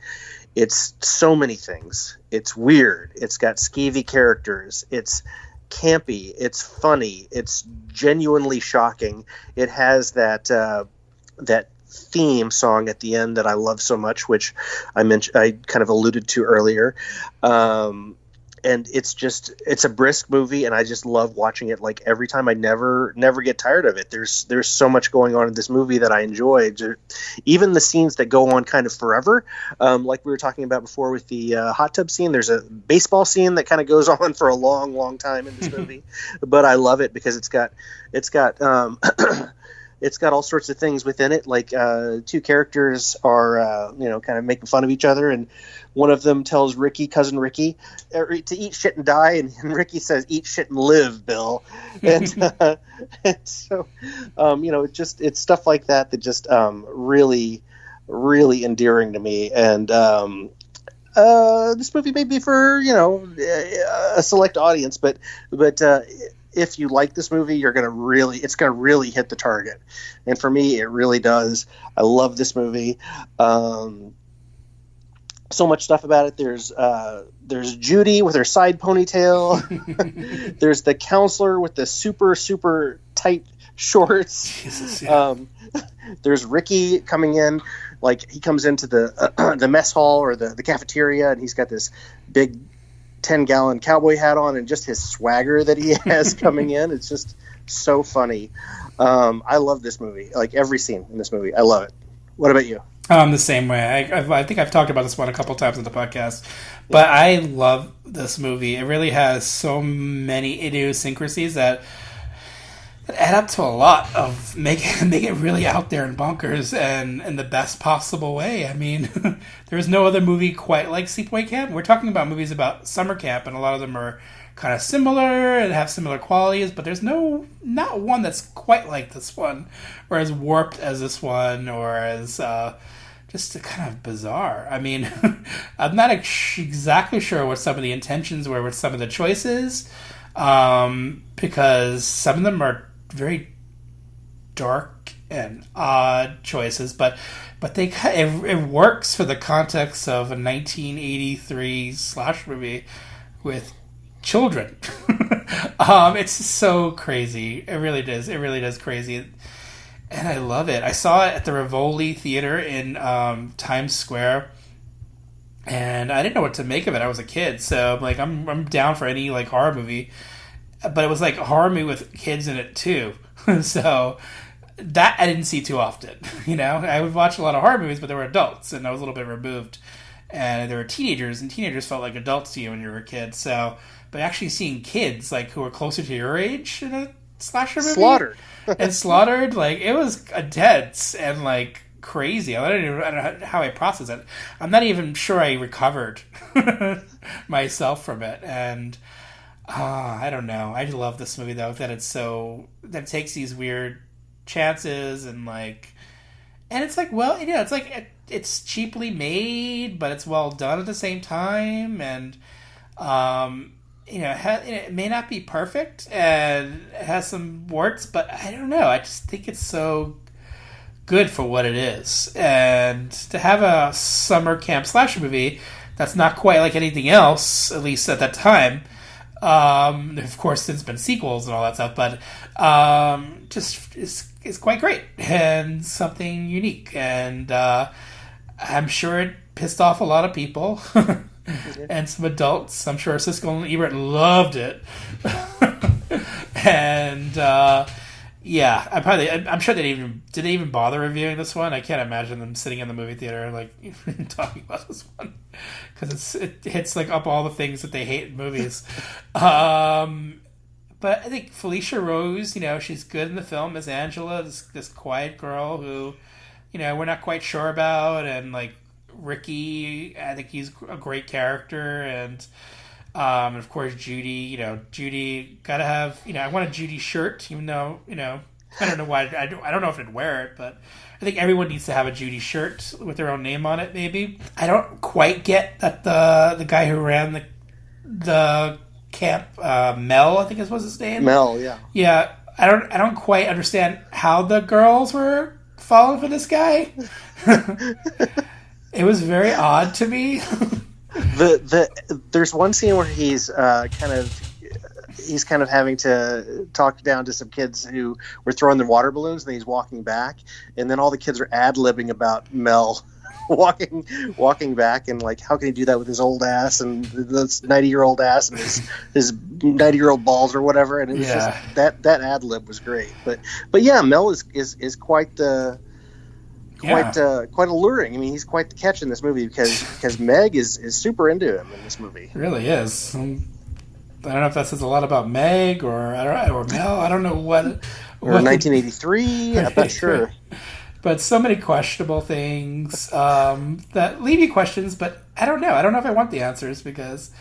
It's so many things. It's weird. It's got skeevy characters. It's campy. It's funny. It's genuinely shocking. It has that theme song at the end that I love so much, which I kind of alluded to earlier. And it's a brisk movie, and I just love watching it. Like every time, I never get tired of it. There's so much going on in this movie that I enjoy. Even the scenes that go on kind of forever, like we were talking about before with the hot tub scene. There's a baseball scene that kind of goes on for a long, long time in this movie, but I love it because it's got it's got all sorts of things within it. Like two characters are kind of making fun of each other, and one of them tells cousin Ricky, to eat shit and die, and Ricky says, "Eat shit and live, Bill." And, and so, it's stuff like that just really, really endearing to me. And this movie may be for a select audience, but if you like this movie, it's gonna really hit the target. And for me, it really does. I love this movie. So much stuff about it. There's Judy with her side ponytail. There's the counselor with the super, super tight shorts. Jesus, yeah. There's Ricky coming in. Like, he comes into the mess hall or the cafeteria, and he's got this big 10-gallon cowboy hat on, and just his swagger that he has coming in. It's just so funny. I love this movie. Like, every scene in this movie. I love it. What about you? The same way. I think I've talked about this one a couple times on the podcast, but I love this movie. It really has so many idiosyncrasies that add up to a lot of make it really out there and bonkers and in the best possible way. I mean, there's no other movie quite like Sleepaway Camp. We're talking about movies about summer camp, and a lot of them are kind of similar and have similar qualities, but there's not one that's quite like this one, or as warped as this one, or as just kind of bizarre. I mean, I'm not exactly sure what some of the intentions were with some of the choices, because some of them are very dark and odd choices, but it works for the context of a 1983 slash movie with children. It's so crazy. It really does crazy. And I love it. I saw it at the Rivoli Theater in Times Square, and I didn't know what to make of it. I was a kid, so I'm down for any like horror movie, but it was like a horror movie with kids in it too. So that I didn't see too often. I would watch a lot of horror movies, but there were adults, and I was a little bit removed. And there were teenagers, and teenagers felt like adults to you when you were a kid. So, but actually seeing kids like who were closer to your age in a slasher movie, slaughtered, like it was intense and like crazy. I don't know how I processed it. I'm not even sure I recovered myself from it. And I don't know. I love this movie though, that it takes these weird chances and it's like, well, it's like it's cheaply made, but it's well done at the same time, and it may not be perfect and it has some warts, but I don't know. I just think it's so good for what it is, and to have a summer camp slasher movie that's not quite like anything else, at least at that time. Of course, since been sequels and all that stuff, but just is quite great and something unique, and I'm sure it pissed off a lot of people and some adults. I'm sure Siskel and Ebert loved it, and I'm sure did they even bother reviewing this one? I can't imagine them sitting in the movie theater talking about this one, because it hits up all the things that they hate in movies. But I think Felicia Rose, she's good in the film as Angela, this quiet girl who, we're not quite sure about, and Ricky, I think he's a great character, and of course Judy, Judy gotta have, I want a Judy shirt, even though, I don't know why, I don't know if I'd wear it, but I think everyone needs to have a Judy shirt with their own name on it, maybe. I don't quite get that the guy who ran the camp, Mel, I think was his name. Mel, yeah. Yeah, I don't quite understand how the girls were falling for this guy. It was very odd to me. There's one scene where he's kind of having to talk down to some kids who were throwing their water balloons, and he's walking back, and then all the kids are ad-libbing about Mel walking back, and like, how can he do that with his old ass and this 90-year-old ass and his 90-year-old balls or whatever. And it was just that ad-lib was great. But yeah, Mel is quite quite alluring. I mean, he's quite the catch in this movie because Meg is super into him in this movie. It really is. I don't know if that says a lot about Meg or Mel. I don't know what. Or 1983. I'm not sure. But so many questionable things that leave you questions. But I don't know. I don't know if I want the answers because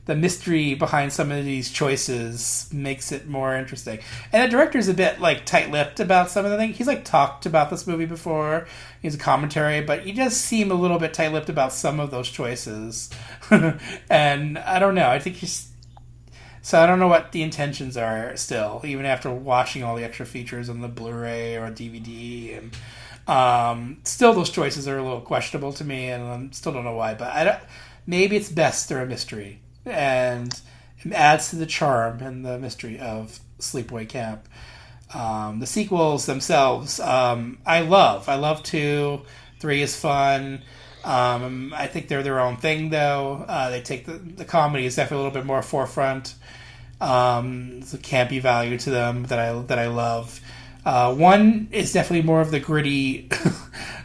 the mystery behind some of these choices makes it more interesting. And the director's a bit like tight-lipped about some of the things. He's like talked about this movie before. He's a commentary, but he does seem a little bit tight-lipped about some of those choices. And I don't know. I think so I don't know what the intentions are still, even after watching all the extra features on the Blu-ray or DVD. And still those choices are a little questionable to me, and I still don't know why. But maybe it's best they're a mystery. And it adds to the charm and the mystery of Sleepaway Camp. The sequels themselves, I love 2. 3 is fun. I think they're their own thing, though. They take the comedy is definitely a little bit more forefront. There's a campy value to them that I love. 1 is definitely more of the gritty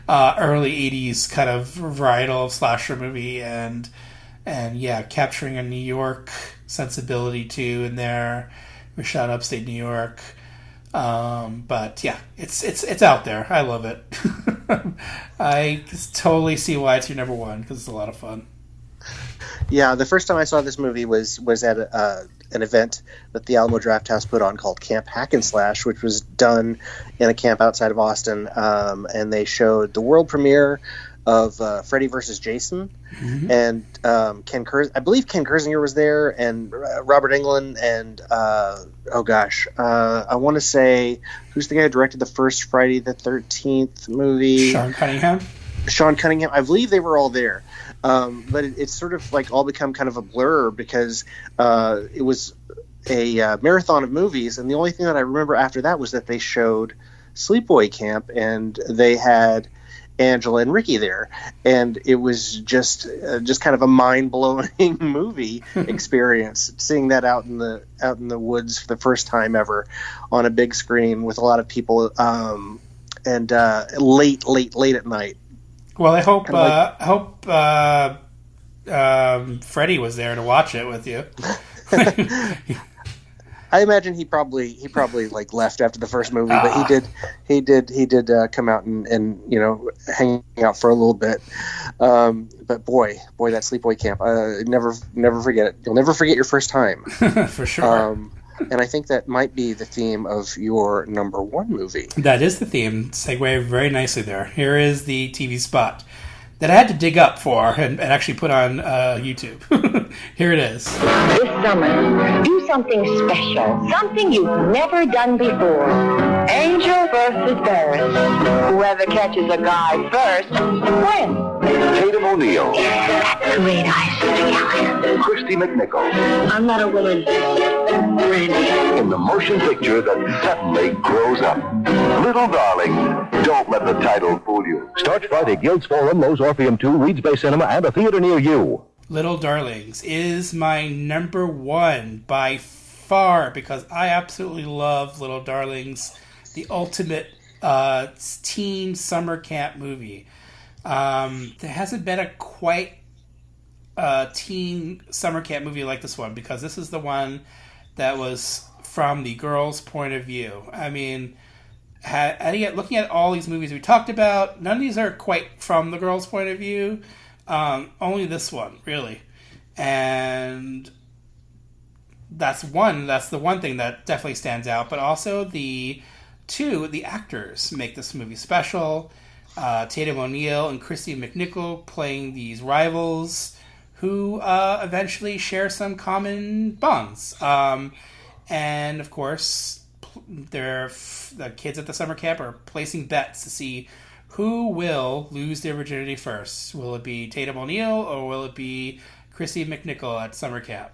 early 80s kind of varietal slasher movie, and yeah, capturing a New York sensibility too in there. We shot upstate New York. But yeah, it's out there. I love it. I totally see why it's your number 1 because it's a lot of fun. Yeah, the first time I saw this movie was at an event that the Alamo Drafthouse put on called Camp Hack and Slash, which was done in a camp outside of Austin, and they showed the world premiere of Freddy vs. Jason, and I believe Ken Kersinger was there, and Robert Englund, and I want to say, who's the guy who directed the first Friday the 13th movie? Sean Cunningham. I believe they were all there. But it's sort of like all become kind of a blur because it was a marathon of movies, and the only thing that I remember after that was that they showed Sleepaway Camp, and they had Angela and Ricky there, and it was just kind of a mind-blowing movie experience, seeing that out in the woods for the first time ever on a big screen with a lot of people, and late at night. Well, I hope Freddie was there to watch it with you. I imagine he probably like left after the first movie, but he did come out and hang out for a little bit. But boy, that Sleepaway Camp, never forget it. You'll never forget your first time. For sure. And I think that might be the theme of your number 1 movie. That is the theme. Segue very nicely there. Here is the TV spot that I had to dig up for and actually put on YouTube. Here it is. This summer, do something special. Something you've never done before. Angel versus Ferris. Whoever catches a guy first wins. Tatum O'Neal. That's great eyes, Mr. Christy McNichol. I'm not a woman, Randy. In the motion picture that suddenly grows up. Little Darling, don't let the title fool you. Starts Friday, Guilds Forum, Lowe's Orpheum 2, Reed's Bay Cinema, and a theater near you. Little Darlings is my number 1 by far because I absolutely love Little Darlings, the ultimate teen summer camp movie. There hasn't been a quite teen summer camp movie like this one because this is the one that was from the girls' point of view. I mean, looking at all these movies we talked about, none of these are quite from the girls' point of view. Only this one, really. And that's the one thing that definitely stands out. But also the actors make this movie special. Tatum O'Neal and Christy McNichol playing these rivals who eventually share some common bonds. And, of course, the kids at the summer camp are placing bets to see who will lose their virginity first. Will it be Tatum O'Neal or will it be Chrissy McNichol at summer camp?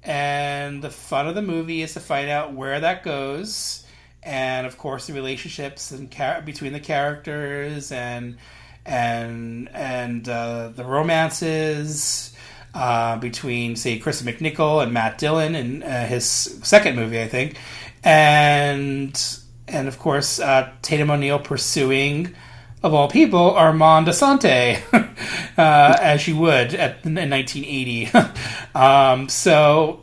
And the fun of the movie is to find out where that goes, and of course the relationships and between the characters and the romances between, say, Chrissy McNichol and Matt Dillon in his second movie, I think, and of course Tatum O'Neal pursuing, of all people, Armand Asante, as she would in 1980. So,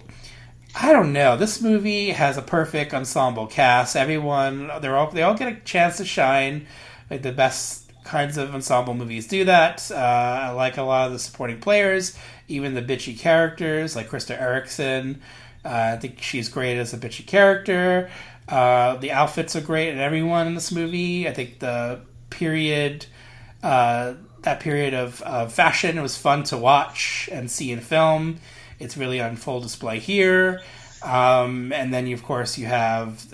I don't know. This movie has a perfect ensemble cast. Everyone, they all get a chance to shine. Like the best kinds of ensemble movies do that. I like a lot of the supporting players, even the bitchy characters, like Krista Erickson. I think she's great as a bitchy character. The outfits are great in everyone in this movie. I think that period of fashion was fun to watch and see in film. It's really on full display here. And then, of course, you have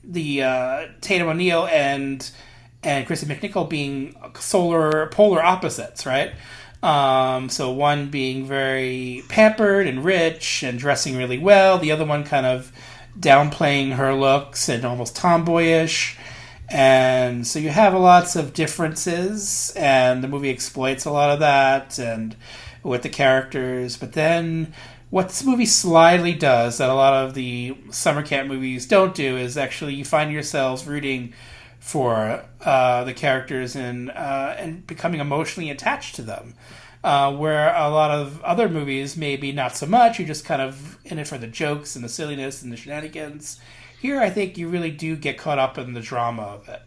the Tatum O'Neal and Chrissy McNichol being polar opposites, right? So one being very pampered and rich and dressing really well. The other one kind of downplaying her looks and almost tomboyish. And so you have lots of differences, and the movie exploits a lot of that and with the characters. But then what this movie slyly does that a lot of the summer camp movies don't do is actually you find yourselves rooting for the characters and becoming emotionally attached to them. Where a lot of other movies, maybe not so much, you're just kind of in it for the jokes and the silliness and the shenanigans. Here, I think you really do get caught up in the drama of it.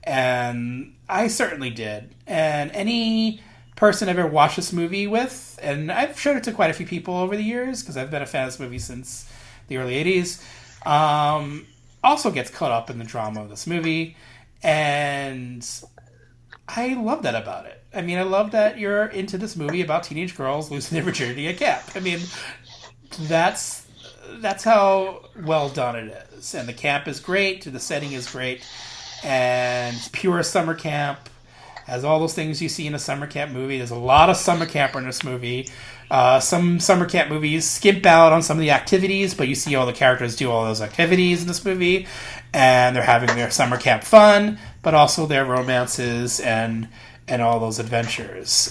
And I certainly did. And any person I've ever watched this movie with, and I've showed it to quite a few people over the years, because I've been a fan of this movie since the early 80s, also gets caught up in the drama of this movie. And I love that about it. I mean, I love that you're into this movie about teenage girls losing their virginity at camp. I mean, that's how well done it is. And the camp is great, the setting is great, and it's pure summer camp. Has all those things you see in a summer camp movie. There's a lot of summer camper in this movie. Some summer camp movies skimp out on some of the activities, but you see all the characters do all those activities in this movie, and they're having their summer camp fun, but also their romances and all those adventures.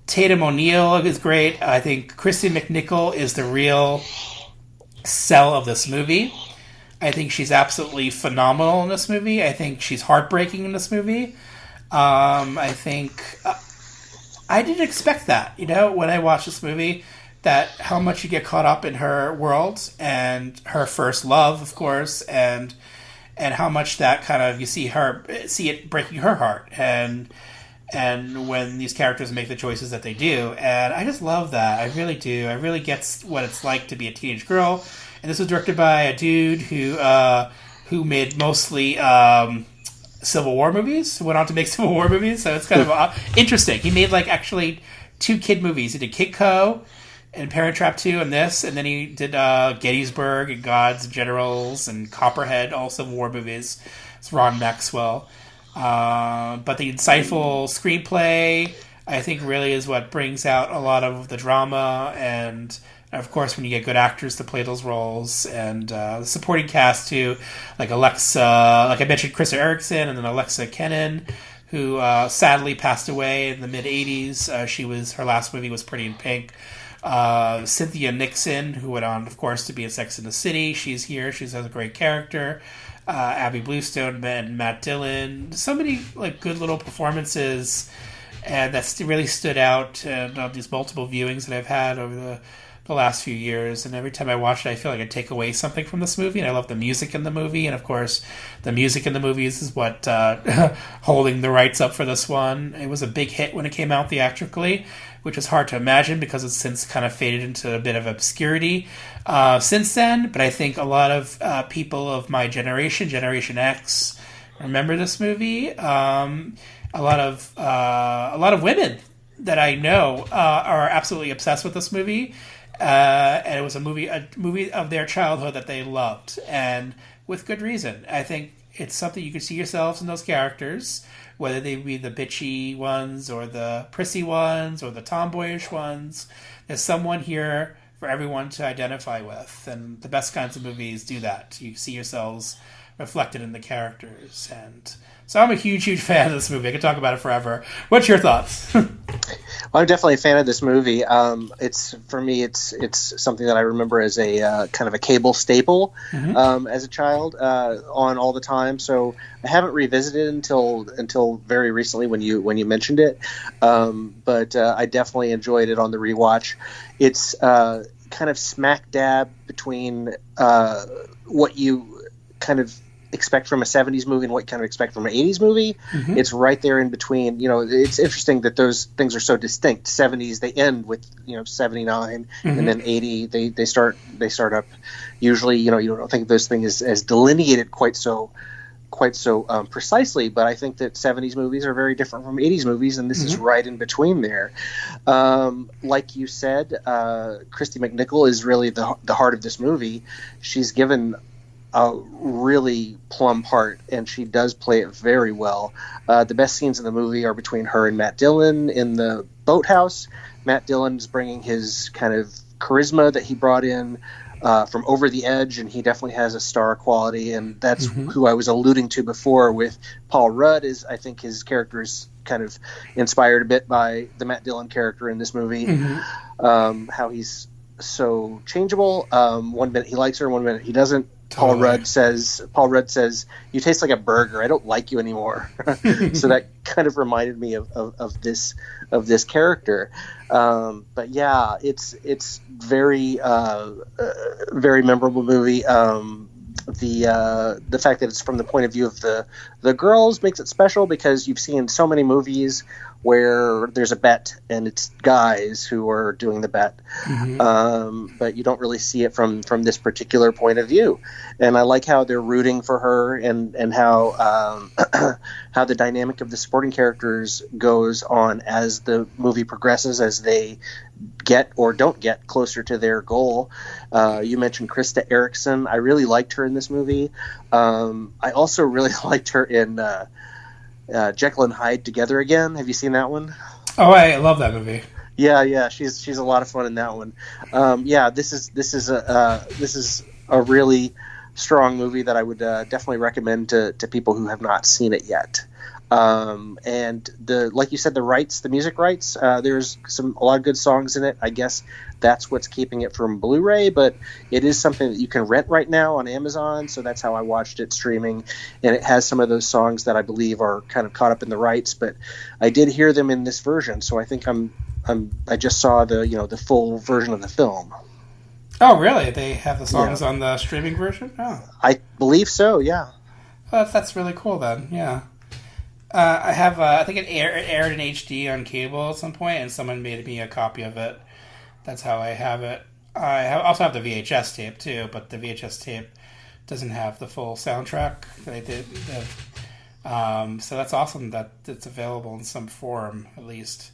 Tatum O'Neal is great. I think Chrissy McNichol is the real sell of this movie. I think she's absolutely phenomenal in this movie. I think she's heartbreaking in this movie. I think I didn't expect that, when I watched this movie, that how much you get caught up in her world and her first love, of course, and how much that kind of you see it breaking her heart and when these characters make the choices that they do. And I just love that. I really do. I really get what it's like to be a teenage girl. And this was directed by a dude who made mostly Civil War movies, who went on to make Civil War movies. So it's kind of interesting. He made actually 2 kid movies. He did Kid Co. and Parent Trap 2 and this. And then he did Gettysburg and Gods and Generals and Copperhead, all Civil War movies. It's Ron Maxwell. But the insightful screenplay, I think, really is what brings out a lot of the drama, and of course when you get good actors to play those roles, and the supporting cast too, like Alexa, like I mentioned, Krista Erickson, and then Alexa Kennan, who sadly passed away in the mid-'80s. Her last movie was Pretty in Pink. Cynthia Nixon, who went on, of course, to be in Sex and the City. She's here. She has a great character. Abby Bluestone and Matt Dillon. So many good little performances, and that really stood out on these multiple viewings that I've had over the last few years. And every time I watch it, I feel like I take away something from this movie. And I love the music in the movie, and of course, the music in the movies is what holding the rights up for this one. It was a big hit when it came out theatrically, which is hard to imagine because it's since kind of faded into a bit of obscurity since then. But I think a lot of people of my generation, Generation X, remember this movie. A lot of women that I know are absolutely obsessed with this movie. and it was a movie of their childhood that they loved, and with good reason. I think it's something you can see yourselves in those characters, whether they be the bitchy ones or the prissy ones or the tomboyish ones. There's someone here for everyone to identify with, and the best kinds of movies do that. You see yourselves reflected in the characters, and so I'm a huge fan of this movie. I could talk about it forever. What's your thoughts? Well, I'm definitely a fan of this movie. It's for me, it's something that I remember as a kind of a cable staple as a child, on all the time. So I haven't revisited it until very recently when you mentioned it. But I definitely enjoyed it on the rewatch. It's kind of smack dab between what you kind of expect from a 70s movie and what you kind of expect from an 80s movie. It's right there in between. It's interesting that those things are so distinct. 70s, they end with 79, and then 80 they start up. Usually, you don't think of those things as delineated quite so precisely, but I think that 70s movies are very different from 80s movies, and this is right in between there. Like you said, Christy McNichol is really the heart of this movie. She's given a really plum part, and she does play it very well. The best scenes in the movie are between her and Matt Dillon in the boathouse. Matt Dillon's bringing his kind of charisma that he brought in from Over the Edge, and he definitely has a star quality, and that's who I was alluding to before with Paul Rudd. I think his character is kind of inspired a bit by the Matt Dillon character in this movie. How he's so changeable. 1 minute he likes her, 1 minute he doesn't. Paul Rudd says, "You taste like a burger. I don't like you anymore." So that kind of reminded me of this character. But yeah, it's very very memorable movie. The fact that it's from the point of view of the girls makes it special, because you've seen so many movies where there's a bet and it's guys who are doing the bet, but you don't really see it from this particular point of view. And I like how they're rooting for her, and how how the dynamic of the supporting characters goes on as the movie progresses, as they get or don't get closer to their goal. You mentioned Krista Erickson. I really liked her in this movie. I also really liked her in Jekyll and Hyde Together Again. Have you seen that one? Oh, I love that movie. Yeah, she's a lot of fun in that one. This is a really strong movie that I would definitely recommend to people who have not seen it yet. And like you said, the music rights, there's a lot of good songs in it. I guess that's what's keeping it from Blu-ray, but it is something that you can rent right now on Amazon. So that's how I watched it streaming. And it has some of those songs that I believe are kind of caught up in the rights, but I did hear them in this version. So I think I just saw the full version of the film. Oh, really? They have the songs on the streaming version? Oh, I believe so. Yeah. Well, that's really cool then. Yeah. I have. I think it aired in HD on cable at some point, and someone made me a copy of it. That's how I have it. Also have the VHS tape too, but the VHS tape doesn't have the full soundtrack that I did. So that's awesome that it's available in some form, at least.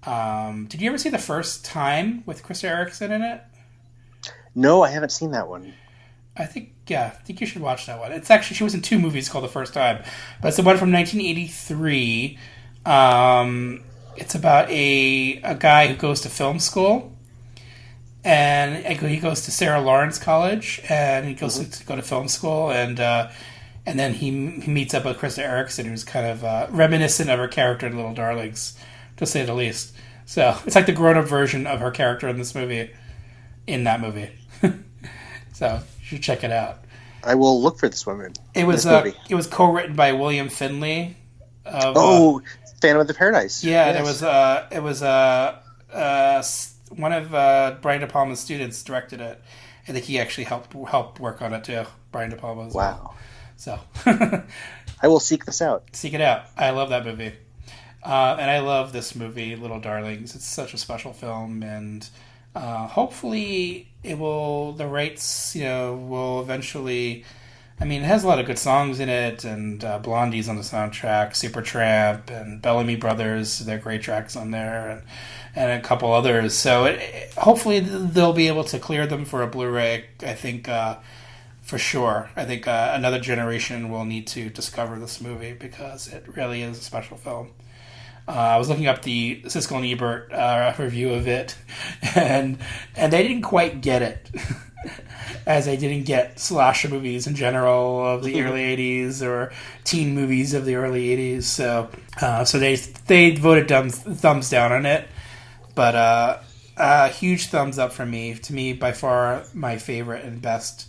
Did you ever see The First Time with Krista Erickson in it? No, I haven't seen that one. I think you should watch that one. It's actually, she was in 2 movies called The First Time, but it's the one from 1983. It's about a guy who goes to film school, and he goes to Sarah Lawrence College, and he goes to go to film school, and then he meets up with Krista Erickson, who's kind of reminiscent of her character in Little Darlings, to say the least. So it's like the grown-up version of her character in this movie, in that movie. So you should check it out. I will look for this one. It was co-written by William Finley. Phantom of the Paradise. Yeah, yes. It was one of Brian De Palma's students directed it. I think he actually helped work on it too. Brian De Palma. Wow. So I will seek this out. Seek it out. I love that movie, and I love this movie, Little Darlings. It's such a special film, and hopefully the rights will eventually I mean, it has a lot of good songs in it, and Blondie's on the soundtrack, Supertramp, and Bellamy Brothers, they're great tracks on there, and a couple others. So hopefully they'll be able to clear them for a Blu-ray, I think, for sure. I think another generation will need to discover this movie because it really is a special film. I was looking up the Siskel and Ebert review of it, and they didn't quite get it. As they didn't get slasher movies in general of the early 80s or teen movies of the early 80s. So they voted thumbs down on it. But huge thumbs up from me. To me, by far, my favorite and best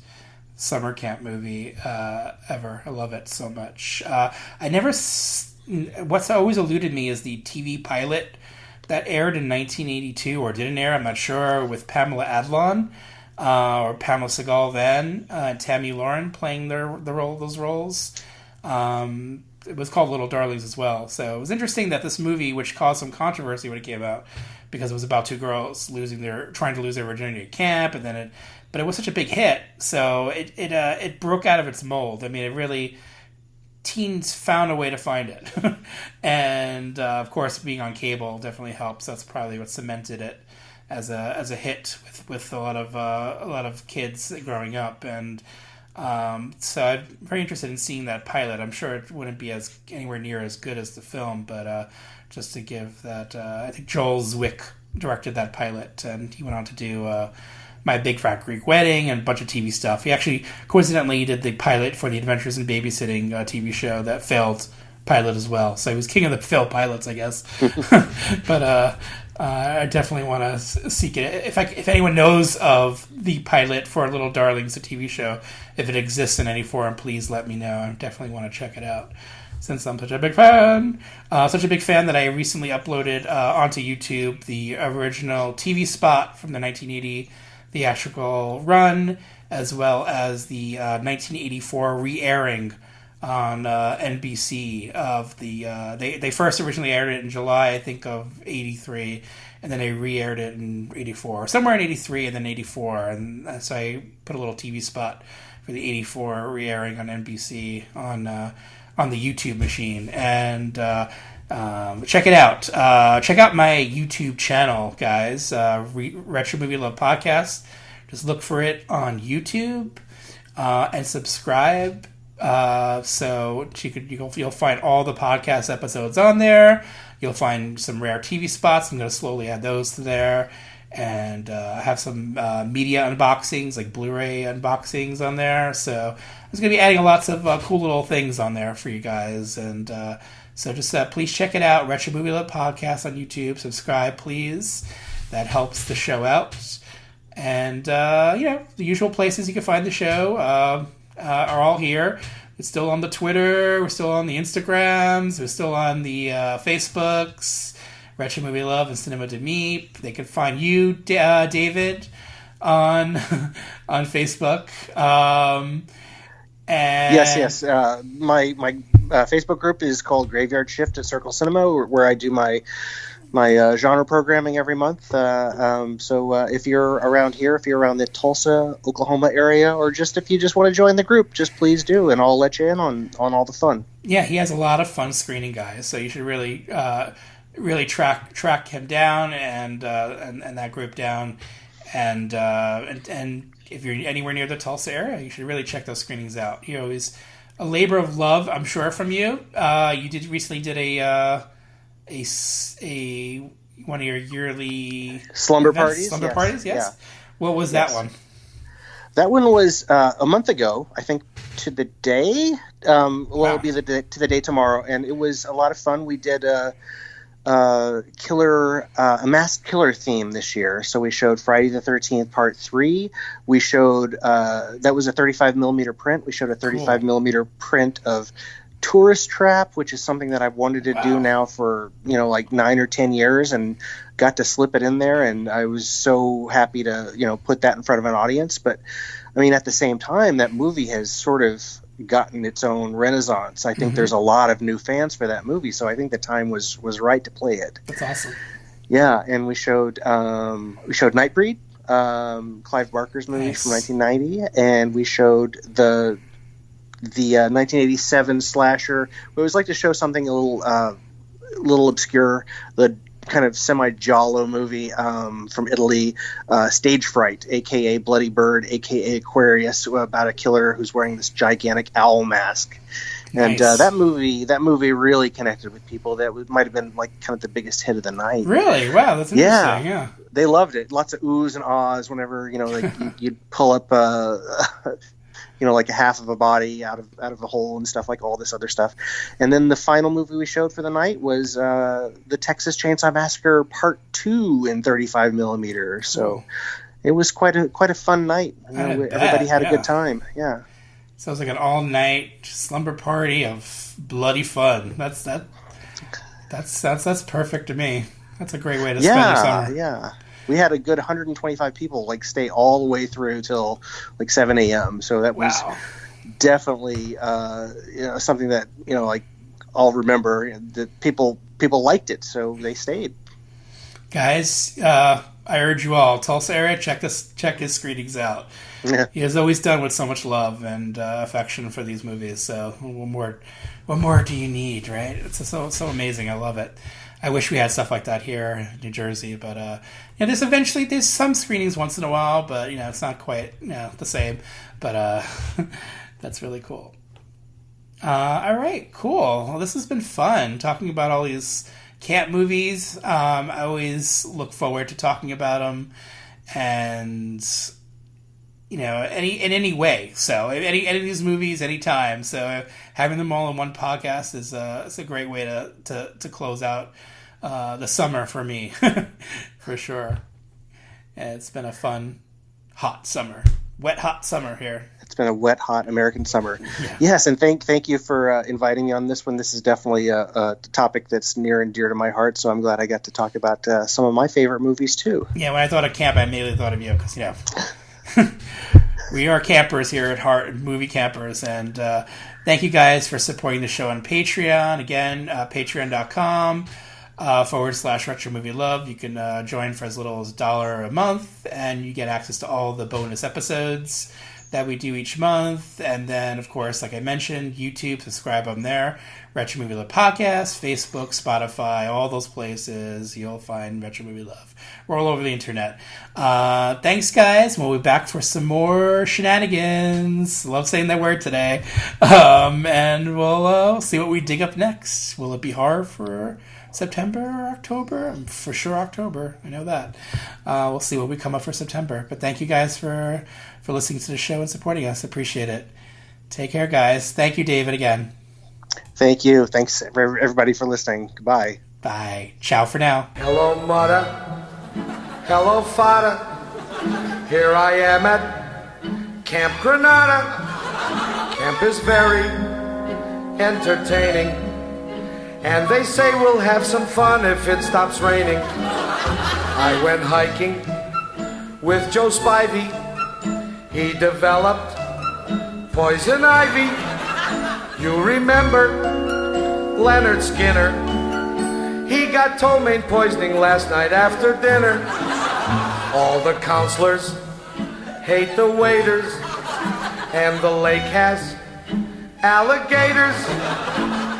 summer camp movie ever. I love it so much. What's always eluded me is the TV pilot that aired in 1982, or didn't air, I'm not sure, with Pamela Adlon. Or Pamela Segal then, and Tammy Lauren playing those roles. It was called Little Darlings as well. So it was interesting that this movie, which caused some controversy when it came out, because it was about two girls trying to lose their virginity at camp, but it was such a big hit, so it broke out of its mold. I mean, it really, teens found a way to find it, and of course, being on cable definitely helps. That's probably what cemented it as a hit with a lot of kids growing up, and so I'm very interested in seeing that pilot. I'm sure it wouldn't be anywhere near as good as the film, but just to give that, I think Joel Zwick directed that pilot, and he went on to do My Big Fat Greek Wedding and a bunch of TV stuff. He actually coincidentally did the pilot for the Adventures in Babysitting TV show that failed pilot as well. So he was king of the failed pilots, I guess. But I definitely want to seek it. If anyone knows of the pilot for Little Darlings, the TV show, if it exists in any form, please let me know. I definitely want to check it out, since I'm such a big fan. That I recently uploaded onto YouTube the original TV spot from the 1980 theatrical run, as well as the 1984 re-airing on NBC of the they first originally aired it in July, I think, of 83, and then they re-aired it in 84, somewhere in 83 and then 84, and so I put a little TV spot for the 84 re-airing on NBC on the YouTube machine, and check it out. Check out my YouTube channel, guys. Retro Movie Love Podcast. Just look for it on YouTube and subscribe. So you'll find all the podcast episodes on there. You'll find some rare TV spots. I'm going to slowly add those to there, and have some media unboxings, like Blu-ray unboxings on there. So I'm just going to be adding lots of cool little things on there for you guys, and so just please check it out. Retro Movie Love Podcast on YouTube. Subscribe, please. That helps the show out, and the usual places you can find the show are all here. It's still on the Twitter, we're still on the Instagrams, we're still on the Facebooks, Retro Movie Love and Cinema de Meep. They can find you, David, on Facebook. And Yes. My Facebook group is called Graveyard Shift at Circle Cinema, where I do my genre programming every month. So if you're around here, if you're around the Tulsa, Oklahoma area, or just if you just want to join the group, just please do, and I'll let you in on all the fun. Yeah, he has a lot of fun screening, guys. So you should really track him down and that group down, and if you're anywhere near the Tulsa area, you should really check those screenings out. You know, it's a labor of love, I'm sure, from you. You recently did a one of your yearly slumber events, parties. Yes. Yeah. What was that one? That one was a month ago, I think, to the day. It'll be to the day tomorrow, and it was a lot of fun. We did a masked killer theme this year. So we showed Friday the 13th Part 3. We showed that was a 35 millimeter print. We showed a 35 millimeter print of Tourist Trap, which is something that I've wanted to do now for like 9 or 10 years, and got to slip it in there, and I was so happy to put that in front of an audience. But I mean, at the same time, that movie has sort of gotten its own renaissance. I think there's a lot of new fans for that movie, so I think the time was right to play it. That's awesome. Yeah, and we showed Nightbreed, Clive Barker's movie from 1990, and we showed the 1987 slasher. We always like to show something a little obscure. The kind of semi-giallo movie from Italy, Stage Fright, a.k.a. Bloody Bird, a.k.a. Aquarius, about a killer who's wearing this gigantic owl mask. And Nice. that movie really connected with people. That might have been like kind of the biggest hit of the night. Really? Wow, that's interesting. Yeah. They loved it. Lots of oohs and ahs whenever, like you'd pull up like a half of a body out of a hole and stuff, like all this other stuff. And then the final movie we showed for the night was the Texas Chainsaw Massacre Part 2 in 35 millimeters. So it was quite a fun night. Everybody had a good time. Yeah. Sounds like an all-night slumber party of bloody fun. That's perfect to me. That's a great way to spend your summer. Yeah. We had a good 125 people stay all the way through till 7 a.m. So that was definitely something that I'll remember. That people liked it, so they stayed. Guys, I urge you all, Tulsa area, check his screenings out. Yeah. He has always done with so much love and affection for these movies. So what more do you need, right? It's so amazing. I love it. I wish we had stuff like that here in New Jersey, but there's some screenings once in a while, but it's not quite the same. But that's really cool. All right, cool. Well, this has been fun talking about all these camp movies. I always look forward to talking about them, and in any way. So any of these movies, anytime. So having them all in one podcast is a great way to close out the summer for me, for sure. And it's been a fun, hot summer, wet, hot summer here. It's been a wet, hot American summer. Yeah. Yes, and thank you for inviting me on this one. This is definitely a topic that's near and dear to my heart, so I'm glad I got to talk about some of my favorite movies, too. Yeah, when I thought of camp, I immediately thought of you, because, we are campers here at heart, movie campers, and thank you guys for supporting the show on Patreon. Again, patreon.com /Retro Movie Love. You can join for as little as $1 a month, and you get access to all the bonus episodes that we do each month. And then, of course, like I mentioned, YouTube, subscribe on there. Retro Movie Love Podcast, Facebook, Spotify, all those places. You'll find Retro Movie Love. We're all over the internet. Thanks, guys. We'll be back for some more shenanigans. Love saying that word today. And we'll see what we dig up next. Will it be horror for September or October? For sure October. I know that. We'll see what we come up for September. But thank you guys for listening to the show and supporting us. Appreciate it. Take care, guys. Thank you, David, again. Thank you. Thanks, everybody, for listening. Goodbye. Bye. Ciao for now. Hello, mother. Hello, father. Here I am at Camp Granada. Camp is very entertaining, and they say we'll have some fun if it stops raining. I went hiking with Joe Spivey. He developed poison ivy. You remember Leonard Skinner? He got ptomaine poisoning last night after dinner. All the counselors hate the waiters, and the lake has alligators,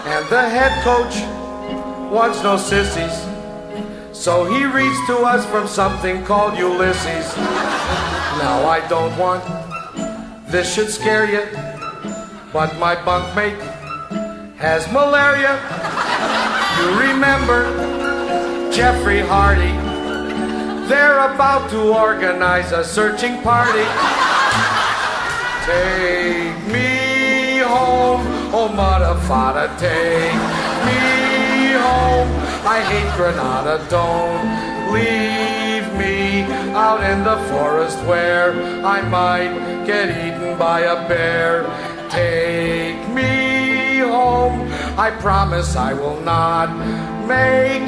and the head coach wants no sissies, so he reads to us from something called Ulysses. Now I don't want this should scare you, but my bunkmate has malaria. You remember Jeffrey Hardy? They're about to organize a searching party. Take me home, oh mother, father, take me home. I hate Granada, don't leave me out in the forest where I might get eaten by a bear. Take me home, I promise I will not make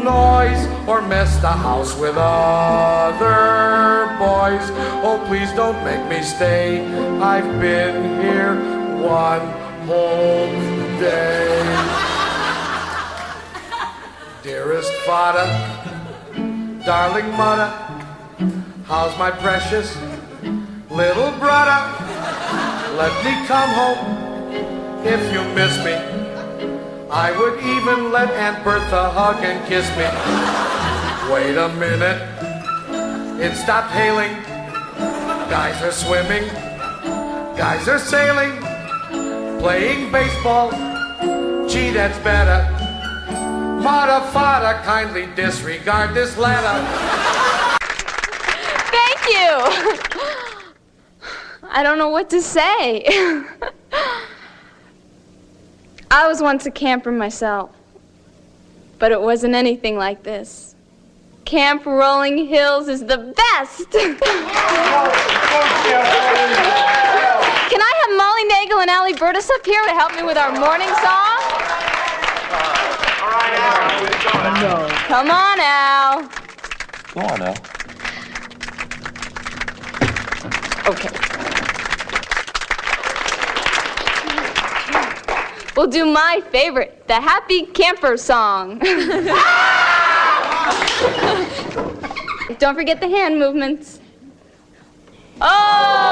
noise or mess the house with other boys. Oh, please don't make me stay. I've been here one whole day. Dearest father, darling mother, how's my precious little brother? Let me come home if you miss me. I would even let Aunt Bertha hug and kiss me. Wait a minute, it stopped hailing. Guys are swimming, guys are sailing, playing baseball. Gee, that's better. Mata fata, kindly disregard this letter. Thank you. I don't know what to say. I was once a camper myself, but it wasn't anything like this. Camp Rolling Hills is the best. Can I have Molly Nagel and Allie Burtis up here to help me with our morning song? All right, Al. Come on, Al. Go on, Al. Okay. We'll do my favorite, the Happy Camper song. Don't forget the hand movements. Oh!